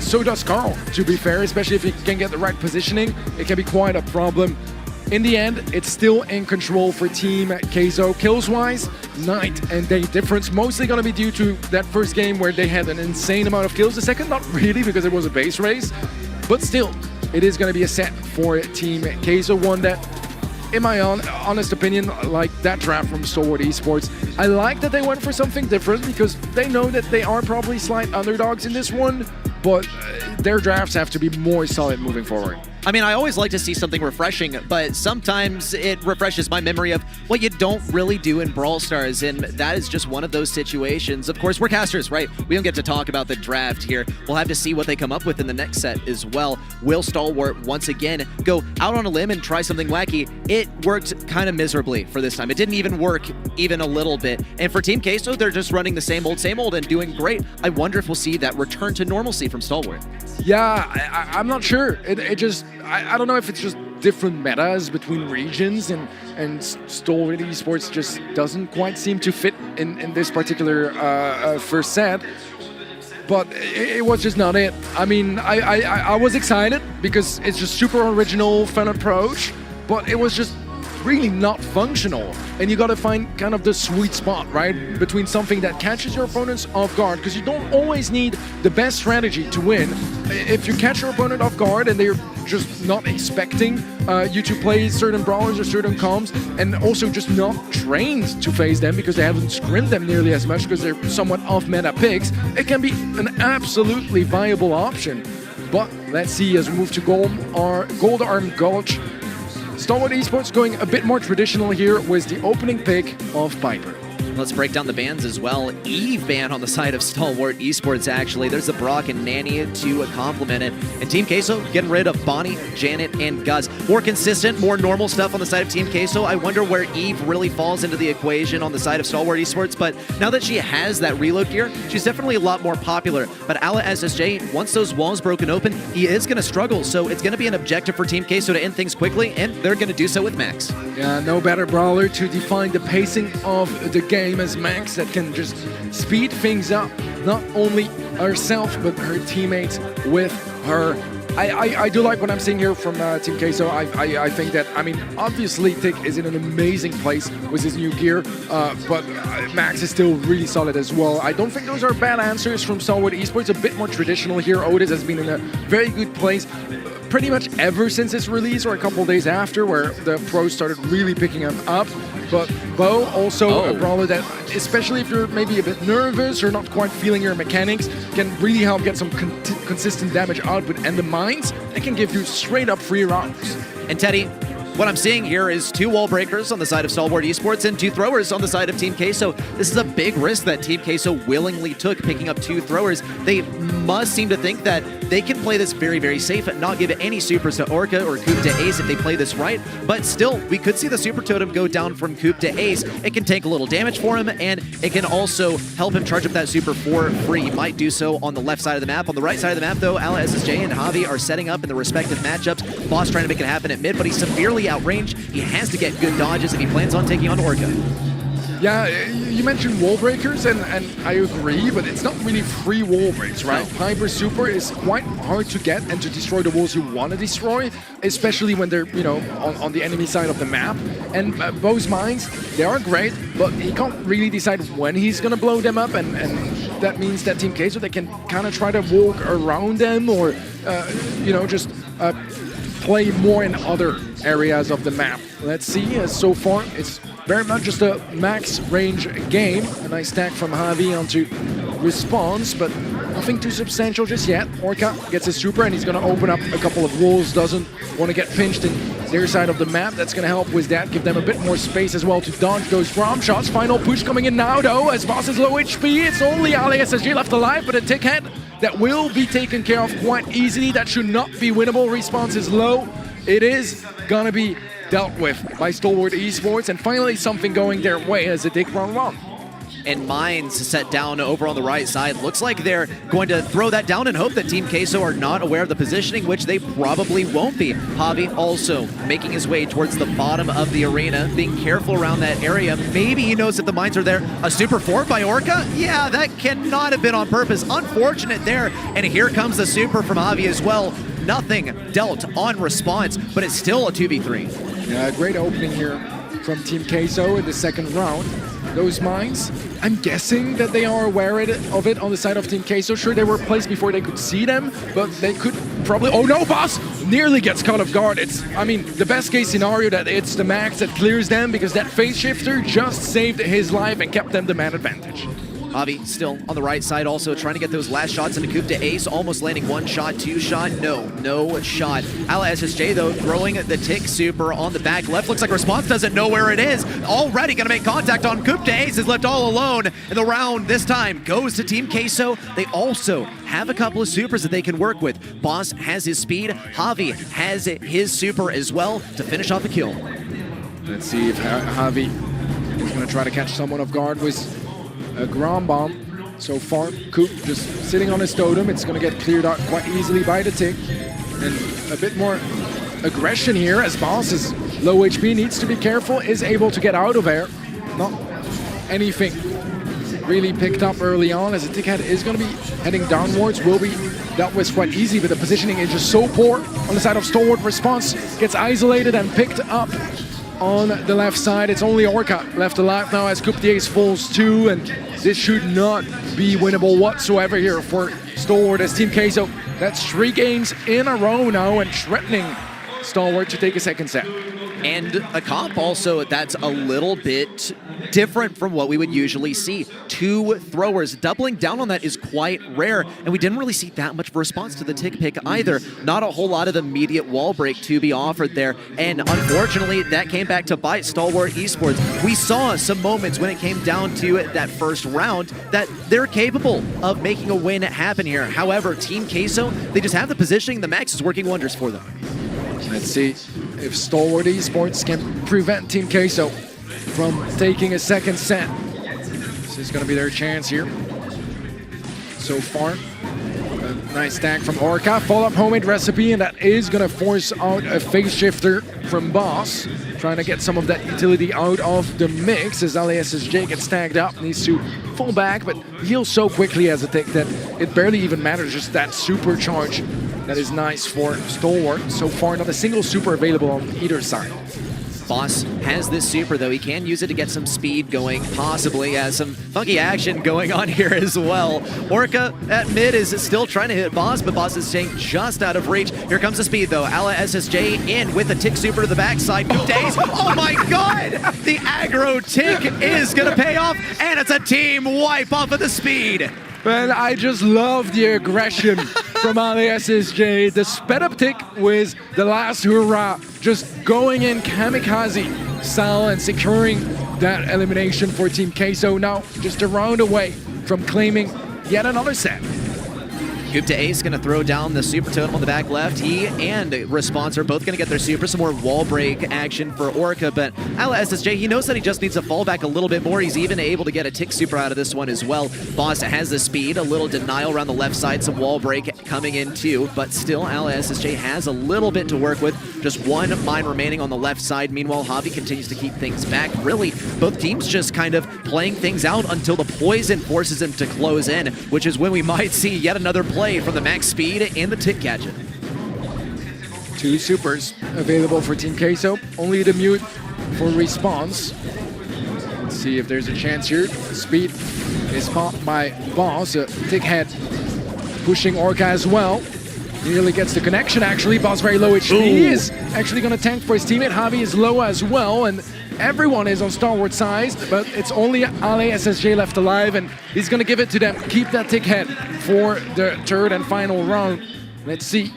so does Carl, to be fair, especially if he can get the right positioning. It can be quite a problem. In the end, it's still in control for Team Queso. Kills-wise, night and day difference. Mostly going to be due to that first game where they had an insane amount of kills. The second, not really, because it was a base race. But still, it is going to be a set for Team Queso, one that, in my honest opinion, like that draft from Stalwart Esports, I like that they went for something different because they know that they are probably slight underdogs in this one, but their drafts have to be more solid moving forward. I mean, I always like to see something refreshing, but sometimes it refreshes my memory of what you don't really do in Brawl Stars, and that is just one of those situations. Of course, we're casters, right? We don't get to talk about the draft here. We'll have to see what they come up with in the next set as well. Will Stalwart once again go out on a limb and try something wacky? It worked kind of miserably for this time. It didn't even work even a little bit. And for Team Queso, they're just running the same old and doing great. I wonder if we'll see that return to normalcy from Stalwart. Yeah, I'm not sure. I don't know if it's just different metas between regions and Stalwart Esports just doesn't quite seem to fit in this particular first set. But it was just not it. I mean, I was excited because it's just super original, fun approach, but it was just really not functional. And you gotta find kind of the sweet spot, right? Between something that catches your opponents off guard, because you don't always need the best strategy to win. If you catch your opponent off guard and they're just not expecting you to play certain brawlers or certain comps, and also just not trained to face them because they haven't scrimmed them nearly as much because they're somewhat off-meta picks, it can be an absolutely viable option. But let's see as we move to Gold Arm Gulch. Stalwart Esports going a bit more traditional here with the opening pick of Piper. Let's break down the bans as well. Eve ban on the side of Stalwart Esports, actually. There's the Brock and Nanny to complement it. And Team Queso getting rid of Bonnie, Janet, and Gus. More consistent, more normal stuff on the side of Team Queso. I wonder where Eve really falls into the equation on the side of Stalwart Esports, but now that she has that reload gear, she's definitely a lot more popular. But Ala SSJ, once those walls broken open, he is going to struggle, so it's going to be an objective for Team Queso to end things quickly, and they're going to do so with Max. Yeah, no better brawler to define the pacing of the game as Max that can just speed things up, not only herself but her teammates with her. I do like what I'm seeing here from Team Queso. I think that, I mean, obviously Tick is in an amazing place with his new gear, but Max is still really solid as well. I don't think those are bad answers from Stalwart Esports. A bit more traditional here. Otis has been in a very good place pretty much ever since its release, or a couple days after, where the pros started really picking him up. But Bo, also a brawler that, especially if you're maybe a bit nervous or not quite feeling your mechanics, can really help get some consistent damage output. And the mines, it can give you straight up free rounds. And Teddy, what I'm seeing here is 2 wall breakers on the side of Stalwart Esports and 2 throwers on the side of Team Queso. This is a big risk that Team Queso willingly took, picking up 2 throwers. They must seem to think that they can play this very, very safe and not give any supers to Orca or Coop to Ace if they play this right. But still, we could see the super totem go down from Coop to Ace. It can take a little damage for him, and it can also help him charge up that super for free. He might do so on the left side of the map. On the right side of the map, though, Ala SSJ and Javi are setting up in the respective matchups. Boss trying to make it happen at mid, but he's severely outranged. He has to get good dodges if he plans on taking on Orca. Yeah, you mentioned wall breakers, and I agree, but it's not really free wall breaks, right? No. Hyper Super is quite hard to get and to destroy the walls you want to destroy, especially when they're, you know, on the enemy side of the map. And Bo's mines, they are great, but he can't really decide when he's going to blow them up, and that means that Team Queso, they can kind of try to walk around them or, you know, just play more in other areas of the map. Let's see, so far it's very much just a max range game. A nice stack from Javi onto response, but nothing too substantial just yet. Orca gets his super and he's gonna open up a couple of walls, doesn't want to get pinched in their side of the map. That's gonna help with that, give them a bit more space as well to dodge those rom shots. Final push coming in now though, as Boss is low HP. It's only Ali SSG left alive, but a tick head that will be taken care of quite easily. That should not be winnable. Response is low. It is gonna be dealt with by Stalwart Esports, and finally something going their way as a dig run. And mines set down over on the right side. Looks like they're going to throw that down and hope that Team Queso are not aware of the positioning, which they probably won't be. Javi also making his way towards the bottom of the arena, being careful around that area. Maybe he knows that the mines are there. A super forward by Orca? Yeah, that cannot have been on purpose. Unfortunate there. And here comes the super from Javi as well. Nothing dealt on response, but it's still a 2v3. Yeah, great opening here from Team Queso in the second round. Those mines, I'm guessing that they are aware of it on the side of Team Queso. Sure, they were placed before they could see them, but they could probably... Oh no, Boss nearly gets caught off guard. It's, I mean, the best case scenario that it's the Max that clears them, because that phase shifter just saved his life and kept them the man advantage. Javi still on the right side, also trying to get those last shots into Coop to Ace, almost landing 1 shot, 2 shot, no shot. Ala SSJ though, throwing the tick super on the back left. Looks like Response doesn't know where it is. Already gonna make contact on Coop to Ace, is left all alone. And the round this time goes to Team Queso. They also have a couple of supers that they can work with. Boss has his speed, Javi has his super as well to finish off the kill. Let's see if Javi is gonna try to catch someone off guard with a ground bomb. So far, Coop just sitting on his totem. It's gonna get cleared out quite easily by the tick. And a bit more aggression here as Boss is low HP, needs to be careful, is able to get out of there. Not anything really picked up early on, as the tick head is gonna be heading downwards, will be dealt with quite easy, but the positioning is just so poor on the side of Stalwart. Response gets isolated and picked up on the left side. It's only Orca left alive now as Coop the Ace falls too, and this should not be winnable whatsoever here for Stalwart as Team Queso. That's 3 games in a row now and threatening Stalwart to take a second set. And a comp also that's a little bit different from what we would usually see. 2 throwers. Doubling down on that is quite rare, and we didn't really see that much of a response to the tick pick either. Not a whole lot of immediate wall break to be offered there, and unfortunately that came back to bite Stalwart Esports. We saw some moments when it came down to that first round that they're capable of making a win happen here. However, Team Queso, they just have the positioning. The Max is working wonders for them. Let's see if Stalwart Esports can prevent Team Queso from taking a second set. This is going to be their chance here. So far, a nice stack from Orca. Follow-up homemade recipe, and that is going to force out a phase shifter from Boss. Trying to get some of that utility out of the mix as SSJ gets tagged up. Needs to fall back, but heals so quickly as a tick that it barely even matters. Just that supercharge that is nice for Stalwart. So far, not a single super available on either side. Boss has this super, though. He can use it to get some speed going, possibly. Has some funky action going on here as well. Orca at mid is still trying to hit Boss, but Boss is staying just out of reach. Here comes the speed, though. Ala SSJ in with a tick super to the backside. Coop days. Oh my god! The aggro tick is going to pay off, and it's a team wipe off of the speed. Man, I just love the aggression from LASSJ. The sped up tick was the last hurrah, just going in kamikaze style and securing that elimination for Team Queso. Now just a round away from claiming yet another set. Gupta Ace going to throw down the super totem on the back left. He and Response are both going to get their super. Some more wall break action for Orca, but SSJ, he knows that he just needs to fall back a little bit more. He's even able to get a tick super out of this one as well. Boss has the speed, a little denial around the left side, some wall break coming in too, but still SSJ has a little bit to work with. Just one mine remaining on the left side. Meanwhile, Javi continues to keep things back. Really, both teams just kind of playing things out until the poison forces him to close in, which is when we might see yet another play from the max speed and the tick gadget. 2 supers available for Team Queso. Only the mute for Response. Let's see if there's a chance here. Speed is popped by Boss. Tick head pushing Orca as well. Nearly gets the connection actually. Boss very low HP. He is actually going to tank for his teammate. Javi is low as well, and everyone is on Stalwart side, but it's only LASSJ left alive, and he's going to give it to them. Keep that tick head for the third and final round. Let's see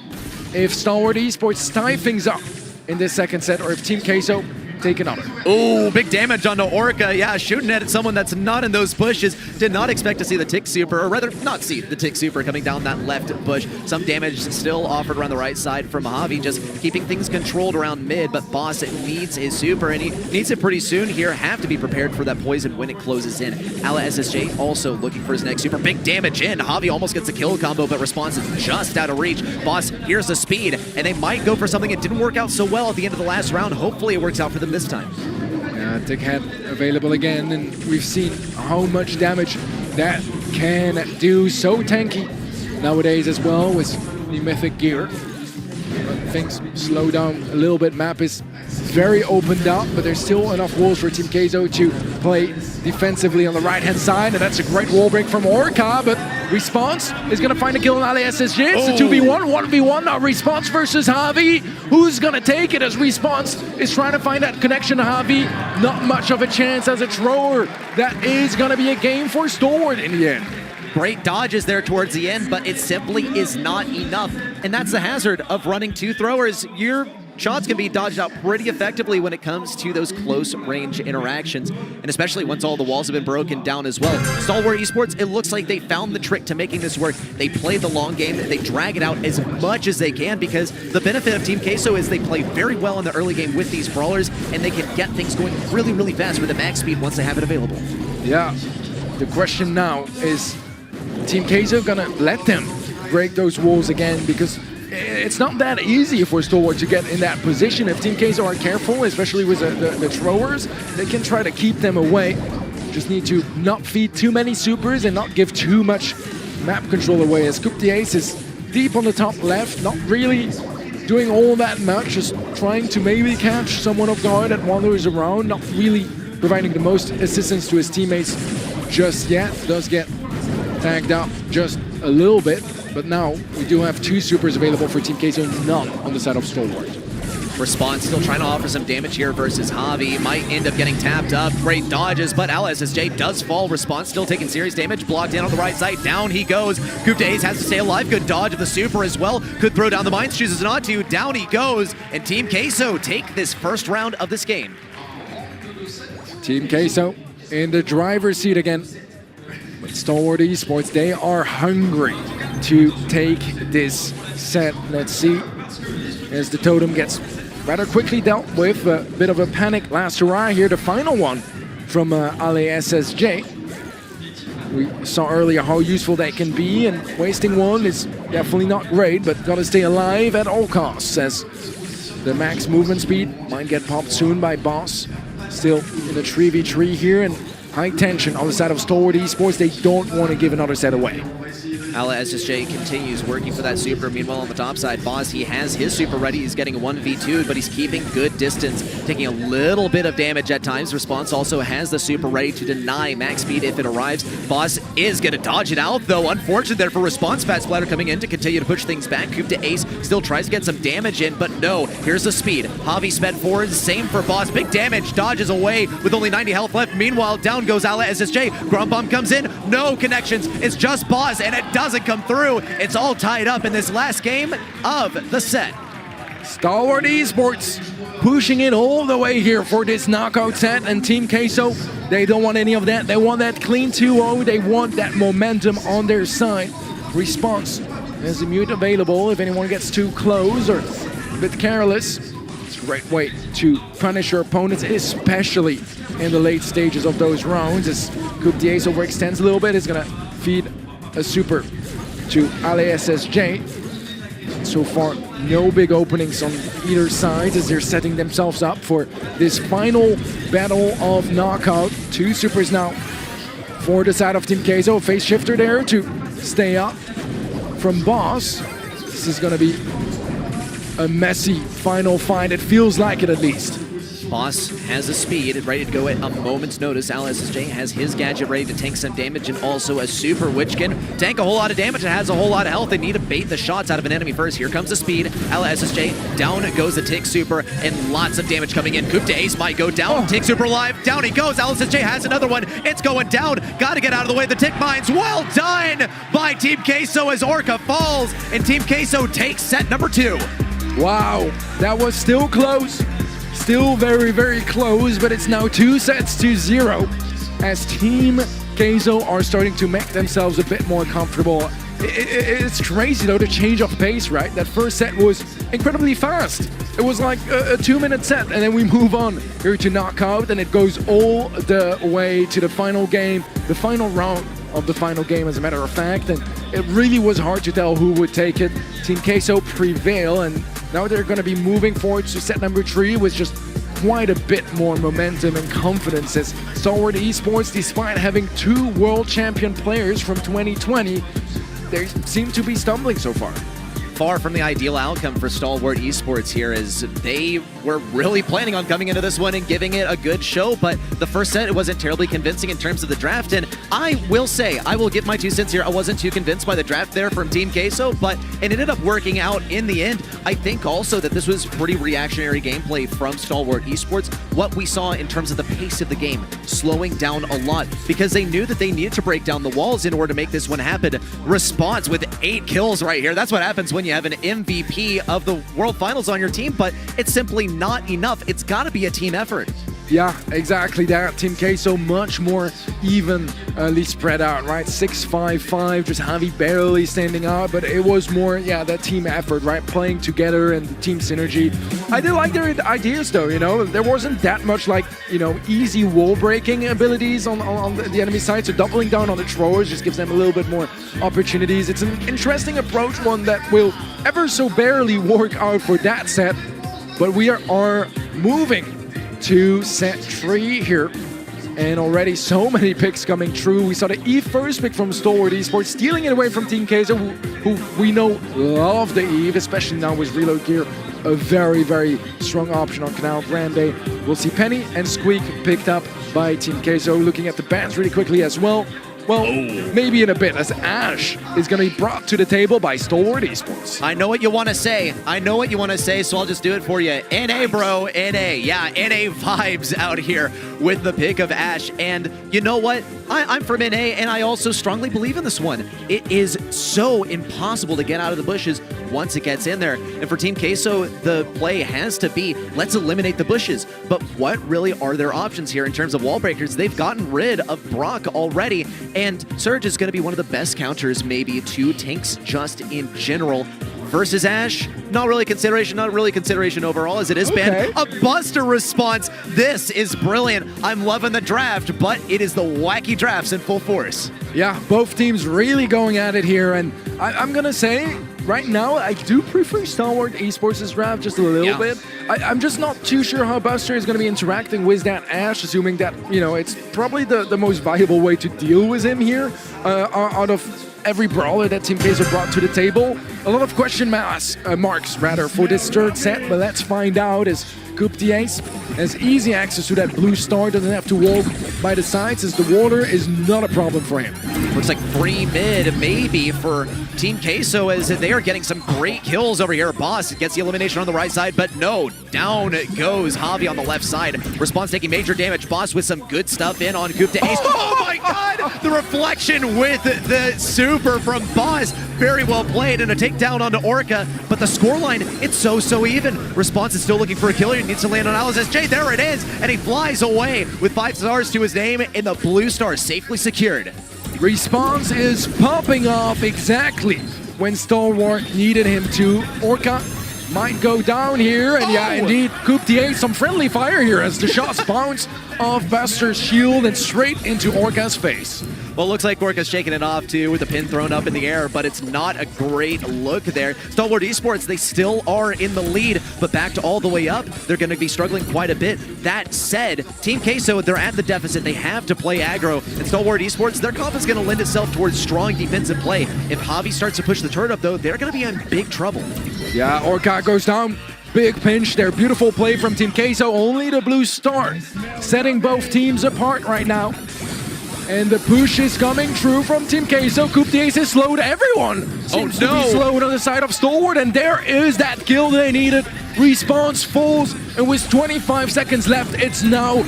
if Stalwart Esports tie things up in this second set, or if Team Queso take another. Oh, big damage onto Orca. Yeah, shooting at someone that's not in those bushes. Did not expect to see the tick super, or rather not see the tick super coming down that left bush. Some damage still offered around the right side from Javi, just keeping things controlled around mid, but Boss needs his super, and he needs it pretty soon here. Have to be prepared for that poison when it closes in. LASSJ also looking for his next super. Big damage in. Javi almost gets a kill combo, but Response is just out of reach. Boss, here's the speed, and they might go for something. It didn't work out so well at the end of the last round. Hopefully it works out for them this time. Tick head available again, and we've seen how much damage that can do. So tanky nowadays as well with the mythic gear. But things slow down a little bit. Map is very opened up, but there's still enough walls for Team Queso to play defensively on the right-hand side, and that's a great wall break from Orca, but Response is going to find a kill on LASSJ. It's a 2v1, 1v1, now Response versus Javi. Who's going to take it as Response is trying to find that connection to Javi? Not much of a chance as a thrower. That is going to be a game for Stalwart in the end. Great dodges there towards the end, but it simply is not enough. And that's the hazard of running 2 throwers. Your shots can be dodged out pretty effectively when it comes to those close range interactions, and especially once all the walls have been broken down as well. Stalwart Esports, it looks like they found the trick to making this work. They play the long game, they drag it out as much as they can, because the benefit of Team Queso is they play very well in the early game with these brawlers, and they can get things going really, really fast with the max speed once they have it available. Yeah, the question now is, Team Queso gonna let them break those walls again? Because it's not that easy for Stalwart to get in that position. If Team Queso are careful, especially with the throwers, they can try to keep them away. Just need to not feed too many supers and not give too much map control away, as Gupta Ace is deep on the top left, not really doing all that much, just trying to maybe catch someone off guard that wanders around, not really providing the most assistance to his teammates just yet. Does get tagged up just a little bit, but now we do have 2 supers available for Team Queso, none on the side of Stalwart. Response still trying to offer some damage here versus Javi. Might end up getting tapped up. Great dodges, but LASSJ does fall. Response still taking serious damage. Blocked in on the right side. Down he goes. Gupta Ace has to stay alive. Good dodge of the super as well. Could throw down the mines. Chooses not to. Down he goes. And Team Queso take this first round of this game. Team Queso in the driver's seat again. But Stalwart Esports, they are hungry to take this set. Let's see as the totem gets rather quickly dealt with. A bit of a panic last hurrah here, the final one from LASSJ. We saw earlier how useful they can be, and wasting one is definitely not great, but gotta stay alive at all costs, as the max movement speed might get popped soon by Boss. Still in a 3v3 here, and high tension on the side of Stalwart Esports. They don't want to give another set away. Ala SSJ continues working for that super. Meanwhile, on the top side, Boss, he has his super ready. He's getting 1v2'd, but he's keeping good distance, taking a little bit of damage at times. Response also has the super ready to deny max speed if it arrives. Boss is going to dodge it out, though. Unfortunate there for Response. Fat Splatter coming in to continue to push things back. Coop to Ace still tries to get some damage in, but no. Here's the speed. Javi sped forward. Same for Boss. Big damage. Dodges away with only 90 health left. Meanwhile, down goes Ala SSJ. Grump Bomb comes in. No connections. It's just Boss, and it doesn't come through. It's all tied up in this last game of the set. Stalwart Esports pushing it all the way here for this knockout set, and Team Queso, they don't want any of that. They want that clean 2-0. They want that momentum on their side. Response has a mute available if anyone gets too close or a bit careless. It's a great way to punish your opponents, especially in the late stages of those rounds. As Coop the Ace overextends a little bit, is gonna feed a super to Ale SSJ. So far, no big openings on either side as they're setting themselves up for this final battle of knockout. Two supers now for the side of Team Queso. Face shifter there to stay up from Boss. This is gonna be a messy final fight. It feels like it at least. Boss has the speed, ready to go at a moment's notice. SSJ has his gadget ready to tank some damage, and also a super, which can tank a whole lot of damage. It has a whole lot of health. They need to bait the shots out of an enemy first. Here comes the speed. SSJ, down goes the Tick super, and lots of damage coming in. Coop to Ace might go down. Tick super alive. Down he goes. SSJ has another one. It's going down. Got to get out of the way. The Tick mines. Well done by Team Queso as Orca falls, and Team Queso takes set number 2. Wow, that was still close. Still very, very close, but it's now 2-0 as Team Queso are starting to make themselves a bit more comfortable. It's crazy though, the change of pace, right? That first set was incredibly fast. It was like a 2-minute set, and then we move on here to knockout, and it goes all the way to the final game, the final round of the final game, as a matter of fact, and it really was hard to tell who would take it. Team Queso prevail, and now they're going to be moving forward to set number 3 with just quite a bit more momentum and confidence, as Stalwart Esports, despite having 2 world champion players from 2020, they seem to be stumbling so far. Far from the ideal outcome for Stalwart Esports here, as they were really planning on coming into this one and giving it a good show, but the first set, it wasn't terribly convincing in terms of the draft, and I will say, I will give my 2 cents here, I wasn't too convinced by the draft there from Team Queso, but it ended up working out in the end. I think also that this was pretty reactionary gameplay from Stalwart Esports. What we saw in terms of the pace of the game, slowing down a lot, because they knew that they needed to break down the walls in order to make this one happen. Response with 8 kills right here. That's what happens when you have an MVP of the World Finals on your team, but it's simply not enough. It's got to be a team effort. Yeah, exactly that. Team Queso much more evenly spread out, right? 6-5-5, just Javi barely standing out, but it was more, yeah, that team effort, right? Playing together and the team synergy. I did like their ideas though, you know? There wasn't that much like, you know, easy wall breaking abilities on the enemy side, so doubling down on the throwers just gives them a little bit more opportunities. It's an interesting approach, one that will ever so barely work out for that set, but we are moving to set 3 here, and already so many picks coming through. We saw the Eve first pick from Stalwart Esports, stealing it away from Team Queso, who we know love the Eve, especially now with reload gear, a very, very strong option on Canal Grande. We'll see Penny and Squeak picked up by Team Queso. Looking at the bans really quickly as well. Well, maybe in a bit, as Ash is going to be brought to the table by Stalwart Esports. I know what you want to say. I know what you want to say, so I'll just do it for you. NA, bro. NA. Yeah, NA vibes out here with the pick of Ash. And you know what? I'm from NA, and I also strongly believe in this one. It is so impossible to get out of the bushes once it gets in there. And for Team Queso, the play has to be, let's eliminate the bushes. But what really are their options here in terms of wall breakers? They've gotten rid of Brock already, and Surge is going to be one of the best counters maybe to tanks just in general. Versus Ash, not really consideration overall, as it is banned. A Buster response. This is brilliant. I'm loving the draft, but it is the wacky drafts in full force. Yeah, both teams really going at it here, and I'm gonna say, right now, I do prefer Stalwart Esports' draft just a little bit. I'm just not too sure how Buster is going to be interacting with that Ash, assuming that, you know, it's probably the most viable way to deal with him here out of every brawler that Team Queso brought to the table. A lot of question marks for this third set, but let's find out as Coupe d'Ace has easy access to that blue star, doesn't have to walk by the sides as the water is not a problem for him. Looks like free mid maybe for Team Queso as they are getting some great kills over here. Boss gets the elimination on the right side, but no, down goes Javi on the left side. Response taking major damage. Boss with some good stuff in on Coupe d'Ace. Oh my god! The reflection with the super from Boss. Very well played and a takedown onto Orca, but the scoreline, it's so even. Response is still looking for a killer. He needs to land on LSSJ. There it is, and he flies away with 5 stars to his name, and the blue star safely secured. Response is popping off exactly when Stalwart needed him to. Orca might go down here, and yeah, indeed, Coupe d'Ace, some friendly fire here as the shots bounce off Buster's shield and straight into Orca's face. Well, it looks like Orca's shaking it off too with the pin thrown up in the air, but it's not a great look there. Stalwart Esports, they still are in the lead, but back to all the way up, they're going to be struggling quite a bit. That said, Team Queso, they're at the deficit. They have to play aggro, and Stalwart Esports, their comp is going to lend itself towards strong defensive play. If Javi starts to push the turret up, though, they're going to be in big trouble. Yeah, Orca goes down. Big pinch there. Beautiful play from Team Queso. Only the blue star setting both teams apart right now. And the push is coming through from Team Queso. Coupe d'Ace has slowed everyone. Seems to be slowed on the side of Stalwart, and there is that kill they needed. Response falls, and with 25 seconds left, it's now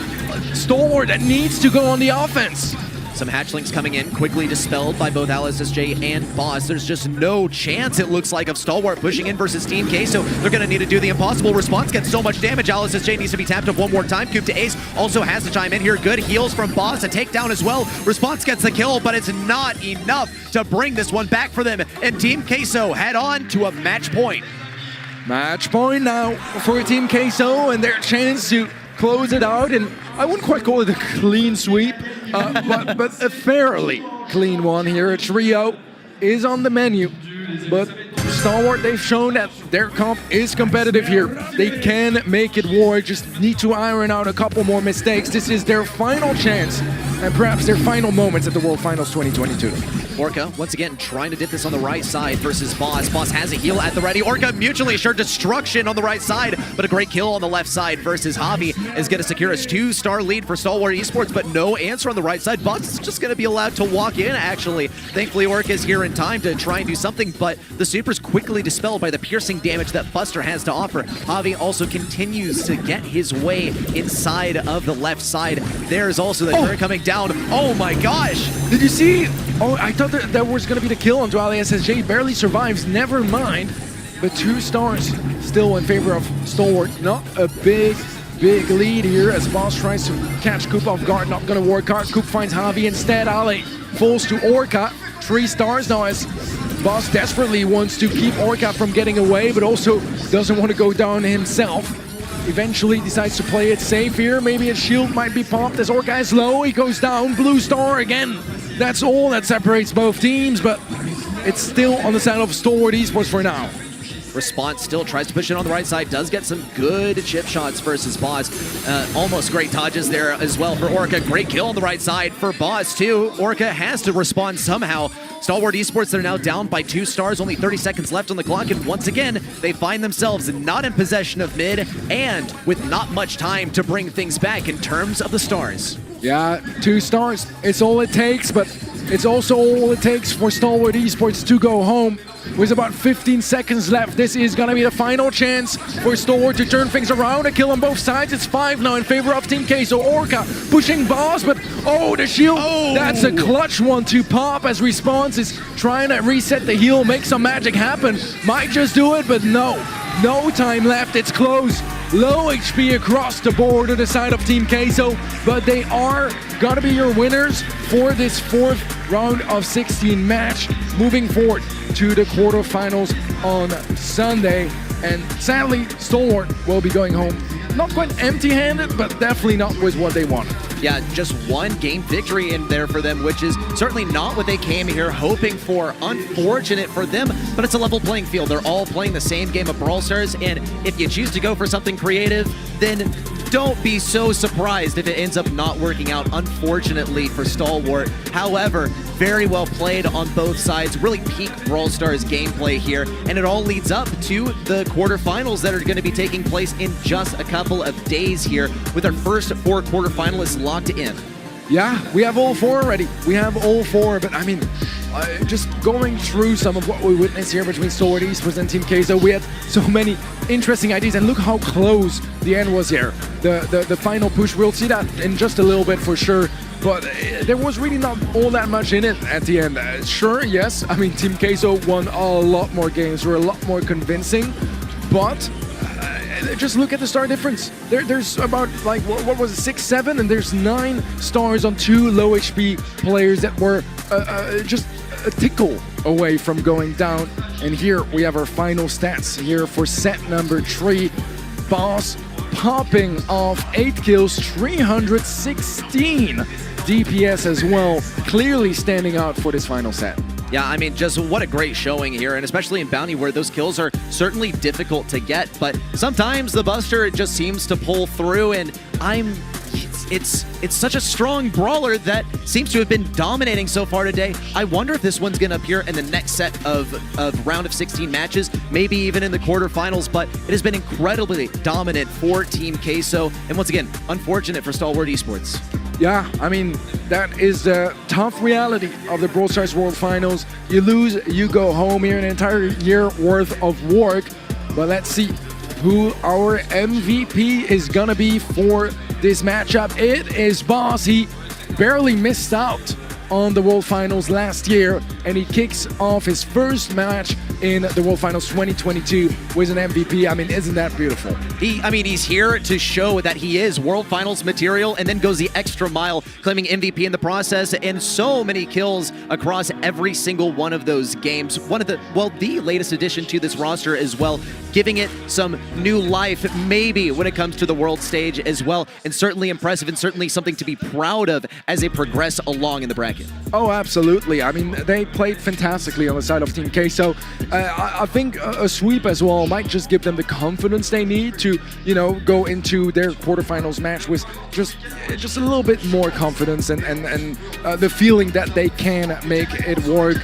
Stalwart that needs to go on the offense. Some hatchlings coming in, quickly dispelled by both LSSJ and Boss. There's just no chance, it looks like, of Stalwart pushing in versus Team Queso. They're going to need to do the impossible. Response gets so much damage. LSSJ needs to be tapped up one more time. Coupe d'Ace also has to chime in here. Good heals from Boss. A takedown as well. Response gets the kill, but it's not enough to bring this one back for them. And Team Queso head on to a match point. Match point now for Team Queso and their chance to close it out. And I wouldn't quite call it a clean sweep, but a fairly clean one here. A trio is on the menu, but Stalwart, they've shown that their comp is competitive here. They can make it work, just need to iron out a couple more mistakes. This is their final chance and perhaps their final moments at the World Finals 2022. Orca, once again, trying to dip this on the right side versus Boss. Boss has a heal at the ready. Orca mutually assured destruction on the right side, but a great kill on the left side versus Javi is going to secure a 2-star lead for Stalwart Esports, but no answer on the right side. Boss is just going to be allowed to walk in, actually. Thankfully, Orca is here in time to try and do something, but the super's quickly dispelled by the piercing damage that Buster has to offer. Javi also continues to get his way inside of the left side. There's also the turret coming down. Oh my gosh! Did you see? Oh, I thought that was going to be the kill onto LSSJ. Barely survives, never mind. But 2 stars still in favor of Stalwart. Not a big lead here as Boss tries to catch Coupe off guard. Not going to work hard. Coupe finds Javi instead. Ale falls to Orca. 3 stars now as Boss desperately wants to keep Orca from getting away, but also doesn't want to go down himself. Eventually decides to play it safe here. Maybe his shield might be popped as Orca is low. He goes down. Blue star again. That's all that separates both teams, but it's still on the side of Stalwart Esports for now. Response still tries to push it on the right side, does get some good chip shots versus Boss. Almost great dodges there as well for Orca. Great kill on the right side for Boss too. Orca has to respond somehow. Stalwart Esports, they're now down by 2 stars, only 30 seconds left on the clock, and once again, they find themselves not in possession of mid and with not much time to bring things back in terms of the stars. Yeah, 2 stars, it's all it takes, but it's also all it takes for Stalwart Esports to go home. With about 15 seconds left, this is going to be the final chance for Stalwart to turn things around. A kill on both sides. It's 5 now in favor of Team Queso. Orca pushing Boss, but oh, the shield. Oh. That's a clutch one to pop as Response is trying to reset the heal, make some magic happen. Might just do it, but no. No time left. It's close. Low HP across the board to the side of Team Queso, but they are going to be your winners for this 4th round of 16 match. Moving forward to the quarterfinals on Sunday, and sadly Stalwart will be going home not quite empty-handed, but definitely not with what they wanted. Yeah, just 1 game victory in there for them, which is certainly not what they came here hoping for. Unfortunate for them, but it's a level playing field. They're all playing the same game of Brawl Stars, and if you choose to go for something creative, then don't be so surprised if it ends up not working out, unfortunately, for Stalwart. However, very well played on both sides, really peak Brawl Stars gameplay here, and it all leads up to the quarterfinals that are going to be taking place in just a couple of days here, with our first 4 quarterfinalists locked in. Yeah, we have all 4 already. We have all 4, but I mean, just going through some of what we witnessed here between Stalwart Esports and Team Queso, we had so many interesting ideas, and look how close the end was here. The final push, we'll see that in just a little bit for sure, but there was really not all that much in it at the end. Sure, yes, I mean, Team Queso won a lot more games, were a lot more convincing, but just look at the star difference. There's about, like, what was it, 6, 7, and there's 9 stars on 2 low HP players that were just a tickle away from going down. And here we have our final stats here for set number 3. Boss popping off 8 kills, 316 DPS as well, clearly standing out for this final set. Yeah, I mean, just what a great showing here, and especially in Bounty where those kills are certainly difficult to get, but sometimes the Buster, it just seems to pull through, and it's such a strong brawler that seems to have been dominating so far today. I wonder if this one's going to appear in the next set of round of 16 matches, maybe even in the quarterfinals, but it has been incredibly dominant for Team Queso, and once again, unfortunate for Stalwart Esports. Yeah, I mean, that is the tough reality of the Brawl Stars World Finals. You lose, you go home here, an entire year worth of work. But let's see who our MVP is gonna be for this matchup. It is Boss. He barely missed out on the World Finals last year, and he kicks off his first match in the World Finals 2022 with an MVP. I mean, isn't that beautiful? He's here to show that he is World Finals material, and then goes the extra mile, claiming MVP in the process, and so many kills across every single one of those games. The latest addition to this roster as well, giving it some new life, maybe when it comes to the world stage as well, and certainly impressive, and certainly something to be proud of as they progress along in the bracket. Oh, absolutely. I mean, they played fantastically on the side of Team Queso. I think a sweep as well might just give them the confidence they need to, you know, go into their quarterfinals match with just a little bit more confidence and the feeling that they can make it work.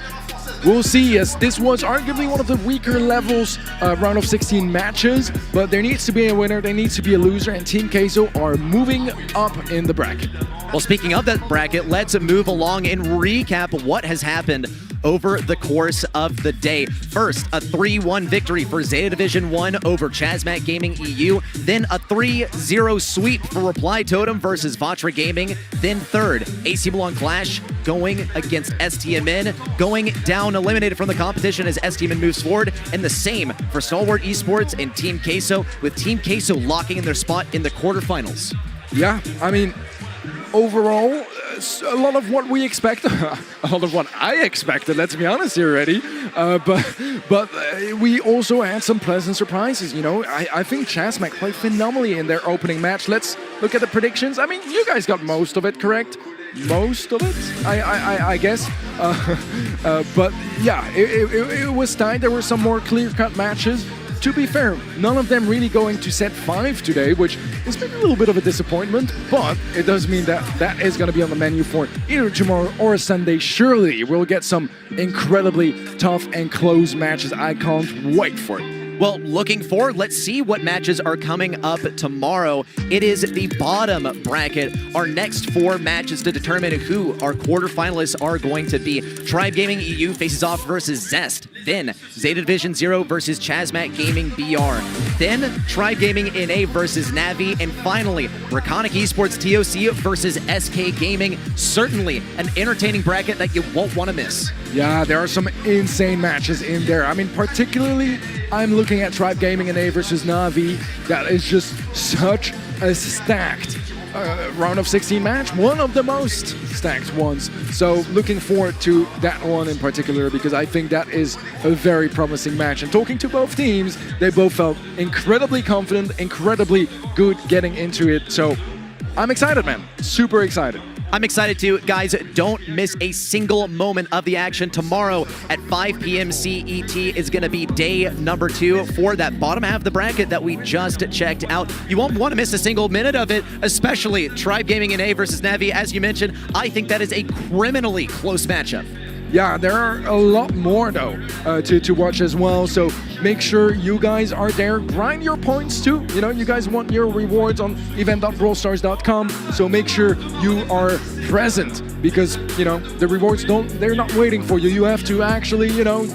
We'll see, as this was arguably one of the weaker levels round of 16 matches, but there needs to be a winner, there needs to be a loser, and Team Queso are moving up in the bracket. Well, speaking of that bracket, let's move along and recap what has happened over the course of the day. First, a 3-1 victory for ZETA Division One over Chasmac Gaming EU. Then a 3-0 sweep for Reply Totem versus Vatra Gaming. Then third, AC Milan QLASH going against STMN, going down eliminated from the competition as STMN moves forward. And the same for Stalwart Esports and Team Queso, with Team Queso locking in their spot in the quarterfinals. Yeah, I mean, overall, a lot of what we expected, a lot of what I expected, let's be honest here already, but we also had some pleasant surprises, you know. I think Chasmac played phenomenally in their opening match. Let's look at the predictions. I mean, you guys got most of it correct. Most of it, I guess. But yeah, it was tight. There were some more clear-cut matches. To be fair, none of them really going to set 5 today, which has been a little bit of a disappointment, but it does mean that that is going to be on the menu for either tomorrow or Sunday. Surely we'll get some incredibly tough and close matches. I can't wait for it. Well, looking forward, let's see what matches are coming up tomorrow. It is the bottom bracket. Our next 4 matches to determine who our quarterfinalists are going to be. Tribe Gaming EU faces off versus Zest. Then ZETA Division 0 versus Chasmac Gaming BR. Then Tribe Gaming NA versus Navi. And finally, Raconic Esports TOC versus SK Gaming. Certainly an entertaining bracket that you won't want to miss. Yeah, there are some insane matches in there. I mean, particularly, I'm looking at Tribe Gaming NA versus Navi. That is just such a stacked round of 16 match, one of the most stacked ones. So looking forward to that one in particular, because I think that is a very promising match. And talking to both teams, they both felt incredibly confident, incredibly good getting into it. So I'm excited, man. Super excited. I'm excited too. Guys, don't miss a single moment of the action. Tomorrow at 5 p.m. CET is going to be day number 2 for that bottom half of the bracket that we just checked out. You won't want to miss a single minute of it, especially Tribe Gaming and A versus Navi. As you mentioned, I think that is a criminally close matchup. Yeah, there are a lot more though to watch as well. So make sure you guys are there. Grind your points too. You know, you guys want your rewards on event.brawlstars.com. So make sure you are present because, you know, the rewards they're not waiting for you. You have to actually, you know,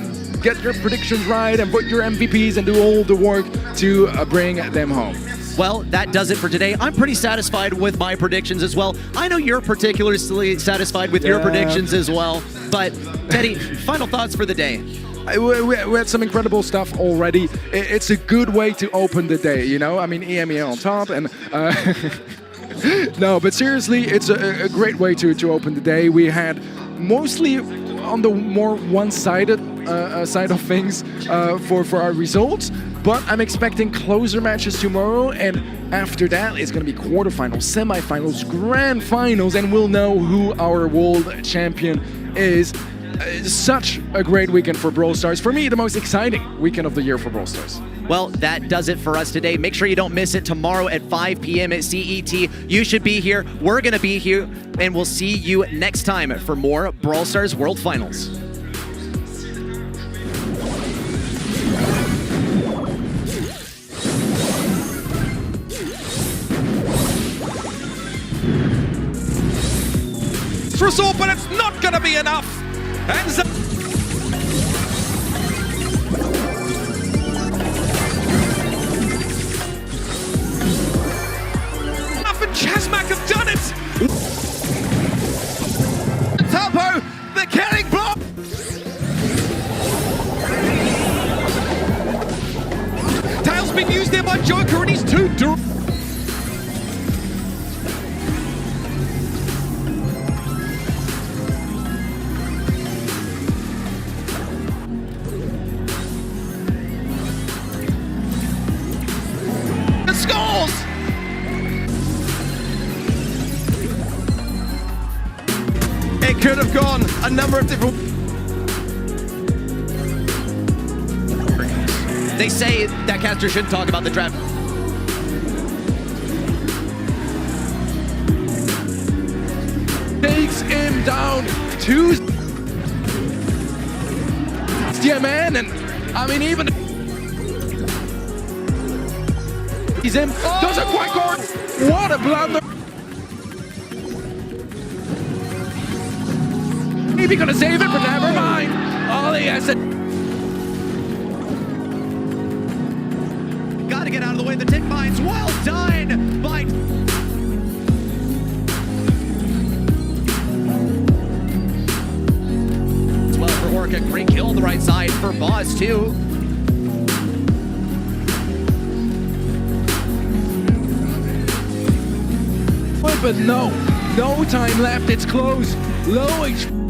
get your predictions right and put your MVPs and do all the work to bring them home. Well, that does it for today. I'm pretty satisfied with my predictions as well. I know you're particularly satisfied with your predictions as well. But, Teddy, final thoughts for the day. We had some incredible stuff already. It's a good way to open the day, you know? I mean, EMEA on top and... No, but seriously, it's a great way to open the day. We had mostly on the more one-sided side of things for our results. But I'm expecting closer matches tomorrow, and after that, it's going to be quarterfinals, semifinals, grand finals, and we'll know who our world champion is. Such a great weekend for Brawl Stars. For me, the most exciting weekend of the year for Brawl Stars. Well, that does it for us today. Make sure you don't miss it tomorrow at 5 p.m. at CET. You should be here. We're going to be here, and we'll see you next time for more Brawl Stars World Finals. For us all, but it's not going to be enough. And Chasmac have done it! Topo, the killing block! Tail's been used there by Joker and he's too direct. Scores! It could have gone a number of different... They say that caster shouldn't talk about the draft. Takes him down to STMN, and I mean even he's in. Doesn't quite guard. What a blunder! Maybe gonna save it, but never mind. All he has to. Gotta get out of the way. The tick mines. Well done by. Well for Orca. Great kill on the right side for Boss too. But no time left. It's close. Low HP.